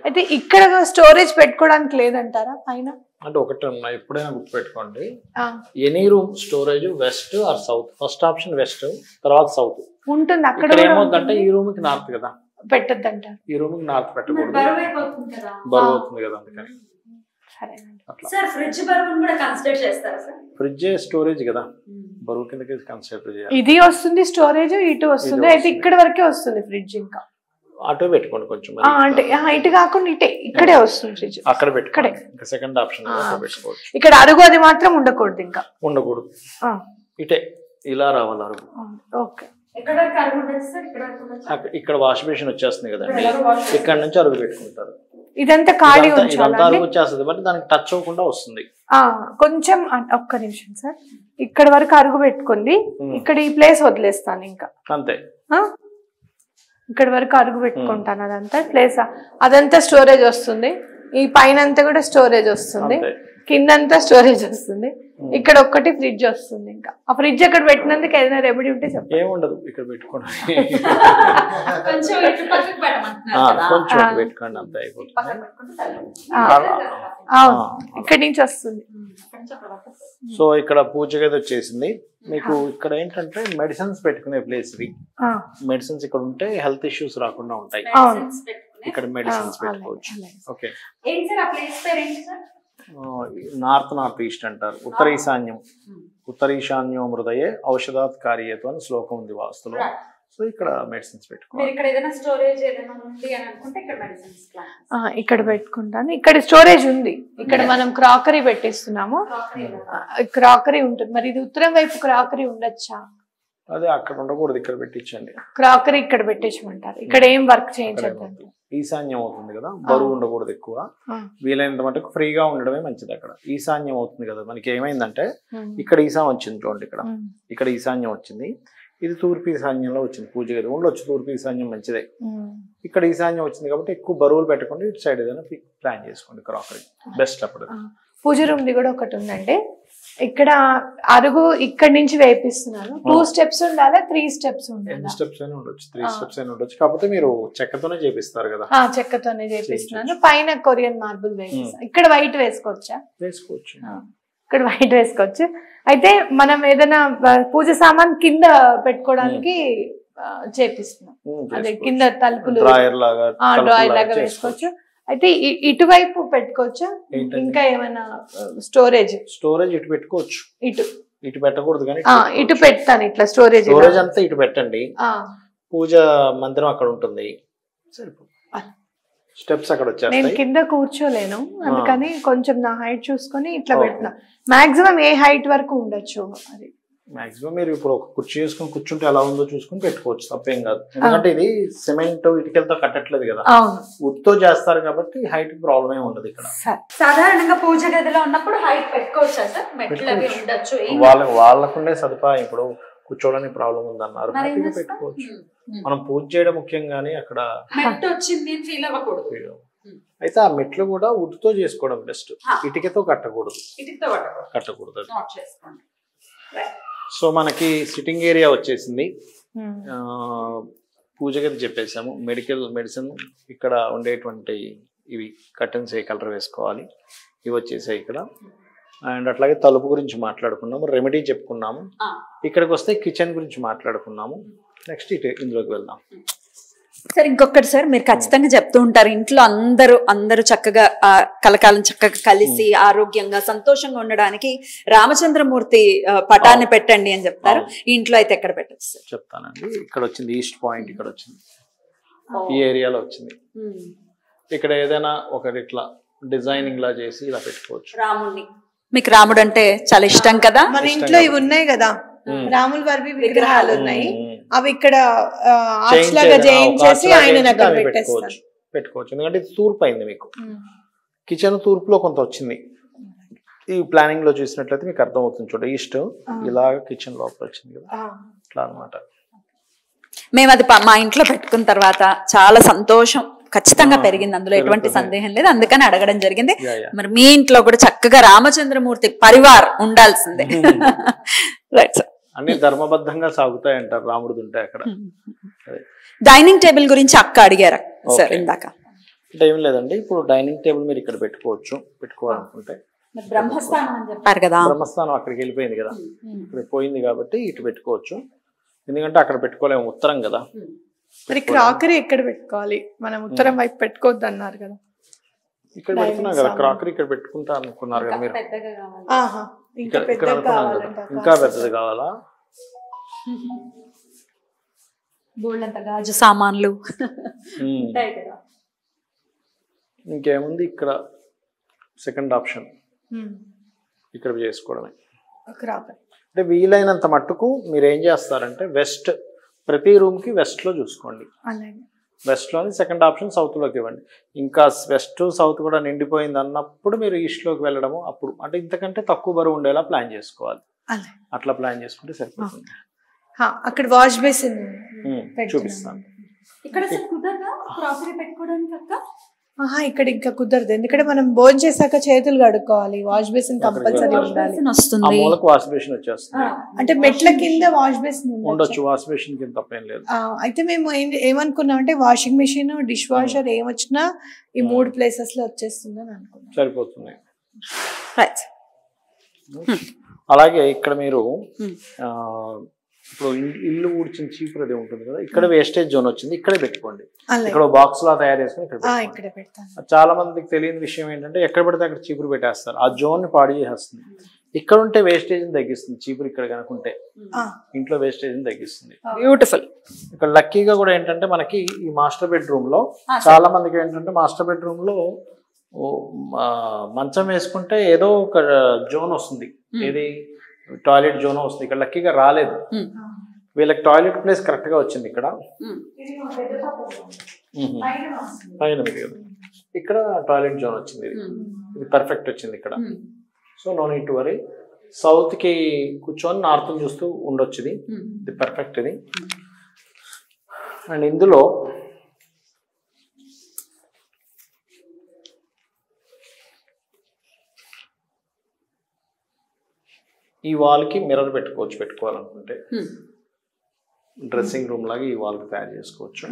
[SPEAKER 3] అయితే ఇక్కడ స్టోరేజ్ పెట్టుకోవడానికి లేదంటారా పైన?
[SPEAKER 2] అంటే ఒకటి ఎప్పుడైనా గుర్తు పెట్టుకోండి, any room storage west are south. First option west, తర్వాత సౌత్
[SPEAKER 3] ఉంటుంది. అక్కడ
[SPEAKER 2] ఏమవుతుందంటే ఈ రూమ్ కి నార్త్ కదా,
[SPEAKER 3] పెట్టద్దు అంటారు.
[SPEAKER 2] ఈ రూమ్ కి నార్త్ పెట్టకూడదు, బరువు అవుతుంది కదా, అందుకని. ఫ్రిడ్జ్ స్టోరేజ్ కదా, బరువు కిందకి కన్సిడర్ చేయాలి.
[SPEAKER 3] ఇది వస్తుంది స్టోరేజ్, ఇటు వస్తుంది. అయితే ఇక్కడ వరకే వస్తుంది ఫ్రిడ్జ్, ఇంకా
[SPEAKER 2] అటు పెట్టుకోండి కొంచెం.
[SPEAKER 3] అంటే ఇటు కాకుండా ఇటే ఇక్కడే వస్తుంది ఫ్రిడ్జ్,
[SPEAKER 2] అక్కడ పెట్టుకోండి. సెకండ్ ఆప్షన్ పెట్టుకోవచ్చు.
[SPEAKER 3] ఇక్కడ అరుగు అది మాత్రం ఉండకూడదు, ఇంకా
[SPEAKER 2] ఉండకూడదు, ఇటే ఇలా రావాలి అరుగు.
[SPEAKER 3] ఓకే,
[SPEAKER 2] ఇక్కడ వాష్ బేసిన్ వచ్చేస్తుంది కదండి, ఇక్కడ నుంచి అరుగు పెట్టుకుంటారు.
[SPEAKER 3] ఇదంతా ఖాళీ
[SPEAKER 2] అరుగు వచ్చేస్తుంది, బట్ దానికి టచ్ అవ్వకుండా వస్తుంది.
[SPEAKER 3] కొంచెం ఒక్క నిమిషం సార్, ఇక్కడ వరకు అరుగు పెట్టుకుంది, ఇక్కడ ఈ ప్లేస్ వదిలేస్తాను ఇంకా
[SPEAKER 2] అంతే.
[SPEAKER 3] ఇక్కడ వరకు అరుగు పెట్టుకుంటాను, అదంతా ప్లేస్, అదంతా స్టోరేజ్ వస్తుంది. ఈ పైన అంతా కూడా స్టోరేజ్ వస్తుంది, కిందంతా స్టోరేజ్ వస్తుంది. ఇక్కడ ఒక్కటి ఫ్రిడ్జ్ వస్తుంది. ఇంకా ఆ ఫ్రిడ్జ్ అక్కడ పెట్టినందుకు ఏదైనా రెమెడీ ఉంటే చెప్పండి.
[SPEAKER 2] ఏముండదు, ఇక్కడ పెట్టుకోండి,
[SPEAKER 1] కొంచెం
[SPEAKER 2] పెట్టుకోండి, అంతే అయిపోతుంది.
[SPEAKER 3] ఇక్కడి నుంచి వస్తుంది.
[SPEAKER 2] సో ఇక్కడ పూజ గది వచ్చేసింది మీకు. ఇక్కడ ఏంటంటే మెడిసిన్స్ పెట్టుకునే ప్లేస్ ఇది. మెడిసిన్స్ ఇక్కడ ఉంటే హెల్త్ ఇష్యూస్ రాకుండా ఉంటాయి. ఇక్కడ మెడిసిన్స్ పెట్టుకోవచ్చు. ఓకే, నార్త్ ఈస్ట్ అంటారు. ఉత్తర ఈశాన్యం, ఉత్తర ఈశాన్యం హృదయే ఔషధాత్ కార్యేతో అని శ్లోకం ఉంది వాస్తులో. సో ఇక్కడ మెడిసిన్స్ పెట్టుకోవాలి.
[SPEAKER 3] ఇక్కడ పెట్టుకుంటాను. ఇక్కడ స్టోరేజ్ ఉంది, ఇక్కడ మనం క్రాకరీ పెట్టిస్తున్నాము. క్రాకరీ ఉంటుంది, మరి ఇది ఉత్తరం వైపు క్రాకరీ ఉండొచ్చా?
[SPEAKER 2] అదే అక్కడ ఉండకూడదు, ఇక్కడ పెట్టించండి.
[SPEAKER 3] క్రాకరీ ఇక్కడ పెట్టించమంటారు. ఇక్కడ ఏం వర్క్ చేయించండి.
[SPEAKER 2] ఈశాన్యం అవుతుంది కదా, బరువు ఉండకూడదు ఎక్కువ, వీలైనంత మటుకు ఫ్రీగా ఉండడమే మంచిది. అక్కడ ఈశాన్యం అవుతుంది కదా, మనకి ఏమైందంటే ఇక్కడ ఈశాన్యం వచ్చింది చూడండి, ఇక్కడ ఈశాన్యం వచ్చింది, ఇది తూర్పు ఈశాన్యంలో వచ్చింది. పూజ గది ఉండొచ్చు, తూర్పు ఈశాన్యం మంచిదే. ఇక్కడ ఈశాన్యం వచ్చింది కాబట్టి ఎక్కువ బరువులు పెట్టకుండా ఇటు సైడ్ ఏదైనా ప్లాన్ చేసుకోండి. Crockery best. అప్పుడు
[SPEAKER 3] పూజ రూమ్ ది కూడా ఒకటి ఉందండి. ఇక్కడ అరుగు ఇక్కడ నుంచి వేపిస్తున్నాను. 2 steps ఉండాలా, 3 steps ఉండాలా?
[SPEAKER 2] 2 steps అయినా ఉండొచ్చు, 3 steps అయినా ఉండొచ్చు. కాకపోతే మీరు చెక్కతోనే చేపిస్తారు కదా.
[SPEAKER 3] చెక్కతోనే చేపిస్తున్నాను. పైన కొరియన్ మార్బుల్ వేపిస్తాను. ఇక్కడ వైట్ వేసుకోవచ్చా?
[SPEAKER 2] వేసుకోవచ్చు,
[SPEAKER 3] ఇక్కడ వైట్ వేసుకోవచ్చు. అయితే మనం ఏదైనా పూజ సామాన్ కింద పెట్టుకోవడానికి చేపిస్తున్నాం. అదే కింద తలుపులు డ్రాయర్ లాగా వేసుకోవచ్చు. అయితే ఇటువైపు పెట్టుకోవచ్చా? ఇంకా ఏమైనా స్టోరేజ్
[SPEAKER 2] ఇటు పెట్టుకోవచ్చు. ఇటు పెట్టకూడదు కానీ
[SPEAKER 3] ఇటు పెడతాను. ఇట్లా స్టోరేజ్
[SPEAKER 2] అంతా ఇటు పెట్టండి. పూజ మందిరం అక్కడ ఉంటుంది, స్టెప్స్ అక్కడ వచ్చేస్తాయి.
[SPEAKER 3] నేను కింద కూర్చోలేను, అందుకని కొంచెం నా హైట్ చూసుకొని ఇట్లా పెట్టినా. మాక్సిమం ఏ హైట్ వరకు ఉండొచ్చు? అది
[SPEAKER 2] మాక్సిమం మీరు ఇప్పుడు ఒక కుర్చీ చేసుకుని కూర్చుంటే ఎలా ఉందో చూసుకుని పెట్టుకోవచ్చు, తప్పేం కాదు. ఎందుకంటే ఇది సిమెంట్ ఇటుకలతో కట్టట్లేదు కదా, వుడ్ తో చేస్తారు కాబట్టి హైట్ ప్రాబ్లం ఏమి ఉండదు. ఇక్కడ
[SPEAKER 1] సాధారణంగా పూజ గదిలో ఉన్నప్పుడు హైట్ పెట్టుకోవచ్చా సార్? మెట్లు అవి ఉండొచ్చు,
[SPEAKER 2] వాళ్ళకుండే సదుపాయం. ఇప్పుడు కూర్చోడానికి ప్రాబ్లం ఉందన్నారు, పెట్టుకోవచ్చు. మనం పూజ చేయడం ముఖ్యం గానీ అక్కడ అయితే ఆ మెట్లు కూడా వుడ్ తో చేసుకోవడం బెస్ట్. ఇటుకతో కట్టకూడదు. సో మనకి సిట్టింగ్ ఏరియా వచ్చేసింది. పూజ గది చెప్పేసాము. మెడిసిన్ ఇక్కడ ఉండేటువంటి ఇవి కర్టన్స్ ఏ కలర్ వేసుకోవాలి ఇవి వచ్చేసాయి ఇక్కడ. అండ్ అట్లాగే తలుపు గురించి మాట్లాడుకున్నాము, రెమెడీ చెప్పుకున్నాము. ఇక్కడికి వస్తే కిచెన్ గురించి మాట్లాడుకున్నాము. నెక్స్ట్ ఇందులోకి వెళ్దాం.
[SPEAKER 4] సార్ ఇంకొకటి సార్, మీరు ఖచ్చితంగా చెప్తూ ఉంటారు ఇంట్లో అందరూ చక్కగా కలకాలం చక్కగా కలిసి ఆరోగ్యంగా సంతోషంగా ఉండడానికి రామచంద్రమూర్తి పటాన్ని పెట్టండి అని చెప్తారు. ఇంట్లో అయితే ఎక్కడ పెట్టచ్చు సార్?
[SPEAKER 2] చెప్తానండి. ఇక్కడ వచ్చింది ఈస్ట్ పాయింట్, ఇక్కడ వచ్చింది ఈ ఏరియాలో వచ్చింది. ఇక్కడ ఏదైనా ఒకటి ఇట్లా డిజైనింగ్ లా చేసి ఇలా పెట్టుకోవచ్చు.
[SPEAKER 4] రాముడిని, మీకు రాముడు అంటే చాలా ఇష్టం కదా?
[SPEAKER 3] మన ఇంట్లో ఇవి ఉన్నాయి కదా రాముల వారి విగ్రహాలు ఉన్నాయి, అవి ఇక్కడ ఆర్చ్ లాగా చేయించేసి ఆయన అక్కడ
[SPEAKER 2] పెట్టుకోవచ్చు. ఎందుకంటే ఇది తూర్పు అయింది, మీకు కిచెన్ తూర్పులో కొంత వచ్చింది. ఈ ప్లానింగ్ లో చూసినట్లయితే మీకు అర్థమవుతుంది. చూడ ఈస్ట్ ఇలాగ కిచెన్ లోపల వచ్చింది కదా, అట్లా అనమాట.
[SPEAKER 4] మేము అది మా ఇంట్లో పెట్టుకున్న తర్వాత చాలా సంతోషం ఖచ్చితంగా పెరిగింది, అందులో ఎటువంటి సందేహం లేదు. అందుకని అడగడం జరిగింది. మరి మీ ఇంట్లో కూడా చక్కగా రామచంద్రమూర్తి పరివార్ ఉండాల్సిందే. Right sir.
[SPEAKER 2] అన్ని ధర్మబద్ధంగా సాగుతాయి అంటారు, రాముడు ఉంటే అక్కడ.
[SPEAKER 4] డైనింగ్ టేబుల్ గురించి అక్క అడిగారా సార్ ఇందాక?
[SPEAKER 2] అంటే ఏం లేదండి, ఇప్పుడు డైనింగ్ టేబుల్ మీరు ఇక్కడ పెట్టుకోవాలనుకుంటే
[SPEAKER 4] బ్రహ్మస్థానం అని చెప్పారు కదా,
[SPEAKER 2] బ్రహ్మస్థానం అక్కడికి వెళ్ళిపోయింది కదా, ఇక్కడ పోయింది కాబట్టి ఇటు పెట్టుకోవచ్చు. ఎందుకంటే అక్కడ పెట్టుకోలేము, ఉత్తరం కదా.
[SPEAKER 3] మరి క్రాకరీ ఎక్కడ పెట్టుకోవాలి? మనం ఉత్తరం వైపు పెట్టుకోవద్దు అన్నారు కదా.
[SPEAKER 2] ఇక్కడ పెడుతున్నా కదా క్రాకరీ, ఇక్కడ పెట్టుకుంటా అనుకున్నారు కదా మీరు. ఇంకా పెద్దది కావాలా?
[SPEAKER 4] బోల్డంత గాజు సామాన్లు
[SPEAKER 2] ఇంకేముంది, ఇక్కడ సెకండ్ ఆప్షన్ ఇక్కడ చేసుకోవడమే. అంటే వీలైనంత మట్టుకు మీరు ఏం చేస్తారంటే వెస్ట్, ప్రతి రూమ్ కి వెస్ట్ లో చూసుకోండి. వెస్ట్ లోని సెకండ్ ఆప్షన్ సౌత్ లోకి ఇవ్వండి. ఇంకా వెస్ట్ సౌత్ కూడా నిండిపోయింది అన్నప్పుడు మీరు ఈస్ట్ లోకి వెళ్ళడము. అప్పుడు అంటే ఇంతకంటే తక్కువ బరువు ఉండేలా ప్లాన్ చేసుకోవాలి. అట్లా ప్లాన్ చేసుకుంటే సరిపోతుంది.
[SPEAKER 3] అక్కడ వాష్ బేసిన్
[SPEAKER 2] చూపిస్తాను.
[SPEAKER 4] ఇక్కడ
[SPEAKER 3] ఇక్కడ ఇంకా కుదరదు, ఎందుకంటే మనం భోజనం చేశాక చేతులు కడుక్కోవాలి. వాష్ బేసిన్ కంపల్సరీ ఉండాలి.
[SPEAKER 2] వాష్ బేసిన్ వచ్చేస్తుంది.
[SPEAKER 3] అంటే మెట్ల కింద వాష్ బేసిన్
[SPEAKER 2] ఉండొచ్చు, వాష్ బేసిన్ కింద తప్పేం లేదు.
[SPEAKER 3] అయితే మేము ఏమనుకున్నాం అంటే వాషింగ్ మెషిన్, డిష్ వాషర్ ఏమొచ్చినా ఈ 3 ప్లేసెస్ లో వచ్చేస్తుంది అని అనుకున్నాం.
[SPEAKER 2] సరిపోతుంది. అలాగే ఇక్కడ మీరు ఇప్పుడు ఇల్లు ఊడ్చిన చీపురు అది ఉంటుంది కదా, ఇక్కడ వేస్టేజ్ జోన్ వచ్చింది, ఇక్కడే పెట్టుకోండి. ఇక్కడ బాక్స్ లా తయారు చేసుకుని ఇక్కడ పెడతాను. చాలా మందికి తెలియని విషయం ఏంటంటే ఎక్కడ పడితే అక్కడ చీపురు పెట్టేస్తారు, ఆ జోన్ ని పాడు చేసేస్తుంది. ఇక్కడ ఉంటే వేస్టేజ్ ని తగ్గిస్తుంది చీపురు, ఇక్కడ కనుకుంటే ఇంట్లో వేస్టేజ్ ని తగ్గిస్తుంది.
[SPEAKER 4] బ్యూటిఫుల్.
[SPEAKER 2] ఇక్కడ లక్కీగా కూడా ఏంటంటే మనకి ఈ మాస్టర్ బెడ్రూమ్ లో చాలా మందికి ఏంటంటే మాస్టర్ బెడ్రూమ్ లో మంచం వేసుకుంటే ఏదో ఒక జోన్ వస్తుంది, ఏది టాయిలెట్ జోన్ వస్తుంది. ఇక్కడ లక్కీగా రాలేదు, వీళ్ళకి టాయిలెట్ ప్లేస్ కరెక్ట్ గా వచ్చింది. ఇక్కడ పైన ఇక్కడ టాయిలెట్ జోన్ వచ్చింది, ఇది పర్ఫెక్ట్ వచ్చింది ఇక్కడ. So no need to worry. South కి కూర్చొని నార్త్ చూస్తూ ఉండొచ్చు, ఇది పర్ఫెక్ట్ ఇది. అండ్ ఇందులో ఈ వాల్ కి మిర్రర్ పెట్టుకోవాలనుకుంటే డ్రెస్సింగ్ రూమ్ లాగా ఈ వాల్ కి తయారు చేసుకోవచ్చు.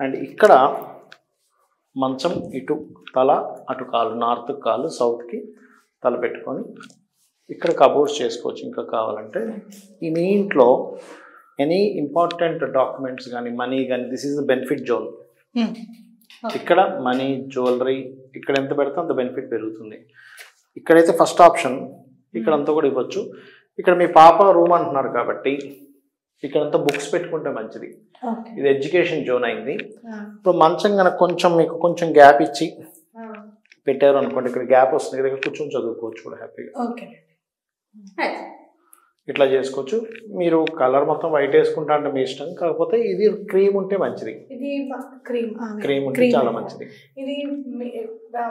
[SPEAKER 2] అండ్ ఇక్కడ మంచం ఇటు తల, అటు కాలు, నార్త్ కాలు, సౌత్ కి తల పెట్టుకొని ఇక్కడ కబోర్డ్స్ చేసుకోవచ్చు. ఇంకా కావాలంటే మీ ఇంట్లో ఎనీ ఇంపార్టెంట్ డాక్యుమెంట్స్ కానీ మనీ కానీ, this is the benefit zone. ఇక్కడ మనీ, జ్యువెలరీ ఇక్కడ ఎంత పెడితే అంత బెనిఫిట్ పెరుగుతుంది. ఇక్కడైతే ఫస్ట్ ఆప్షన్ ఇక్కడంతా కూడా ఇవ్వచ్చు. ఇక్కడ మీ పాప రూమ్ అంటున్నారు కాబట్టి ఇక్కడంతా బుక్స్ పెట్టుకుంటే మంచిది. ఇది ఎడ్యుకేషన్ జోన్ అయింది. ఇప్పుడు మంచం కనుక కొంచెం మీకు కొంచెం గ్యాప్ ఇచ్చి పెట్టారు అనుకోండి, ఇక్కడ గ్యాప్ వస్తుంది, ఇక్కడ కూర్చొని చదువుకోవచ్చు కూడా హ్యాపీగా. ఇట్లా చేసుకోవచ్చు. మీరు కలర్ మొత్తం వైట్ వేసుకుంటా అంటే మీ ఇష్టం, కాకపోతే ఇది క్రీమ్ ఉంటే మంచిది. క్రీమ్ ఉంటే చాలా మంచిది.
[SPEAKER 3] ఇది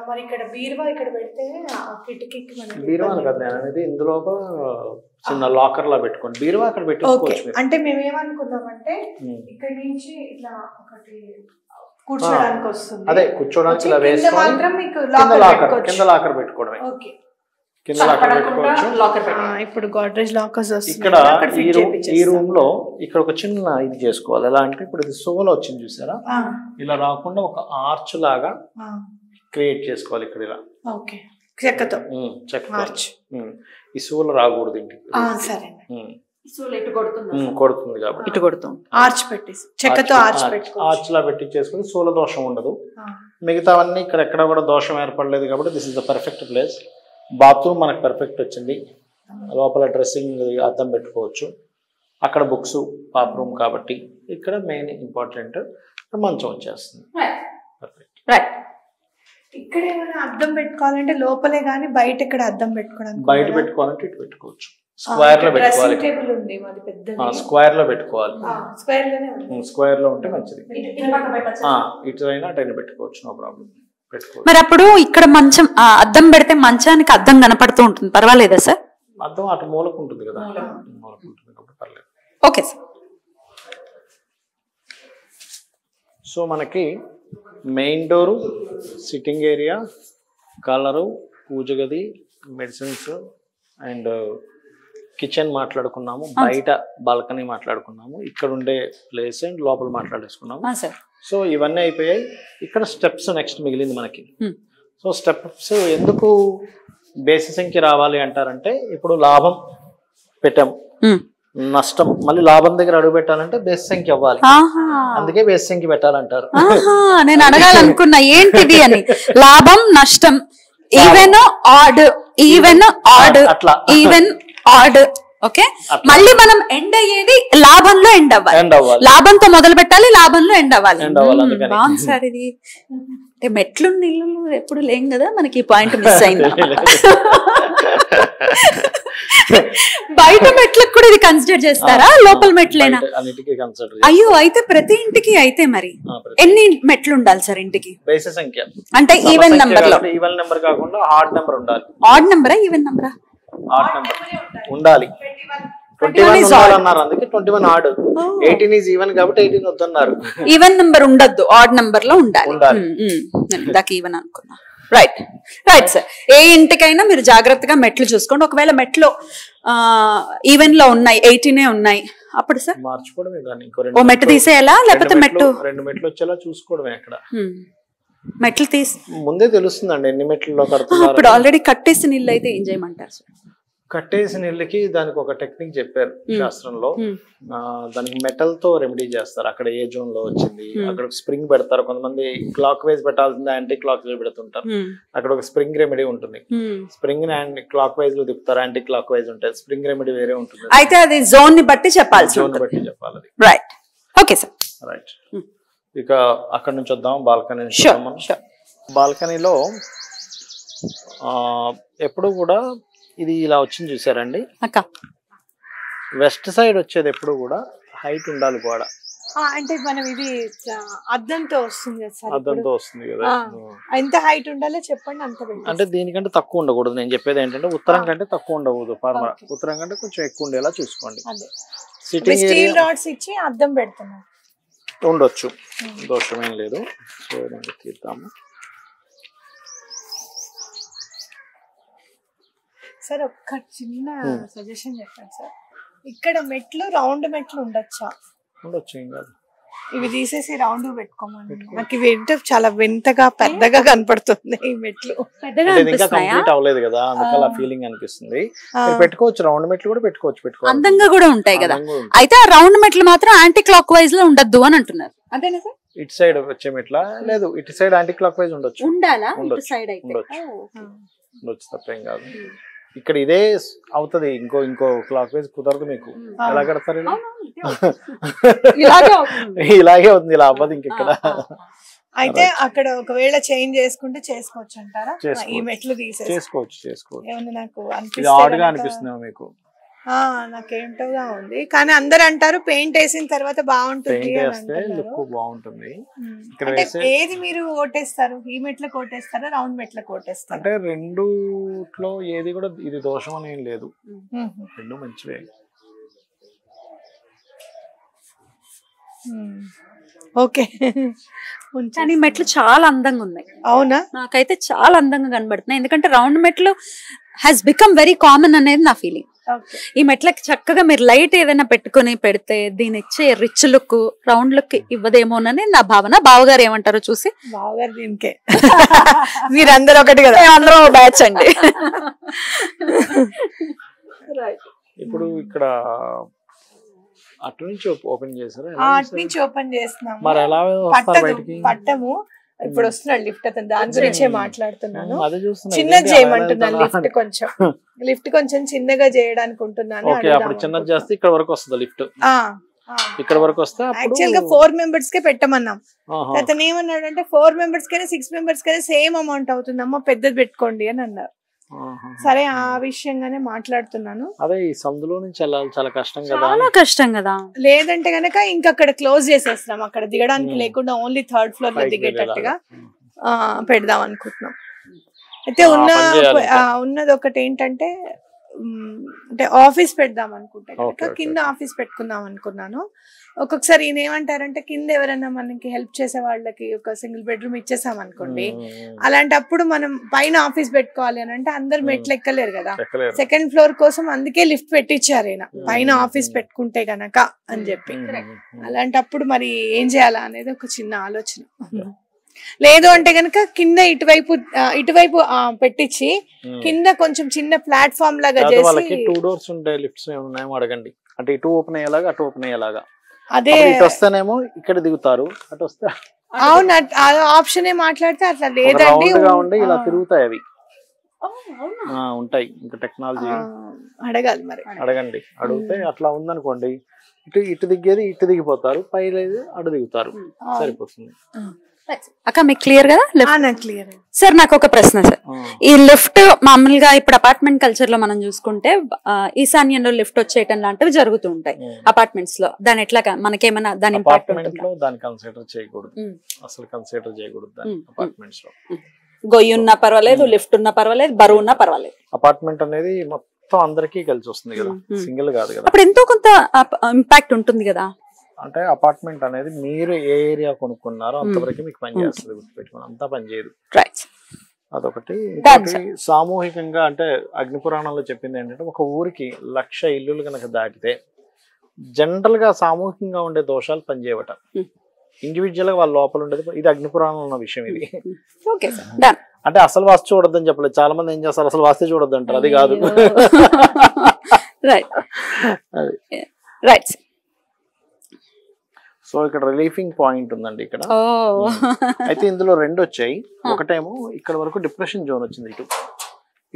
[SPEAKER 3] మరి ఇక్కడ బీరువా ఇక్కడ పెడితే
[SPEAKER 2] బీరువా కదా అనేది, ఇందులో చిన్న లాకర్ లా పెట్టుకోండి. బీరువా అక్కడ పెట్టుకోవచ్చు.
[SPEAKER 3] అంటే మేము ఏమనుకున్నామంటే ఇక్కడ నుంచి ఇట్లా ఒకటి కూర్చోడానికి వస్తుంది,
[SPEAKER 2] అదే కూర్చోడానికి ఇలా వేసుకొని కింద లాకర్ పెట్టుకోవడమే.
[SPEAKER 3] ఇప్పుడు గోడ్రేజ్ లాకర్స్
[SPEAKER 2] ఇక్కడ ఈ రూమ్ లో ఇక్కడ ఒక చిన్న ఇది చేసుకోవాలి. ఎలా అంటే ఇప్పుడు ఇది సోల్ వచ్చింది చూసారా, ఇలా రాకుండా ఒక ఆర్చ్ లాగా క్రియేట్ చేసుకోవాలి. ఇక్కడ ఇలా చెక్కతో ఈ సోల్ రాకూడదు ఇంటికి. కొడుతుంది కాబట్టి
[SPEAKER 4] ఇటు కొడుతుంది.
[SPEAKER 3] ఆర్చ్ పెట్టేసి చెక్కతో ఆర్చ్ పెట్టుకోవచ్చు.
[SPEAKER 2] ఆర్చ్ లా పెట్టి చేసుకుని స్థూల దోషం ఉండదు. మిగతావన్నీ ఇక్కడ ఎక్కడ కూడా దోషం ఏర్పడలేదు కాబట్టి this is the perfect place. Bathroom మనకు పర్ఫెక్ట్ వచ్చింది. లోపల డ్రెస్సింగ్ అద్దం పెట్టుకోవచ్చు. అక్కడ బుక్స్ పాప్ రూమ్ కాబట్టి ఇక్కడ మెయిన్ ఇంపార్టెంట్ మంచం వచ్చేస్తుంది.
[SPEAKER 4] రైట్.
[SPEAKER 3] ఇక్కడ ఏమైనా అద్దం పెట్టుకోవాలంటే లోపలే గానీ బయట ఇక్కడ అద్దం పెట్టుకోవడానికి
[SPEAKER 2] బయట పెట్టుకోవాలంటే ఇటు పెట్టుకోవచ్చు. స్క్వేర్ లో పెట్టుకోవాలి.
[SPEAKER 3] టేబుల్ ఉంది మాది పెద్దది.
[SPEAKER 2] స్క్వేర్ లో పెట్టుకోవాలి.
[SPEAKER 3] స్క్వేర్ లోనే ఉంది.
[SPEAKER 2] స్క్వేర్ లో ఉంటే మంచిది. ఇటు అయినా అటైనా పెట్టుకోవచ్చు, నో ప్రాబ్లం.
[SPEAKER 4] మరి అప్పుడు ఇక్కడ మంచం అద్దం పెడితే మంచానికి అద్దం కనపడుతూ ఉంటుంది, పర్వాలేదా సార్?
[SPEAKER 2] అద్దం అటు మూలకు ఉంటుంది కదా, మూలకు ఉంటుంది కాబట్టి పర్లేదు.
[SPEAKER 4] Okay sir.
[SPEAKER 2] సో మనకి main door, sitting area, colour, puja గది, మెడిసిన్స్ అండ్ కిచెన్ మాట్లాడుకున్నాము. బయట బాల్కనీ మాట్లాడుకున్నాము. ఇక్కడ ఉండే ప్లేస్ అండ్ లోపల మాట్లాడేసుకున్నాము. సో ఇవన్నీ అయిపోయాయి. ఇక్కడ స్టెప్స్ నెక్స్ట్ మిగిలింది మనకి. సో స్టెప్స్ ఎందుకు బేసి సంఖ్య రావాలి అంటారంటే, ఇప్పుడు లాభం పెట్టాం, నష్టం, మళ్ళీ లాభం దగ్గర అడుగు పెట్టాలంటే బేసి సంఖ్య అవ్వాలి. అందుకే బేసి సంఖ్య పెట్టాలంటారు.
[SPEAKER 4] నేను అడగాలనుకున్నా ఏంటిది అని. లాభం నష్టం, ఈవెన్ ఆడ్, ఈవెన్ ఆడ్,
[SPEAKER 2] అట్లా
[SPEAKER 4] ఈవెన్ ఆడ్. ఓకే, మళ్ళీ మనం ఎండ్ అయ్యేది లాభంలో ఎండ్ అవ్వాలి. లాభంతో మొదలు పెట్టాలి, లాభంలో ఎండ్ అవ్వాలి. బాగుంది సార్ ఇది. అంటే మెట్లు నీళ్ళు ఎప్పుడు లేం కదా, మనకి పాయింట్ మిస్ అయింది. బయట మెట్లకు కూడా ఇది కన్సిడర్ చేస్తారా, లోపల మెట్లేనా? అయ్యో, అయితే ప్రతి ఇంటికి అయితే మరి ఎన్ని మెట్లు ఉండాలి సార్ ఇంటికి?
[SPEAKER 2] బేసి సంఖ్య
[SPEAKER 4] అంటే ఈవెన్ నెంబర్ లో.
[SPEAKER 2] ఈవెన్ నెంబర్ కాకుండా ఆడ్ నెంబర్ ఉండాలి.
[SPEAKER 4] ఆడ్ నెంబరా ఈవెన్ నెంబరా?
[SPEAKER 2] ఆడ్ నెంబర్ ఉండాలి. 21 ఉండాలన్నారు, అందుకే 21 ఆడ్. 18 ఈజ్ ఈవెన్ కాబట్టి 18 వద్దన్నారు.
[SPEAKER 4] ఈవెన్ నెంబర్ ఉండద్దు, ఆడ్ నెంబర్ లో ఉండాలి. ఇందాక ఈవెన్ అనుకున్నా. Right right sir. ఏ ఇంటికైనా మీరు జాగ్రత్తగా మెట్లు చూసుకోండి. ఒకవేళ మెట్లు ఈవెన్ లో ఉన్నాయి, 18 ఉన్నాయి, అప్పుడు సార్
[SPEAKER 2] మార్చుకోవడమే దాన్ని.
[SPEAKER 4] ఓ మెట్టు తీసేయాలా, లేకపోతే మెట్టు
[SPEAKER 2] 2 మెట్లు వచ్చేలా చూసుకోవడమే. అక్కడ
[SPEAKER 4] మెట్లు తీసి
[SPEAKER 2] ముందే తెలుస్తుందండి ఎన్ని మెట్లలో కడుతున్నారు.
[SPEAKER 4] ఇప్పుడు ఆల్రెడీ కట్టేసిన ఇల్లు అయితే ఏం చేయమంటారు సార్?
[SPEAKER 2] కట్టేసిన ఇళ్ళకి దానికి ఒక టెక్నిక్ చెప్పారు శాస్త్రంలో. దానికి మెటల్ తో రెమెడీ చేస్తారు. అక్కడ ఏ జోన్ లో వచ్చింది, అక్కడ స్ప్రింగ్ పెడతారు. కొంతమంది క్లాక్ వైజ్ పెట్టాల్సింది యాంటీ క్లాక్ వైజ్ పెడుతుంటారు. అక్కడ ఒక స్ప్రింగ్ రెమెడీ ఉంటుంది. స్ప్రింగ్ ని క్లాక్ వైజ్ లో తిప్పుతారు, యాంటీ క్లాక్ వైజ్ ఉంటుంది. స్ప్రింగ్ రెమెడీ వేరే ఉంటుంది.
[SPEAKER 4] అయితే అది జోన్ ని బట్టి చెప్పాలి.
[SPEAKER 2] జోన్ ని బట్టి చెప్పాలి.
[SPEAKER 4] Right, okay sir.
[SPEAKER 2] రైట్. ఇక అక్కడ నుంచి వద్దాం బాల్కనీ. బాల్కనీలో ఎప్పుడు కూడా ఇది ఇలా వచ్చింది చూసారండి
[SPEAKER 4] అక్క.
[SPEAKER 2] వెస్ట్ సైడ్ వచ్చేది ఎప్పుడు కూడా హైట్ ఉండాలి గోడ.
[SPEAKER 3] అంటే మనం ఇది అద్దంతో వస్తుంది కదా సార్?
[SPEAKER 2] అద్దంతో వస్తుంది కదా.
[SPEAKER 3] ఎంత హైట్ ఉండాలో చెప్పండి. అంత
[SPEAKER 2] అంటే దీనికంటే తక్కువ ఉండకూడదు. నేను చెప్పేది ఏంటంటే ఉత్తరం కంటే తక్కువ ఉండకూడదు. ఉత్తరం కంటే కొంచెం ఎక్కువ ఉండేలా చూసుకోండి. సిట్టింగ్ ఏరియా
[SPEAKER 3] రాడ్స్ ఇచ్చి అద్దం పెడుతున్నాం
[SPEAKER 2] ఉండొచ్చు, దోషమేం లేదు. సో తీద్దాము
[SPEAKER 3] సార్. ఒక్క చిన్న సజెషన్ చెప్పండి సార్. ఇక్కడ మెట్లు రౌండ్ మెట్లు ఉండొచ్చా?
[SPEAKER 2] ఉండొచ్చు, ఏం కాదు.
[SPEAKER 3] ఇవి తీసేసి రౌండ్ పెట్టుకోమని. నాకు ఇవి చాలా వింతగా పెద్దగా కనపడుతుంది ఈ మెట్లు.
[SPEAKER 2] ఇంకా కంప్లీట్ అవ్వలేదు కదా, అందుకే అలా ఫీలింగ్ అనిపిస్తుంది. పెట్టుకోవచ్చు, రౌండ్ మెట్లు కూడా పెట్టుకోవచ్చు.
[SPEAKER 4] అందంగా కూడా ఉంటాయి కదా. అయితే ఆ రౌండ్ మెట్లు మాత్రం యాంటీ క్లాక్ వైజ్ లో ఉండద్దు అని అంటున్నారు, అంతేనా సార్?
[SPEAKER 2] ఇటు సైడ్ వచ్చే మెట్ల లేదు, ఇటు సైడ్ యాంటీ క్లాక్ వైజ్ ఉండొచ్చు.
[SPEAKER 4] ఉండాలా?
[SPEAKER 2] ఉండొచ్చు, తప్పేం కాదు. ఇక్కడ ఇదే అవుతుంది, ఇంకో క్లాక్ వైజ్ కుదరదు మీకు. ఎలా కడతారు? ఇలాగే అవుతుంది, ఇలా అవ్వదు ఇంకెక్కడ.
[SPEAKER 3] అయితే అక్కడ ఒకవేళ చేంజ్ చేసుకుంటే చేసుకోవచ్చు అంటారా? ఈ మెట్లు
[SPEAKER 2] చేసుకోవచ్చు.
[SPEAKER 3] నాకు
[SPEAKER 2] అనిపిస్తుంది మీకు?
[SPEAKER 3] నాకేంటోగా ఉంది, కానీ అందరు అంటారు పెయింట్ వేసిన తర్వాత బాగుంటుంది. ఏది మీరు ఓటేస్తారు? ఈ మెట్లకు ఓటేస్తారా, రౌండ్ మెట్లకు ఓటేస్తారా?
[SPEAKER 2] అంటే రెండులో ఏది కూడా ఇది దోషం అని ఏం లేదు, రెండు మంచివే.
[SPEAKER 3] ఓకే.
[SPEAKER 4] కానీ మెట్లు చాలా అందంగా ఉన్నాయి.
[SPEAKER 3] అవునా?
[SPEAKER 4] నాకైతే చాలా అందంగా కనబడుతున్నాయి. ఎందుకంటే రౌండ్ మెట్లు హ్యాస్ బికమ్ వెరీ కామన్ అనేది నా ఫీలింగ్. ఈ మెట్లకి చక్కగా మీరు లైట్ ఏదైనా పెట్టుకుని పెడితే దీని ఇచ్చే రిచ్ లుక్ రౌండ్ లుక్ ఇవ్వదేమోనని నా భావన. బావగారు ఏమంటారో చూసి.
[SPEAKER 3] బావగారు దీనికే మీరందరూ ఒకటి కదా,
[SPEAKER 4] అందరూ బ్యాచ్ అండి.
[SPEAKER 2] ఇప్పుడు ఇక్కడ అటు నుంచి ఓపెన్ చేశారు
[SPEAKER 3] అటు నుంచి ఓపెన్ చేస్తున్నాము.
[SPEAKER 2] మరి ఎలా వస్తారు
[SPEAKER 3] పట్టదు,
[SPEAKER 2] బయటికి?
[SPEAKER 3] పట్టము. ఇప్పుడు వస్తున్నాడు లిఫ్ట్, అతను దాని గురించే మాట్లాడుతున్నాను.
[SPEAKER 2] అదే చూస్తున్నా,
[SPEAKER 3] చిన్నది చేయమంటున్నాను లిఫ్ట్, లిఫ్ట్ కొంచెం చిన్నగా చేయడానికి ఉంటున్నాను.
[SPEAKER 2] ఓకే, అప్పుడు చిన్నది చేస్తే ఇక్కడ వరకు వస్తుంది లిఫ్ట్. ఇక్కడ వరకు వస్తే
[SPEAKER 3] యాక్చువల్ గా 4 members కే పెట్టమన్నాం. అతను ఏమన్నాడు అంటే 4 members కైనా 6 members కైనా సేమ్ అమౌంట్ అవుతుందమ్మా, పెద్దది పెట్టుకోండి అని అన్నారు. సరే, ఆ విషయంగానే మాట్లాడుతున్నాను.
[SPEAKER 2] అదే ఈ సందులో నుంచి వెళ్ళాలి, చాలా కష్టం కదా.
[SPEAKER 4] చాలా కష్టం కదా.
[SPEAKER 3] లేదంటే గనక ఇంకా అక్కడ క్లోజ్ చేసేస్తున్నాం, అక్కడ దిగడానికి లేకుండా ఓన్లీ 3rd floor లో దిగేటట్టుగా పెడదాం అనుకుంటున్నాం. అయితే ఉన్నది ఒకటి ఏంటంటే అంటే ఆఫీస్ పెడదాం అనుకుంటే కనుక కింద ఆఫీస్ పెట్టుకుందాం అనుకున్నాను. ఒక్కొక్కసారి ఈయన ఏమంటారంటే కింద ఎవరైనా మనకి హెల్ప్ చేసే వాళ్ళకి ఒక సింగిల్ బెడ్రూమ్ ఇచ్చేసాం అనుకోండి, అలాంటప్పుడు మనం పైన ఆఫీస్ పెట్టుకోవాలి అని అంటే అందరు మెట్లు ఎక్కలేరు కదా, 2nd floor కోసం అందుకే లిఫ్ట్ పెట్టించారు ఈయన, పైన ఆఫీస్ పెట్టుకుంటే గనక అని చెప్పి. అలాంటప్పుడు మరి ఏం చేయాలా అనేది ఒక చిన్న ఆలోచన. లేదు అంటే గనక కింద ఇటువైపు పెట్టించి కింద కొంచెం చిన్న ప్లాట్ఫామ్ లాగా చేసి
[SPEAKER 2] 2 doors ఉంటాయి, లిఫ్ట్స్ ఉన్నాయేమో అడగండి. అంటే ఇటు ఓపెన్ అయ్యేలాగా అటు ఓపెన్ అయ్యేలాగా.
[SPEAKER 3] అదే
[SPEAKER 2] ఇటు వస్తేనేమో ఇక్కడ దిగుతారు, అటు వస్తే
[SPEAKER 3] అవును ఆప్షన్ మాట్లాడితే అట్లా లేదండి
[SPEAKER 2] ఇలా తిరుగుతాయి అవి ఉంటాయి. ఇంకా టెక్నాలజీ
[SPEAKER 3] అడగాలి మరి,
[SPEAKER 2] అడగండి. అడిగితే అట్లా ఉందనుకోండి, ఇటు దిగేది ఇటు దిగిపోతారు, పై లేదు అటు దిగుతారు, సరిపోతుంది.
[SPEAKER 4] అక్క మీకు క్లియర్ కదా?
[SPEAKER 3] క్లియర్
[SPEAKER 4] సార్, నాకు ఒక ప్రశ్న సార్. ఈ లిఫ్ట్ మామూలుగా ఇప్పుడు అపార్ట్మెంట్ కల్చర్ లో మనం చూసుకుంటే ఈశాన్యంలో లిఫ్ట్ వచ్చేయటం లాంటివి జరుగుతూ ఉంటాయి అపార్ట్మెంట్స్ లో. దాని ఎట్లా మనకేమైనా దాని ఇంపాక్ట్ ఉంటుందా?
[SPEAKER 2] దాన్ని కన్సిడర్ చేయకూడదు, అసలు కన్సిడర్ చేయకూడదు దాన్ని అపార్ట్మెంట్స్ లో.
[SPEAKER 4] గొయ్యి ఉన్నా పర్వాలేదు, లిఫ్ట్ ఉన్నా పర్వాలేదు, బరువు ఉన్నా పర్వాలేదు.
[SPEAKER 2] అపార్ట్మెంట్ అనేది మొత్తం అందరికీ కలిసి వస్తుంది కదా, సింగిల్ కాదు కదా.
[SPEAKER 4] అప్పుడు ఎంతో కొంత ఇంపాక్ట్ ఉంటుంది కదా.
[SPEAKER 2] అంటే అపార్ట్మెంట్ అనేది మీరు ఏ ఏరియా కొనుక్కున్నారో అంతవరకు మీకు పని చేస్తుంది, గుర్తుపెట్టుకుని అంతా పని చేయదు. అదొకటి. సామూహికంగా అంటే అగ్నిపురాణంలో చెప్పింది ఏంటంటే ఒక ఊరికి 1,00,000 ఇల్లులు కనుక దాటితే జనరల్ గా సామూహికంగా ఉండే దోషాలు పనిచేయవట, ఇండివిజువల్ గా వాళ్ళ లోపల ఉండేది. ఇది అగ్నిపురాణంలో ఉన్న విషయం ఇది. అంటే అసలు వాస్తు చూడొద్దని చెప్పలేదు, చాలా మంది ఏం చేస్తారు అసలు వాస్తే చూడొద్దు అంటారు, అది కాదు. సో ఇక్కడ రిలీఫింగ్ పాయింట్ ఉందండి ఇక్కడ. అయితే ఇందులో 2 వచ్చాయి. ఒకటేమో ఇక్కడ వరకు డిప్రెషన్ జోన్ వచ్చింది,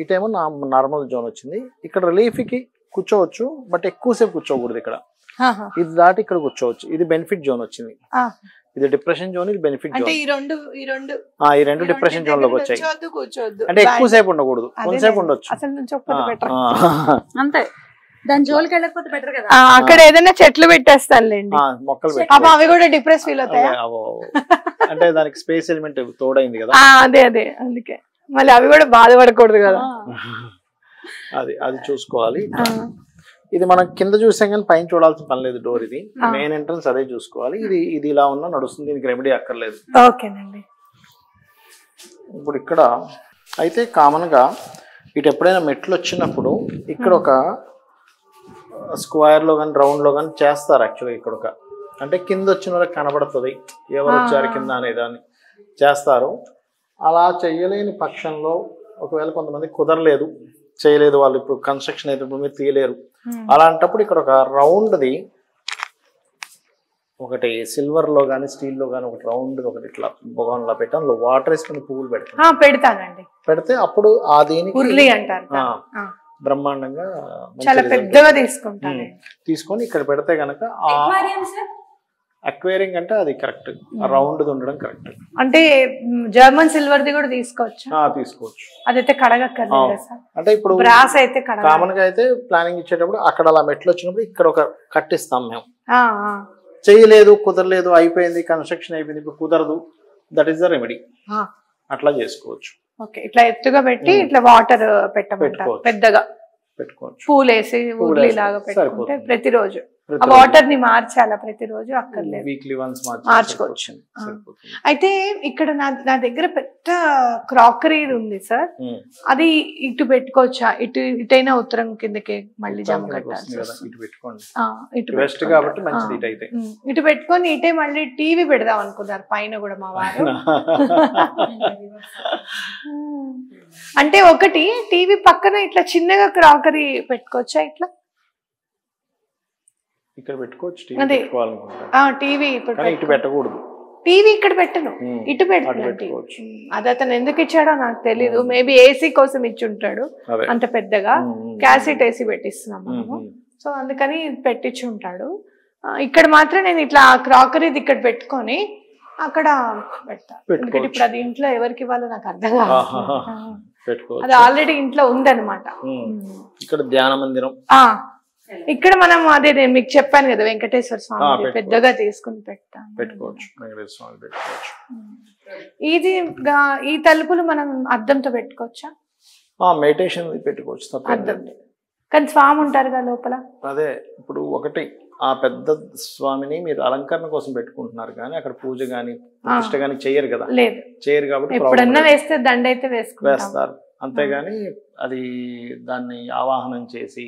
[SPEAKER 2] ఇటేమో నార్మల్ జోన్ వచ్చింది. ఇక్కడ రిలీఫ్ కి కూర్చోవచ్చు, బట్ ఎక్కువసేపు కూర్చోకూడదు. ఇక్కడ ఇది దాటి ఇక్కడ కూర్చోవచ్చు, ఇది బెనిఫిట్ జోన్ వచ్చింది. ఇది డిప్రెషన్ జోన్, ఇది బెనిఫిట్ జోన్. ఈ రెండు డిప్రెషన్ జోన్ లోకి వచ్చాయి. అంటే ఎక్కువసేపు ఉండకూడదు, కొంతసేపు ఉండొచ్చు.
[SPEAKER 4] అంతే, దాని జోలికి వెళ్ళకపోతే బెటర్ కదా.
[SPEAKER 3] అక్కడ ఏదైనా చెట్లు పెట్టేస్తానులేండి,
[SPEAKER 2] మొక్కలు
[SPEAKER 3] అవి కూడా డిప్రెస్ ఫీల్ అవుతాయి.
[SPEAKER 2] అంటే దానికి స్పేస్ ఎలిమెంట్ తోడైంది కదా.
[SPEAKER 3] అదే అందుకే మళ్ళీ అవి కూడా బాధపడకూడదు కదా.
[SPEAKER 2] అది చూసుకోవాలి. ఇది మనం కింద చూసాం కానీ పైన చూడాల్సిన పని లేదు. డోర్ ఇది మెయిన్ ఎంట్రన్స్, అదే చూసుకోవాలి. ఇది ఇలా ఉన్నా నడుస్తుంది, దీనికి రెమెడీ అక్కర్లేదు.
[SPEAKER 3] ఓకేనండి.
[SPEAKER 2] ఇప్పుడు ఇక్కడ అయితే కామన్ గా ఇటు ఎప్పుడైనా మెట్లు వచ్చినప్పుడు ఇక్కడ ఒక స్క్వేర్ లో కానీ రౌండ్ లో కానీ చేస్తారు. యాక్చువల్గా ఇక్కడ ఒక అంటే కింద వచ్చిన వాళ్ళకి కనబడుతుంది ఎవరు వచ్చారు కింద అనేదాన్ని చేస్తారు. అలా చెయ్యలేని పక్షంలో ఒకవేళ కొంతమంది కుదరలేదు, చేయలేదు, వాళ్ళు ఇప్పుడు కన్స్ట్రక్షన్ అయితే మీరు తీయలేరు, అలాంటప్పుడు ఇక్కడ ఒక రౌండ్ది ఒకటి సిల్వర్ లో కానీ స్టీల్ లో కానీ ఒకటి రౌండ్ ఒకటి ఇట్లా బొగాన్ లా పెట్టి అందులో వాటర్ వేసుకుని పువ్వులు
[SPEAKER 3] పెడతానండి.
[SPEAKER 2] పెడితే అప్పుడు ఆ దీనికి
[SPEAKER 3] అంటారు
[SPEAKER 2] బ్రహ్మాండంగా
[SPEAKER 3] చాలా పెద్దగా
[SPEAKER 2] తీసుకొని ఇక్కడ పెడితే గనక అక్వేరింగ్ అంటే అది కరెక్ట్, రౌండ్ ఉండడం కరెక్ట్.
[SPEAKER 3] అంటే జర్మన్ సిల్వర్ ది కూడా తీసుకోవచ్చు. అదైతే కడగక్కర్లేదు.
[SPEAKER 2] అంటే ఇప్పుడు
[SPEAKER 3] బ్రాస్ అయితే
[SPEAKER 2] కామన్ గా అయితే ప్లానింగ్ ఇచ్చేటప్పుడు అక్కడ అలా మెట్లు వచ్చినప్పుడు ఇక్కడ ఒక కట్టిస్తాం మేము. చేయలేదు, కుదరలేదు, అయిపోయింది, కన్స్ట్రక్షన్ అయిపోయింది, ఇప్పుడు కుదరదు, దట్ ఈస్ ద రెమెడీ. అట్లా చేసుకోవచ్చు.
[SPEAKER 3] ఇట్లా ఎత్తుగా పెట్టి ఇట్లా వాటర్ పెట్టమంటారు, పెద్దగా పెట్టుకోవచ్చు. పూలేసి ఊర్లీ లాగా పెట్టుకుంటే ప్రతిరోజు ఆ వాటర్ ని మార్చాలా, ప్రతిరోజు అక్కర్లేదు,
[SPEAKER 2] వీక్లీ వన్స్
[SPEAKER 3] మార్చుకోవచ్చు. అయితే ఇక్కడ నా దగ్గర పెద్ద క్రాకరీ ఉంది సార్, అది ఇటు పెట్టుకోవచ్చా? ఇటైనా ఉత్తరం కిందకి మళ్ళీ జమ కట్టాలి. ఇటు పెట్టుకొని ఇటే మళ్ళీ టీవీ పెడదాం అనుకున్నారు పైన కూడా మా వారు. అంటే ఒకటి టీవీ పక్కన ఇట్లా చిన్నగా క్రాకరీ పెట్టుకోవచ్చా? ఇట్లా
[SPEAKER 2] ఇక్కడ పెట్టుకోవచ్చు, టీవీ
[SPEAKER 3] అదే.
[SPEAKER 2] పెట్టుకోవాలనుకుంటా.
[SPEAKER 3] టీవీ ఇప్పుడు
[SPEAKER 2] కానీ ఇటు పెట్టకూడదు.
[SPEAKER 3] టీవీ ఇక్కడ పెట్టను, ఇటు
[SPEAKER 2] అటు
[SPEAKER 3] పెట్టుకోవచ్చు.
[SPEAKER 2] పెట్టుకోవచ్చు.
[SPEAKER 3] అది అతను ఎందుకు ఇచ్చాడో నాకు తెలీదు. మేబీ ఏసీ కోసం ఇచ్చి ఉంటాడు
[SPEAKER 2] అదే.
[SPEAKER 3] అంత పెద్దగా. క్యాసెట్ ఏసీ పెట్టిస్తున్నాం మనము,
[SPEAKER 2] మ్మ్.
[SPEAKER 3] సో అందుకని పెట్టించి ఉంటాడు. ఇక్కడ మాత్రం నేను ఇట్లా క్రాకరీది ఇక్కడ పెట్టుకొని అక్కడ పెడతా. ఎందుకంటే ఇప్పుడు అది ఇంట్లో ఎవరికి ఇవ్వాలో నాకు అర్థం కాదు.
[SPEAKER 2] పెట్టుకోవచ్చు.
[SPEAKER 3] అది ఆల్రెడీ ఇంట్లో ఉందన్నమాట.
[SPEAKER 2] ఇక్కడ ధ్యాన మందిరం.
[SPEAKER 3] ఇక్కడ మనం అదే నేను మీకు చెప్పాను కదా, వెంకటేశ్వర స్వామి పెద్దగా తీసుకుని పెడతాం.
[SPEAKER 2] పెట్టుకోవచ్చు, వెంకటేశ్వర స్వామి పెట్టుకోవచ్చు.
[SPEAKER 3] ఇది ఈ తలుపులు మనం అద్దంతో పెట్టుకోవచ్చా?
[SPEAKER 2] మెడిటేషన్ పెట్టుకోవచ్చు, తప్ప
[SPEAKER 3] అద్దం. కానీ స్వామి ఉంటారు కదా లోపల.
[SPEAKER 2] అదే ఇప్పుడు ఒకటి ఆ పెద్ద స్వామిని మీరు అలంకరణ కోసం పెట్టుకుంటున్నారు, కానీ అక్కడ పూజ గాని ప్రతిష్ట గాని చెయ్యరు కదా.
[SPEAKER 3] లేదు,
[SPEAKER 2] చేయరు కాబట్టి
[SPEAKER 3] ఎప్పుడన్నా వేస్తే దండ అయితే
[SPEAKER 2] వేస్తారు, అంతేగాని అది దాన్ని ఆవాహనం చేసి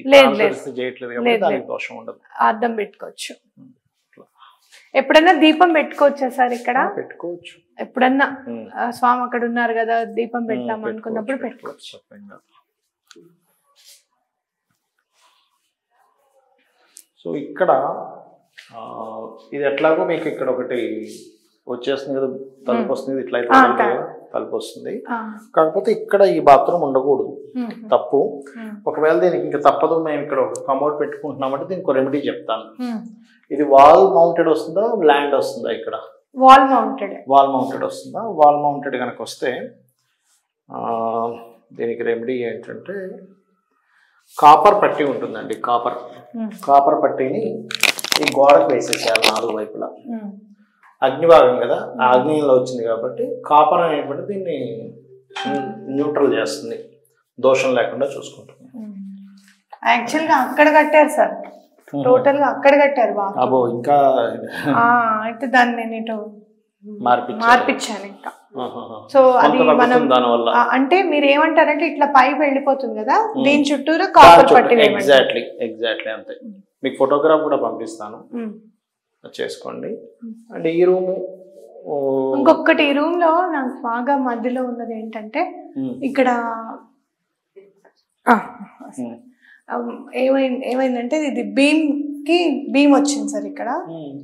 [SPEAKER 2] చేయట్లేదు కాబట్టి దానికి దోషం ఉండదు.
[SPEAKER 3] అద్దం పెట్టుకోవచ్చు. ఎప్పుడన్నా దీపం పెట్టుకోవచ్చా సార్ ఇక్కడ?
[SPEAKER 2] పెట్టుకోవచ్చు.
[SPEAKER 3] ఎప్పుడన్నా స్వామి అక్కడ ఉన్నారు కదా, దీపం పెట్టాం అనుకున్నప్పుడు పెట్టుకోవచ్చు.
[SPEAKER 2] సో ఇక్కడ ఇది ఎట్లాగో మీకు ఇక్కడ ఒకటి వచ్చేస్తుంది కదా, తలుపు వస్తుంది, ఇట్లా అయితే తలుపు వస్తుంది. కాకపోతే ఇక్కడ ఈ బాత్రూమ్ ఉండకూడదు, తప్పు. ఒకవేళ దీనికి ఇంకా తప్పదు, మేము ఇక్కడ ఒక కమోడ్ పెట్టుకుంటున్నామంటే దీనికి ఒక రెమెడీ చెప్తాను. ఇది వాల్ మౌంటెడ్ వస్తుందా, ల్యాండ్ వస్తుందా? ఇక్కడ
[SPEAKER 3] వాల్ మౌంటెడ్.
[SPEAKER 2] వాల్ మౌంటెడ్ వస్తుందా? వాల్ మౌంటెడ్ కనుక వస్తే దీనికి రెమెడీ ఏంటంటే కాపర్ పట్టి ఉంటుందండి. కాపర్ పట్టిని ఈ గోడకు వేసేసేయాలి 4 వైపులా. అగ్నిభాగం కదా, ఆ అగ్నిలో వచ్చింది కాబట్టి కాపర్ అనేటువంటి దీన్ని న్యూట్రల్ చేస్తుంది, దోషం లేకుండా చూసుకుంటుంది.
[SPEAKER 3] యాక్చువల్గా అక్కడ కట్టారు సార్, టోటల్ గా అక్కడ కట్టారు బాగా.
[SPEAKER 2] అబ్బో, ఇంకా
[SPEAKER 3] అయితే దాన్ని నేను ఇటు మార్పించాను ఇంకా. సో అది మనం అంటే మీరు ఏమంటారంటే ఇట్లా పైకి వెళ్ళిపోతుంది కదా, దీని చుట్టూరా కాపర్ పట్టి.
[SPEAKER 2] ఎగ్జాక్ట్లీ అంతే. మీకు ఫోటోగ్రాఫ్ కూడా పంపిస్తాను, చేసుకోండి. అండ్ ఈ రూము
[SPEAKER 3] ఇంకొకటి, ఈ రూమ్ లో నాకు బాగా మధ్యలో ఉన్నది ఏంటంటే ఇక్కడ ఏమైందంటే ఇది బీమ్ వచ్చింది సార్ ఇక్కడ.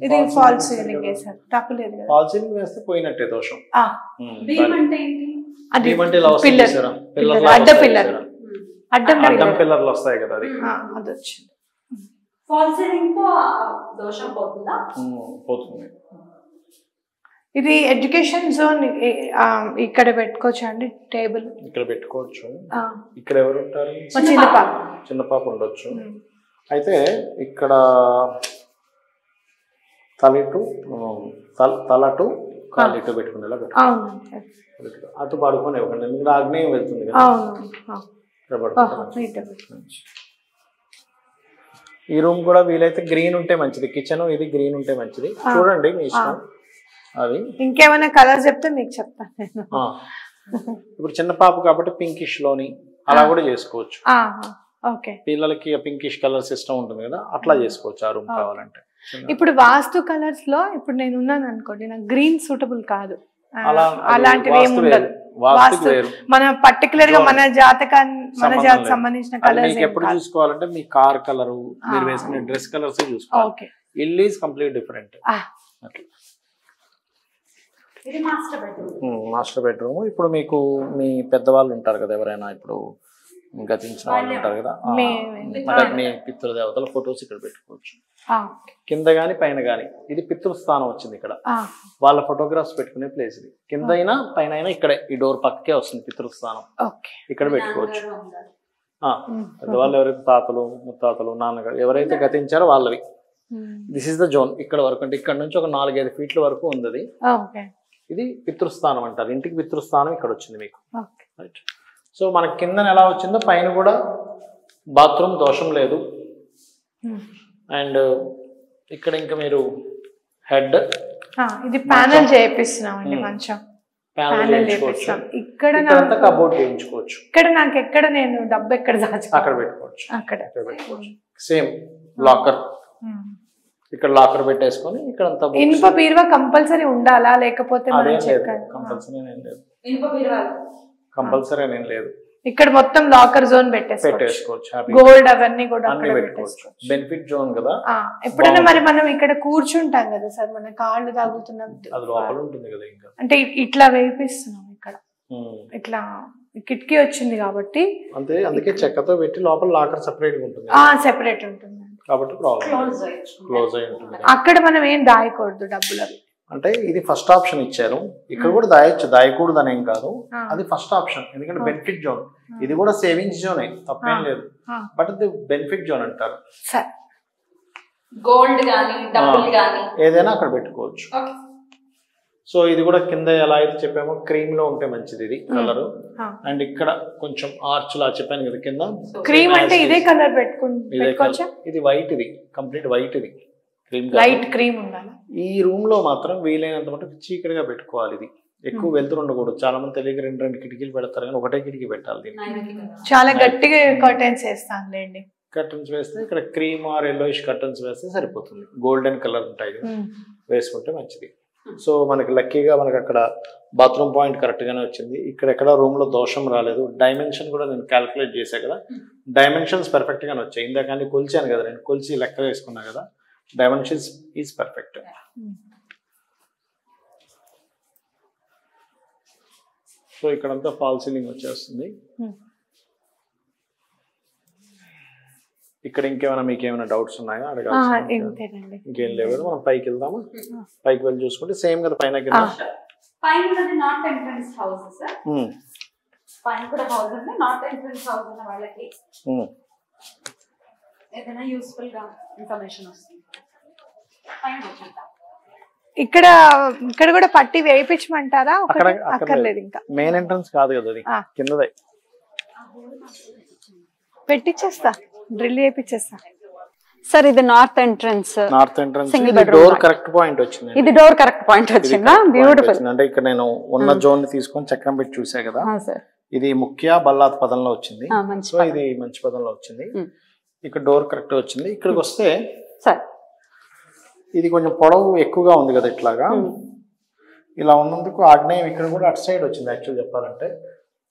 [SPEAKER 3] ఇది ఫాల్స్ సీలింగ్ వేసారు, తప్పలేదు కదా.
[SPEAKER 2] ఫాల్స్ సీలింగ్ వేస్తే పోయినట్టే దోషం.
[SPEAKER 3] అది పిల్లర్, అడ్డ పిల్లర్,
[SPEAKER 2] అడ్డం పిల్లర్లు వస్తాయి కదా,
[SPEAKER 3] అది వచ్చింది.
[SPEAKER 4] ఫాల్స్ సీలింగ్ తో దోషం పోతుందా?
[SPEAKER 2] పోతుంది.
[SPEAKER 3] ఇది ఎడ్యుకేషన్ జోన్ ఇక్కడ పెట్టుకోవచ్చు అండి, టేబుల్
[SPEAKER 2] ఇక్కడ పెట్టుకోవచ్చు. ఇక్కడ ఎవరు ఉంటారు? చిన్న పాప ఉండొచ్చు. అయితే ఇక్కడ తల టు కాలు ఇటు పెట్టుకునేలా పెట్టు. అటు పడుకొని ఇవ్వకండి, ఎందుకంటే ఆగ్నేయం వెళ్తుంది కదా. ఈ రూమ్ కూడా వీలైతే గ్రీన్ ఉంటే మంచిది, కిచెన్ ఇది గ్రీన్ ఉంటే మంచిది. చూడండి మీ ఇష్టం. అది
[SPEAKER 3] ఇంకేమైనా కలర్ చెప్తే మీకు చెప్తాను నేను.
[SPEAKER 2] ఇప్పుడు చిన్న పాప కాబట్టి పింకిష్ లోని అలా కూడా చేసుకోవచ్చు.
[SPEAKER 3] ఓకే,
[SPEAKER 2] పిల్లలకి పింకిష్ కలర్ సిస్టమ్ ఉంటుంది కదా, అట్లా చేసుకోవచ్చు ఆ రూమ్ కావాలంటే.
[SPEAKER 3] ఇప్పుడు వాస్తు కలర్స్ లో ఇప్పుడు నేను ఉన్నాను అనుకోండి, నాకు గ్రీన్ సూటబుల్ కాదు, అలాంటివి ఏమి ఉండదు. వాస్తు మన పర్టికులర్ గా మన జాతకానికి సంబంధించిన కలర్స్
[SPEAKER 2] ఎప్పుడు చూసుకోవాలంటే మీ కార్ కలర్, మీరు వేసుకునే డ్రెస్ కలర్స్ చూసుకోవాలి. ఇల్లు is complete different. Master bedroom. ఇప్పుడు మీకు మీ పెద్దవాళ్ళు ఉంటారు కదా, ఎవరైనా ఇప్పుడు గతించిన వాళ్ళు ఉంటారు కదా, మీ పితృదేవతల ఫొటోస్ ఇక్కడ పెట్టుకోవచ్చు. కింద గాని పైన గాని, ఇది పితృస్థానం వచ్చింది ఇక్కడ, వాళ్ళ ఫోటోగ్రాఫ్స్ పెట్టుకునే ప్లేస్ ఇది. కింద అయినా పైన అయినా ఇక్కడే, ఈ డోర్ పక్కకే వస్తుంది పితృస్థానం, ఇక్కడ పెట్టుకోవచ్చు. పెద్దవాళ్ళు ఎవరైతే తాతలు ముత్తాతలు నాన్నగారు ఎవరైతే గతించారో వాళ్ళవి. This is the zone. ఇక్కడ వరకు అంటే ఇక్కడ నుంచి ఒక 4-5 ఫీట్ల వరకు ఉంది. ఇది పితృస్థానం అంటారు, ఇంటికి పితృస్థానం ఇక్కడ వచ్చింది మీకు. రైట్. సో మనకి కింద ఎలా వచ్చిందో పైన కూడా బాత్రూమ్ దోషం లేదు. అండ్ ఇక్కడ ఇంకా మీరు హెడ్
[SPEAKER 3] ఇది ప్యానెల్ చేపిస్తున్నామండి, మంచం ప్యానెల్ చేపిస్తాం. ఇక్కడ
[SPEAKER 2] కబోర్డ్ చేయించుకోవచ్చు.
[SPEAKER 3] ఇక్కడ నాకు ఎక్కడ నేను డబ్బు ఎక్కడ
[SPEAKER 2] అక్కడ పెట్టుకోవచ్చు, అక్కడ పెట్టుకోవచ్చు. సేమ్ లాకర్, ఇక్కడ లాకర్ పెట్టేసుకొని ఇక్కడ అంతా.
[SPEAKER 3] ఇనుప బీరువా కంపల్సరీ ఉండాలా లేకపోతే
[SPEAKER 2] కంపల్సరీ ఏం లేదు.
[SPEAKER 3] ఇక్కడ మొత్తం లాకర్ జోన్ పెట్టేసుకోవచ్చు,
[SPEAKER 2] పెట్టేసుకోవచ్చు.
[SPEAKER 3] గోల్డ్ అవన్నీ కూడా
[SPEAKER 2] అన్ని
[SPEAKER 3] అక్కడ
[SPEAKER 2] పెట్టుకోవచ్చు. బెనిఫిట్ జోన్ కదా.
[SPEAKER 3] ఎప్పుడైనా మరి మనం ఇక్కడ కూర్చుంటాం కదా సార్, మన కాళ్ళు తాగుతున్నాం,
[SPEAKER 2] అది లోపల ఉంటుంది కదా. ఇంకా
[SPEAKER 3] అంటే ఇట్లా వేపిస్తున్నాం ఇక్కడ, ఇట్లా కిటికీ వచ్చింది కాబట్టి
[SPEAKER 2] అంతే. అందుకే చెక్కతో పెట్టి లోపల లాకర్ సెపరేట్ గా ఉంటుంది,
[SPEAKER 3] సెపరేట్ ఉంటుంది
[SPEAKER 2] కాబట్టి క్లోజ్ అయి ఉంటుంది.
[SPEAKER 3] అక్కడ మనం ఏం దాయకూడదు డబ్బులు అవి.
[SPEAKER 2] అంటే ఇది ఫస్ట్ ఆప్షన్ ఇచ్చారు. ఇక్కడ కూడా దాయొచ్చు, దాయకూడదు అనేం కాదు, అది ఫస్ట్ ఆప్షన్. ఎందుకంటే బెనిఫిట్ జోన్, ఇది కూడా సేవింగ్స్ జోనే, తప్పేం లేదు. బట్ అది బెనిఫిట్ జోన్ అంటారు.
[SPEAKER 4] గోల్డ్ గానీ డబ్బులు గానీ
[SPEAKER 2] ఏదైనా అక్కడ పెట్టుకోవచ్చు. సో ఇది కూడా కింద ఎలా అయితే చెప్పామో క్రీమ్ లో ఉంటే మంచిది ఇది కలర్. అండ్ ఇక్కడ కొంచెం ఆర్చ్ లా చెప్పాను కదా కింద
[SPEAKER 3] క్రీమ్ అంటే ఇదే కలర్ పెట్టుకోవచ్చా?
[SPEAKER 2] ఇది వైట్, ఇది కంప్లీట్ వైట్, ఇది క్రీమ్,
[SPEAKER 3] లైట్ క్రీమ్ ఉండాలి.
[SPEAKER 2] ఈ రూమ్ లో మాత్రం వీలైనంత మటుకు చీకటిగా పెట్టుకోవాలి. ఇది ఎక్కువ వెళ్తురు ఉండకూడదు. చాలా మంది తెలియక రెండు కిటికీలు పెడతారు, కానీ ఒకటే కిటికీ పెట్టాలి. దీన్ని
[SPEAKER 3] చాలా గట్టిగా కర్టెన్స్ వేస్తానులేండి.
[SPEAKER 2] కర్టన్స్ వేస్తే ఇక్కడ క్రీమ్ ఆర్ ఎల్లోయిష్ కర్టన్స్ వేస్తే సరిపోతుంది. గోల్డెన్ కలర్ ఉంటాయి కదా, వేసుకుంటే మంచిది. సో మనకి లక్కీగా మనకి అక్కడ బాత్రూమ్ పాయింట్ కరెక్ట్ గానే వచ్చింది. ఇక్కడ ఎక్కడ రూమ్ లో దోషం రాలేదు. డైమెన్షన్ కూడా నేను క్యాల్కులేట్ చేశా కదా, డైమెన్షన్స్ పర్ఫెక్ట్ గానే వచ్చాయి. ఇందాక అన్ని కొలిచాను కదా, నేను కొలిచి లెక్క వేసుకున్నా కదా, డైమెన్షన్స్ ఈజ్ పర్ఫెక్ట్. సో ఇక్కడంతా ఫాల్ సీలింగ్ వచ్చేస్తుంది. ఇక్కడ ఇంకేమైనా మీకు ఏమైనా డౌట్స్ ఉన్నాయా అడగాలి? ఇంకేం లేవు కదా. మనం పైకి వెళ్దామా? పైకి వెళ్ళి చూసుకుంటే సేమ్ కదా పైన కింద.
[SPEAKER 4] పైన నాట్ ఎంట్రన్స్ హౌస్ సార్, పైన కూడా హౌస్ ఉంది. నాట్ ఎంట్రన్స్ హౌస్ ఉన్న వాళ్ళకి ఏదైనా యూస్ఫుల్ గా ఇన్ఫర్మేషన్ వస్తుంది.
[SPEAKER 3] ఇక్కడ ఇక్కడ కూడా పట్టి వేయించమంటారా? అక్కర్లేదు, ఇంకా
[SPEAKER 2] మెయిన్ ఎంట్రన్స్ కాదు కదా అది, కిందదే
[SPEAKER 3] పెట్టిచ్చేస్తా, డ్రిల్ చేపిచ్చేస్తా.
[SPEAKER 4] సార్ ఇది north entrance,
[SPEAKER 2] door correct point వచ్చింది.
[SPEAKER 4] ఇది డోర్ కరెక్ట్ పాయింట్ వచ్చిందా? బ్యూటిఫుల్.
[SPEAKER 2] అంటే ఇక్కడ నేను ఉన్న జోన్ ని తీసుకొని చక్రం పెట్టి చూసా కదా, ఇది ముఖ్య బల్లాత్ పదంలో వచ్చింది. సో ఇది మంచి పదంలో వచ్చింది. ఇక్కడ డోర్ కరెక్ట్ వచ్చింది. ఇక్కడికి వస్తే
[SPEAKER 4] సార్
[SPEAKER 2] ఇది కొంచెం పొడవు ఎక్కువగా ఉంది కదా, ఇట్లాగా ఇలా ఉన్నందుకు ఆగ్నేయం ఇక్కడ కూడా అటు సైడ్ వచ్చింది యాక్చువల్ చెప్పాలంటే.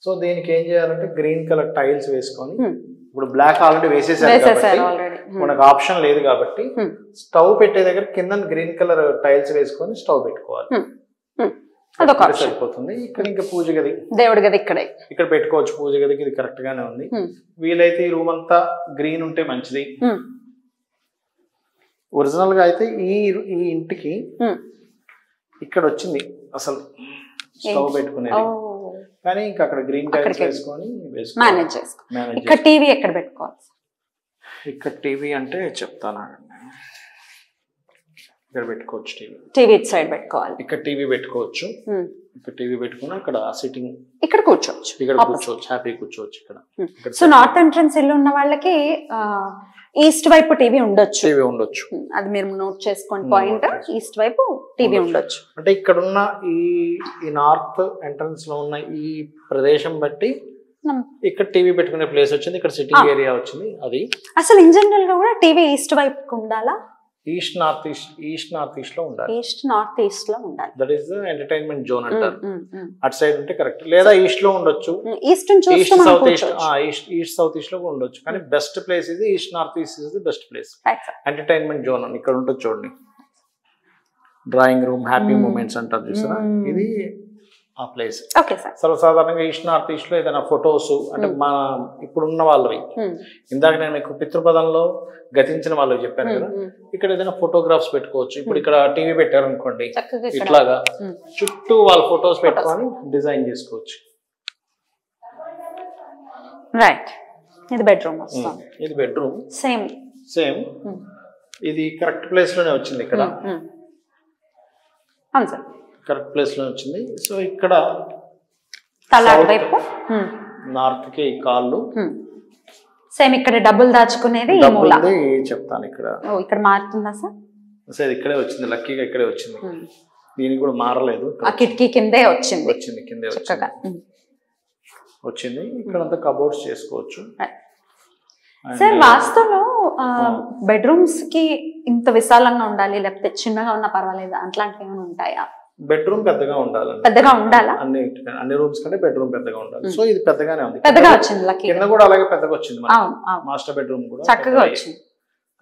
[SPEAKER 2] సో దీనికి ఏం చేయాలంటే గ్రీన్ కలర్ టైల్స్ వేసుకొని, ఇప్పుడు బ్లాక్ ఆల్రెడీ వేసేసారు కాబట్టి మనకు ఆప్షన్ లేదు కాబట్టి స్టవ్ పెట్టే దగ్గర కింద గ్రీన్ కలర్ టైల్స్ వేసుకొని స్టవ్ పెట్టుకోవాలి, సరిపోతుంది. ఇక్కడ ఇంకా పూజ గది,
[SPEAKER 4] దేవుడి గది ఇక్కడ
[SPEAKER 2] పెట్టుకోవచ్చు. పూజ గదికి ఇది కరెక్ట్ గానే ఉంది. వీలైతే ఈ రూమ్ అంతా గ్రీన్ ఉంటే మంచిది. ఒరిజినల్ గా అయితే ఈ ఇంటికి ఇక్కడ వచ్చింది అసలు స్టవ్ పెట్టుకునేది, కానీ ఇంకా అక్కడ గ్రీన్ టైల్స్ వేసుకొని
[SPEAKER 4] మేనేజ్ చేసుకోవాలి. ఇక్కడ టీవీ ఎక్కడ పెట్టుకోవాలి?
[SPEAKER 2] ఇక్కడ టీవీ అంటే చెప్తాను, ఇక్కడ పెట్టుకోవచ్చు.
[SPEAKER 4] టీవీ ఇటు సైడ్ పెట్టుకోవాలి.
[SPEAKER 2] ఇక్కడ టీవీ పెట్టుకోవచ్చు. ఇక్కడ టీవీ పెట్టుకుని అక్కడ సిట్టింగ్
[SPEAKER 4] ఇక్కడ కూర్చోవచ్చు,
[SPEAKER 2] హ్యాపీ కూర్చోవచ్చు ఇక్కడ.
[SPEAKER 4] సో నార్త్ ఎంట్రన్స్ ఇల్లు ఉన్న వాళ్ళకి ఈస్ట్ వైపు టీవీ ఉండొచ్చు. అది మీరు నోట్ చేసుకోండి పాయింట్. ఈస్ట్ వైపు టీవీ ఉండొచ్చు.
[SPEAKER 2] అంటే ఇక్కడ ఉన్న ఈ నార్త్ ఎంట్రన్స్ లో ఉన్న ఈ ప్రదేశం బట్టి ఇక్కడ టీవీ పెట్టుకునే ప్లేస్ వచ్చింది, ఇక్కడ సిట్టింగ్ ఏరియా వచ్చింది. అది
[SPEAKER 4] అసలు ఇన్ జనరల్ గా కూడా టీవీ ఈస్ట్ వైపు ఉండాలా?
[SPEAKER 2] ఈస్ట్ నార్త్ ఈస్ట్ లో ఉండాలి.
[SPEAKER 4] ఈస్ట్ నార్త్ ఈస్ట్ లో ఉండాలి.
[SPEAKER 2] దట్ ఈస్ ఎంటర్టైన్మెంట్ జోన్ అంటారు. అటు సైడ్ ఉంటే కరెక్ట్, లేదా ఈస్ట్ లో ఉండొచ్చు,
[SPEAKER 4] ఈస్ట్
[SPEAKER 2] సౌత్ ఈస్ట్ లో ఉండొచ్చు. కానీ బెస్ట్ ప్లేస్ ఇది east north east is the best place. Entertainment zone అని ఇక్కడ ఉంటుంది చూడండి. డ్రాయింగ్ రూమ్, హ్యాపీ మూమెంట్స్ అంటారు చూసారా, ఇది ఆ ప్లేస్. సర్వసాధారణంగా ఈస్ట్ నార్త్ ఈస్ట్ లో ఏదైనా ఫొటోస్ అంటే మన ఇప్పుడున్న వాళ్ళవి, ఇందాక నేను మీకు పితృపదంలో గతించిన వాళ్ళకి చెప్పాను కదా, ఇక్కడ ఏదైనా ఫోటోగ్రాఫ్స్ పెట్టుకోవచ్చు. ఇప్పుడు ఇక్కడ టీవీ పెట్టారు అనుకోండి, ఇట్లాగా చుట్టూ వాళ్ళ ఫొటోస్ పెట్టుకొని డిజైన్ చేసుకోవచ్చు.
[SPEAKER 4] రైట్. ఇది బెడ్రూమ్.
[SPEAKER 2] ఇది బెడ్రూమ్.
[SPEAKER 4] సేమ్
[SPEAKER 2] ఇది కరెక్ట్ ప్లేస్ లోనే వచ్చింది. ఇక్కడ కరెక్ట్ ప్లేస్ లో వచ్చింది. సో ఇక్కడ నార్త్ కి కాళ్ళు,
[SPEAKER 4] సేమ్ ఇక్కడ డబ్బులు దాచుకునేది
[SPEAKER 2] చెప్తాను.
[SPEAKER 4] ఇక్కడ మారుతుందా
[SPEAKER 2] సార్? ఇక్కడే వచ్చింది, లక్కీగా ఇక్కడే వచ్చింది. దీనికి కూడా మారలేదు,
[SPEAKER 4] కిటికీ కిందే వచ్చింది.
[SPEAKER 2] కిందే వచ్చింది. ఇక్కడంతా కబోర్డ్స్ చేసుకోవచ్చు.
[SPEAKER 4] సార్ వాస్తులో బెడ్రూమ్స్ కి ఇంత విశాలంగా ఉండాలి లేకపోతే చిన్నగా ఉన్నా పర్వాలేదు అట్లాంటివి ఏమైనా ఉంటాయా?
[SPEAKER 2] బెడ్రూమ్ పెద్దగా ఉండాలి,
[SPEAKER 4] పెద్దగా ఉండాలా?
[SPEAKER 2] అన్ని రూమ్స్ కంటే బెడ్రూమ్ పెద్దగా ఉండాలి. సో ఇది పెద్దగానే ఉంది,
[SPEAKER 4] పెద్దగా వచ్చింది. లక్కీ
[SPEAKER 2] కింద కూడా అలాగే పెద్దగా వచ్చింది.
[SPEAKER 4] అవును అవును,
[SPEAKER 2] మాస్టర్ బెడ్రూమ్ కూడా
[SPEAKER 4] చక్కగా వచ్చింది.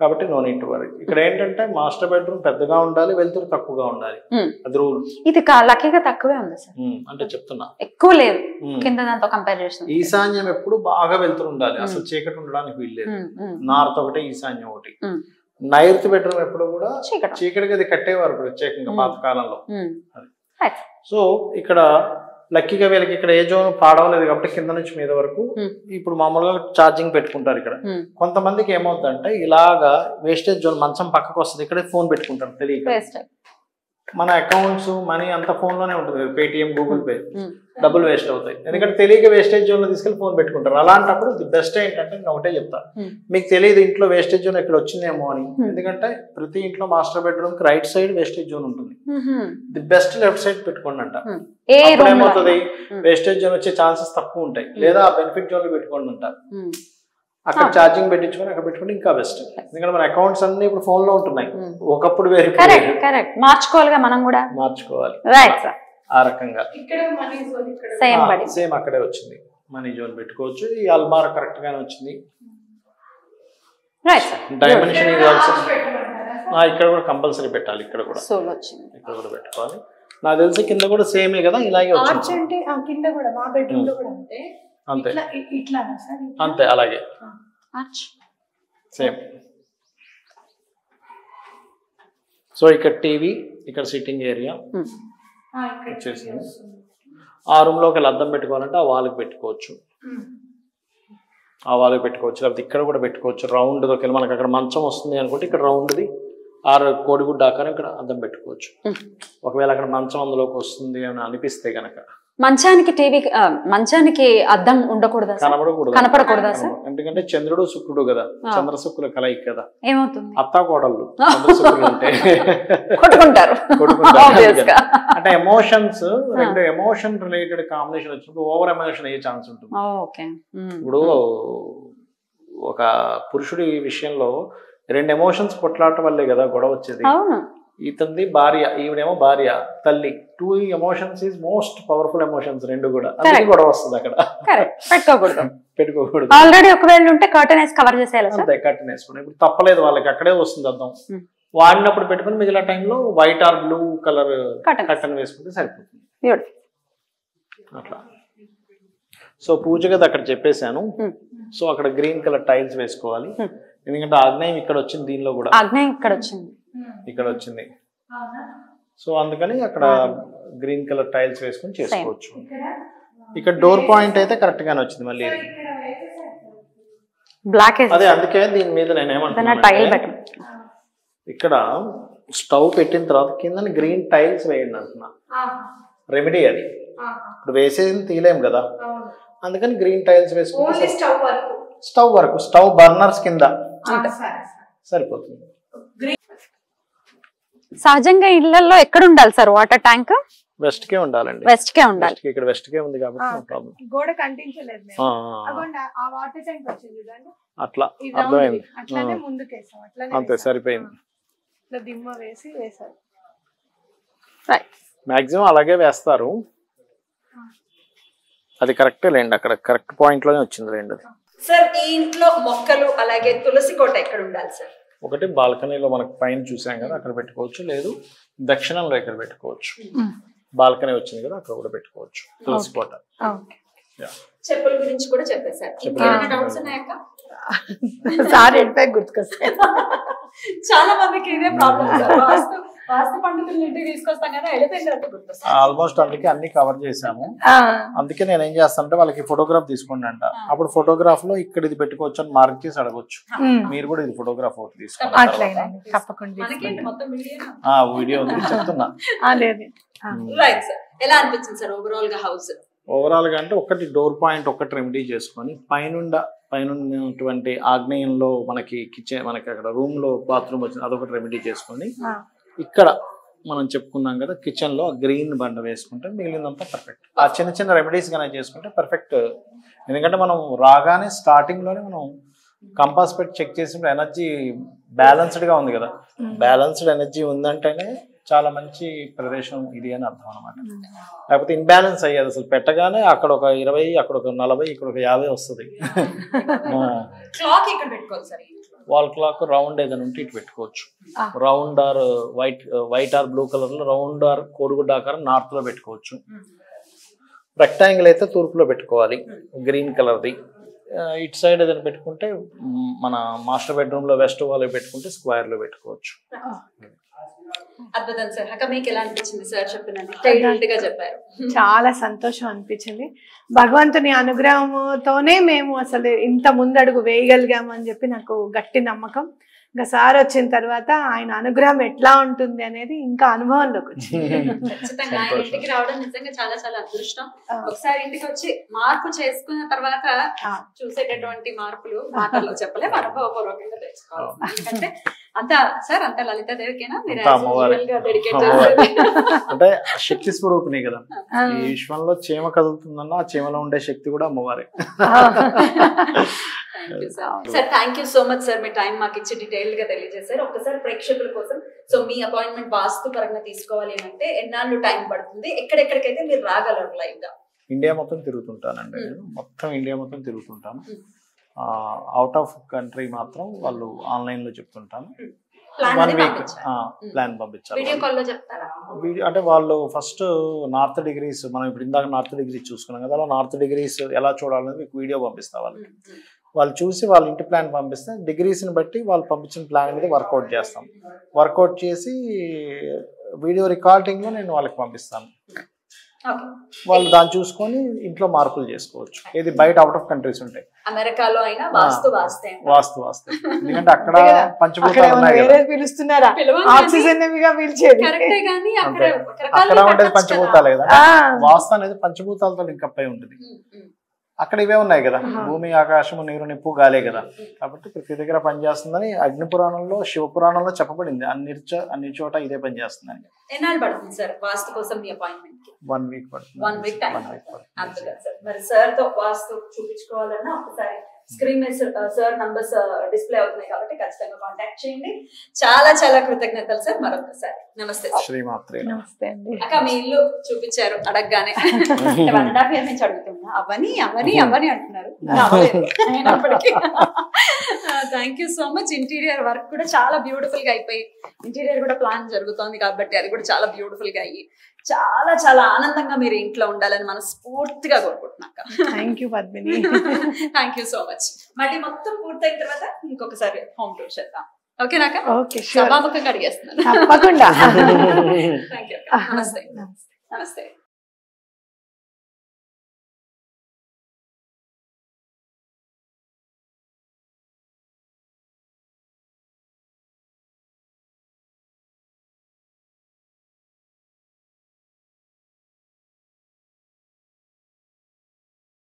[SPEAKER 2] కాబట్టి నో నీడ్ టు వరీ. ఇక్కడ ఏంటంటే మాస్టర్ బెడ్రూమ్ పెద్దగా ఉండాలి, వెలుతురు తక్కువగా ఉండాలి, అది రూల్.
[SPEAKER 4] ఇది లక్కీగా తక్కువే ఉంది సార్,
[SPEAKER 2] అంటే చెప్తున్నా
[SPEAKER 4] ఎక్కువ లేదు కింద దాంతో కంపేర్ చేసిన.
[SPEAKER 2] ఈశాన్యం ఎప్పుడు బాగా వెలుతురు ఉండాలి, అసలు చీకటి ఉండడానికి వీల్లేదు. నార్త్ ఒకటి, ఈశాన్యం ఒకటి. నైరుతి బెడ్రూమ్ ఎప్పుడు కూడా చీకటిగా అది కట్టేవారు ప్రత్యేకంగా పాత కాలంలో. సో ఇక్కడ లక్కీగా వీళ్ళకి ఇక్కడ ఏ జోన్ పాడవలేదు కాబట్టి కింద నుంచి మీద వరకు ఇప్పుడు మామూలుగా ఛార్జింగ్ పెట్టుకుంటారు. ఇక్కడ కొంతమందికి ఏమవుతుందంటే ఇలాగా వేస్టేజ్ జోన్ మంచం పక్కకు వస్తుంది, ఇక్కడే ఫోన్ పెట్టుకుంటారు తెలియక. మన అకౌంట్స్ మనీ అంత ఫోన్ లోనే ఉంటుంది, పేటిఎం గూగుల్ పే, డబ్బులు వేస్ట్ అవుతాయి. ఎందుకంటే తెలియక వేస్టేజ్ జోన్ లో తీసుకెళ్లి ఫోన్ పెట్టుకుంటారు. అలాంటప్పుడు ది బెస్ట్ ఏంటంటే నేను ఒకటే చెప్తా, మీకు తెలియదు ఇంట్లో వేస్టేజ్ జోన్ ఇక్కడ వచ్చిందేమో అని. ఎందుకంటే ప్రతి ఇంట్లో మాస్టర్ బెడ్రూమ్ కి రైట్ సైడ్ వేస్టేజ్ జోన్ ఉంటుంది, ది బెస్ట్ లెఫ్ట్ సైడ్ పెట్టుకోండి అంట. ఏమవుతుంది, వేస్టేజ్ జోన్ వచ్చే ఛాన్సెస్ తక్కువ ఉంటాయి. లేదా బెనిఫిట్ జోన్ లో పెట్టుకోండి అంటారు, అక్కడ ఛార్జింగ్ పెట్టించుకొని అక్కడ పెట్టుకుంటే ఇంకా బెస్ట్. ఎందుకంటే మన అకౌంట్స్ అన్ని ఇప్పుడు ఫోన్ లో ఉంటున్నాయి, ఒకప్పుడు వేరే.
[SPEAKER 4] మార్చుకోవాలిగా మనం కూడా,
[SPEAKER 2] మార్చుకోవాలి ఆ రకంగా. సేమ్ అక్కడే వచ్చింది, మనీ జోన్ పెట్టుకోవచ్చు. ఈ అల్మారా కరెక్ట్ గానే వచ్చింది. డైమెన్షన్ ఇక్కడ కూడా కంపల్సరీ పెట్టాలి, ఇక్కడ కూడా పెట్టుకోవాలి. నాకు తెలిసి కింద కూడా సేమే కదా, ఇలాగే వచ్చింది. అంతే అంతే అలాగే సేమ్. సో ఇక్కడ టీవీ, ఇక్కడ సిట్టింగ్ ఏరియా వచ్చేసింది. ఆ రూమ్ లో ఒకవేళ అద్దం పెట్టుకోవాలంటే ఆ వాల్కి పెట్టుకోవచ్చు, ఆ వాల్కి పెట్టుకోవచ్చు. లేకపోతే ఇక్కడ కూడా పెట్టుకోవచ్చు రౌండ్. ఒకవేళ మనకి అక్కడ మంచం వస్తుంది అనుకుంటే ఇక్కడ రౌండ్ది కోడిగుడ్డ ఆకారం ఇక్కడ అద్దం పెట్టుకోవచ్చు. ఒకవేళ అక్కడ మంచం అందులోకి వస్తుంది అని అనిపిస్తే కనుక
[SPEAKER 4] మంచానికి టీవీ, మంచానికి అద్దం ఉండకూడదా, కనపడకూడదా సార్?
[SPEAKER 2] ఎందుకంటే చంద్రుడు శుక్రుడు కదా, చంద్ర శుక్రుల కలయిక కదా,
[SPEAKER 4] ఏమవుతుంది
[SPEAKER 2] అత్తా కోడళ్ళు చంద్రశుక్రులు అంటే
[SPEAKER 4] కొట్టుకుంటారు.
[SPEAKER 2] అంటే ఎమోషన్స్, రెండు ఎమోషన్ రిలేటెడ్ కాంబినేషన్ వచ్చినప్పుడు ఓవర్ ఎమోషన్ అయ్యే ఛాన్స్ ఉంటుంది. ఇప్పుడు ఒక పురుషుడి విషయంలో రెండు ఎమోషన్స్ కొట్లాడటం వల్లే కదా గొడవ వచ్చేది. ఇతంది భార్య, ఈవిడేమో భార్య, తల్లి. Two emotions is most powerful emotions, రెండు కూడా. అందుకే గొడవ వస్తుంది అక్కడ. పెట్టుకోకూడదు.
[SPEAKER 4] ఆల్రెడీ ఒకవేళ ఉంటే కర్టెన్ వేసి కవర్ చేసేయాలి.
[SPEAKER 2] అంతే, కర్టెన్ వేసుకుని ఇప్పుడు తప్పలేదు, వాళ్ళకి అక్కడే వస్తుంది అర్థం. వాడినప్పుడు పెట్టుకుని మిగిలిన టైంలో white or blue colour curtain వేసుకుంటే సరిపోతుంది అట్లా. సో పూజ గది అక్కడ చెప్పేశాను. సో అక్కడ గ్రీన్ కలర్ టైల్స్ వేసుకోవాలి, ఎందుకంటే ఆగ్నేయం ఇక్కడ వచ్చింది, దీనిలో కూడా
[SPEAKER 4] ఆగ్నేయం ఇక్కడ వచ్చింది,
[SPEAKER 2] ఇక్కడ వచ్చింది. సో అందుకని అక్కడ గ్రీన్ కలర్ టైల్స్ వేసుకొని చేసుకోవచ్చు. ఇక్కడ డోర్ పాయింట్ అయితే కరెక్ట్ గానే వచ్చింది. మళ్ళీ
[SPEAKER 4] బ్లాక్,
[SPEAKER 2] అదే అందుకే దీని మీద నేను ఏమంటున్నా, ఇక్కడ స్టవ్ పెట్టిన తర్వాత కింద గ్రీన్ టైల్స్ వేయండి అంటున్నా. రెమెడీ అది. ఇప్పుడు వేసేది తీయలేం కదా, అందుకని గ్రీన్ టైల్స్ వేసుకుంటే స్టవ్ వరకు, స్టవ్ బర్నర్స్ కింద సరిపోతుంది.
[SPEAKER 4] సహజంగా ఇళ్లలో ఎక్కడ ఉండాలి సార్ వాటర్ ట్యాంక్?
[SPEAKER 2] వెస్ట్ కే ఉండాలండి,
[SPEAKER 4] వెస్ట్ కే ఉండాలి.
[SPEAKER 2] ఇక్కడ వెస్ట్ కే ఉంది కాబట్టి నో ప్రాబ్లం.
[SPEAKER 3] గోడ కంటించలేదు మేము, ఆ వాటర్ ట్యాంక్ వచ్చింది చూడండి,
[SPEAKER 2] అట్లా అర్థమైంది.
[SPEAKER 3] అట్లానే ముందుకేసాం, అట్లానే
[SPEAKER 2] అంతే సరిపోయింది.
[SPEAKER 3] ఇట్లా దిమ్మ వేసి వేసారు.
[SPEAKER 2] మాక్సిమం అలాగే వేస్తారు, అది కరెక్టే లేండి. అక్కడ కరెక్ట్ పాయింట్ లోనే వచ్చింది రెండు.
[SPEAKER 1] సార్ ఈ ఇంట్లో మొక్కలు అలాగే తులసి కోట ఎక్కడ ఉండాలి సార్?
[SPEAKER 2] ఒకటి బాల్కనీలో మనకు పైన చూసాం కదా అక్కడ పెట్టుకోవచ్చు, లేదు దక్షిణంలో ఇక్కడ పెట్టుకోవచ్చు. బాల్కనీ వచ్చింది కదా అక్కడ కూడా పెట్టుకోవచ్చు తులసి కోట.
[SPEAKER 1] చెప్పుల గురించి కూడా చెప్పేశారు. ఇంకేమైనా డౌట్స్ ఉన్నాయక్క?
[SPEAKER 3] సార్ ఎట్పై గుర్తుకొస్తాయి.
[SPEAKER 1] చాలా మందికి ఇదే ప్రాబ్లం సార్. వాస్తు పండితులు ఇంటికి తీసుకొస్తాం కదా, వెళ్ళిపోయినట్టు గుర్తొస్తాయి.
[SPEAKER 2] ఆల్మోస్ట్ అందుకే అన్ని కవర్ చేసాము. అందుకే నేను ఏం చేస్తానంటే వాళ్ళకి ఫోటోగ్రాఫ్ తీసుకోండి అంట, అప్పుడు ఫోటోగ్రాఫ్ లో ఇక్కడ ఇది పెట్టుకోవచ్చు అని మార్క్ చేసి అడగొచ్చు. మీరు కూడా ఇది ఫోటోగ్రాఫ్ ఒకటి తీసుకోండి. వీడియో చెప్తున్నా.
[SPEAKER 1] ఎలా అనిపించింది సార్ ఓవరాల్ గా హౌస్?
[SPEAKER 2] ఓవరాల్ గా అంటే ఒకటి డోర్ పాయింట్ ఒకటి రెమెడీ చేసుకొని పైనున్నటువంటి ఆగ్నేయంలో మనకి కిచెన్, మనకి అక్కడ రూమ్ లో బాత్రూమ్ వచ్చింది, అదొకటి రెమెడీ చేసుకొని ఇక్కడ మనం చెప్పుకున్నాం కదా కిచెన్ లో గ్రీన్ బండ వేసుకుంటే మిగిలినంతా పర్ఫెక్ట్. ఆ చిన్న చిన్న రెమెడీస్ కానీ చేసుకుంటే పర్ఫెక్ట్. ఎందుకంటే మనం రాగానే స్టార్టింగ్ లోనే మనం కంపాస్ పెట్టి చెక్ చేసినప్పుడు ఎనర్జీ బ్యాలెన్స్డ్ గా ఉంది కదా, బ్యాలెన్స్డ్ ఎనర్జీ ఉందంటేనే చాలా మంచి ప్రదేశం ఇది అని అర్థం అనమాట. లేకపోతే ఇన్బ్యాలెన్స్ అయ్యేది అసలు పెట్టగానే అక్కడ ఒక 20, అక్కడ ఒక 40, ఇక్కడ ఒక 50 వస్తుంది.
[SPEAKER 4] క్లాక్ ఇక్కడ పెట్టుకోవాలి సార్.
[SPEAKER 2] వాల్ క్లాక్ రౌండ్ ఏదైనా ఉంటే ఇటు పెట్టుకోవచ్చు. Round or white or blue colour లో, రౌండ్ ఆర్ కోడిగుడ్డ ఆకారం నార్త్ లో పెట్టుకోవచ్చు. రెక్టాంగిల్ అయితే తూర్పులో పెట్టుకోవాలి, గ్రీన్ కలర్ది. ఇటు సైడ్ ఏదైనా పెట్టుకుంటే మన మాస్టర్ బెడ్రూమ్ లో వెస్ట్ వాల్ పెట్టుకుంటే స్క్వేర్ లో పెట్టుకోవచ్చు.
[SPEAKER 4] అద్భుతం సార్. అక్క మీకు ఎలా అనిపించింది సార్ చెప్పినట్టు గా చెప్పారు?
[SPEAKER 3] చాలా సంతోషం అనిపించింది. భగవంతుని అనుగ్రహంతోనే మేము అసలు ఇంత ముందడుగు వేయగలిగాము అని చెప్పి నాకు గట్టి నమ్మకం. ఇంకా సార్ వచ్చిన తర్వాత ఆయన అనుగ్రహం ఎట్లా ఉంటుంది అనేది ఇంకా అనుభవంలోకి వచ్చింది.
[SPEAKER 4] ఖచ్చితంగా ఆయన ఇంటికి రావడం నిజంగా చాలా చాలా అదృష్టం. ఒకసారి ఇంటికి వచ్చి మార్పు చేసుకున్న తర్వాత చూసేటటువంటి మార్పులు మాటల్లో చెప్పలే, అనుభవపూర్వకంగా తెచ్చుకోవాలి. ఎందుకంటే అంతా సార్ అంతా లలితాదేవికేనా మీరు
[SPEAKER 2] అంటే శక్తి స్వరూపిణి కదా. ఈ విశ్వంలో చీమ కదులుతుందన్న ఆ చీమలో ఉండే శక్తి కూడా అమ్మవారే.
[SPEAKER 4] Sir thank you so much sir, me time మాకు ఇచ్చి డీటెయిల్డ్ గా తెలియజేశారు. ఒక్కసారి ప్రేక్షకుల కోసం, సో మీ అపాయింట్మెంట్ వాస్తు పరంగా తీసుకోవాలి అంటే ఎన్నాళ్ళు టైం పడుతుంది, ఎక్కడెక్కడికైతే మీరు రాగలరు లైవ్ గా?
[SPEAKER 2] ఇండియా మొత్తం తిరుగుతుంటానండి నేను, మొత్తం ఇండియా మొత్తం తిరుగుతుంటాను. అవుట్ ఆఫ్ కంట్రీ మాత్రం వాళ్ళు ఆన్లైన్ లో చెప్తుంటాను. 1 వీక్ ప్లాన్ పంపించాలి.
[SPEAKER 4] వీడియో కాల్ లో చెప్తారా?
[SPEAKER 2] అంటే వాళ్ళు ఫస్ట్ నార్త్ డిగ్రీస్, మనం ఇప్పుడు ఇందాక నార్త్ డిగ్రీస్ చూసుకున్నాం కదా, అలా నార్త్ డిగ్రీస్ ఎలా చూడాలనేది మీకు వీడియో పంపిస్తా వాళ్ళకి. వాళ్ళు చూసి వాళ్ళ ఇంటి ప్లాన్ పంపిస్తే డిగ్రీస్ని బట్టి వాళ్ళు పంపించిన ప్లాన్ మీద వర్కౌట్ చేస్తాం. వర్కౌట్ చేసి వీడియో రికార్డింగ్లో నేను వాళ్ళకి పంపిస్తాను. వాళ్ళు దాన్ని చూసుకొని ఇంట్లో మార్పులు చేసుకోవచ్చు. ఇది బయట అవుట్ ఆఫ్ కంట్రీస్ ఉంటాయి,
[SPEAKER 4] అమెరికాలో అయినా వాస్తు
[SPEAKER 2] వాస్తే ఎందుకంటే అక్కడ పంచభూతాలు ఉన్నాయి కదా,
[SPEAKER 3] పిలుస్తున్నారా ఆక్సిజన్ పిలిచేది
[SPEAKER 2] అక్కడ ఉండేది పంచభూతాలే కదా. వాస్తు అనేది పంచభూతాలతో లింకప్ అయి ఉంటుంది. అక్కడ ఇవే ఉన్నాయి కదా, భూమి ఆకాశము నీరు నిప్పు గాలే కదా. కాబట్టి ప్రతి దగ్గర పనిచేస్తుందని అగ్ని పురాణంలో శివ పురాణంలో చెప్పబడింది. అన్ని చోట ఇదే పనిచేస్తుందని.
[SPEAKER 4] ఎన్నాళ్ళు పడుతుంది సార్ వాస్తు కోసం మీ అపాయింట్మెంట్ కి?
[SPEAKER 2] 1 వీక్ పడుతుంది.
[SPEAKER 4] 1 వీక్ టైం. మరి సార్ తో వాస్తు చూపించుకోవాలన్నా ఒకసారి స్క్రీన్ మీద సార్ నంబర్స్ డిస్ప్లే అవుతున్నాయి కాబట్టి ఖచ్చితంగా కాంటాక్ట్ చేయండి. చాలా చాలా కృతజ్ఞతలు సార్ మరొకసారి. నమస్తే
[SPEAKER 2] శ్రీమాత్రే.
[SPEAKER 3] నమస్తే అండి.
[SPEAKER 4] అక్క మీ ఇల్లు చూపించారు అడగగానే, 1.5 year నుంచి అడుగుతున్నా అవని అంటున్నారు. అయినప్పటికీ thank you so much. Interior work కూడా చాలా బ్యూటిఫుల్ గా అయిపోయి, ఇంటీరియర్ కూడా ప్లాన్ జరుగుతోంది కాబట్టి అది కూడా చాలా బ్యూటిఫుల్ గా అయ్యి చాలా చాలా ఆనందంగా మీరు ఇంట్లో ఉండాలని మనస్ఫూర్తిగా కోరుకుంటున్నాక.
[SPEAKER 3] Thank you Padmini.
[SPEAKER 4] Thank you so much. మళ్ళీ మొత్తం పూర్తయిన తర్వాత ఇంకొకసారి హోమ్ టూర్ చేద్దాం. ఓకేనాక?
[SPEAKER 3] ఓకే,
[SPEAKER 4] సభాముఖంగా అడిగేస్తున్నాను.
[SPEAKER 3] తప్పకుండా.
[SPEAKER 4] Thank you. నమస్తే.
[SPEAKER 3] నమస్తే.
[SPEAKER 4] నమస్తే.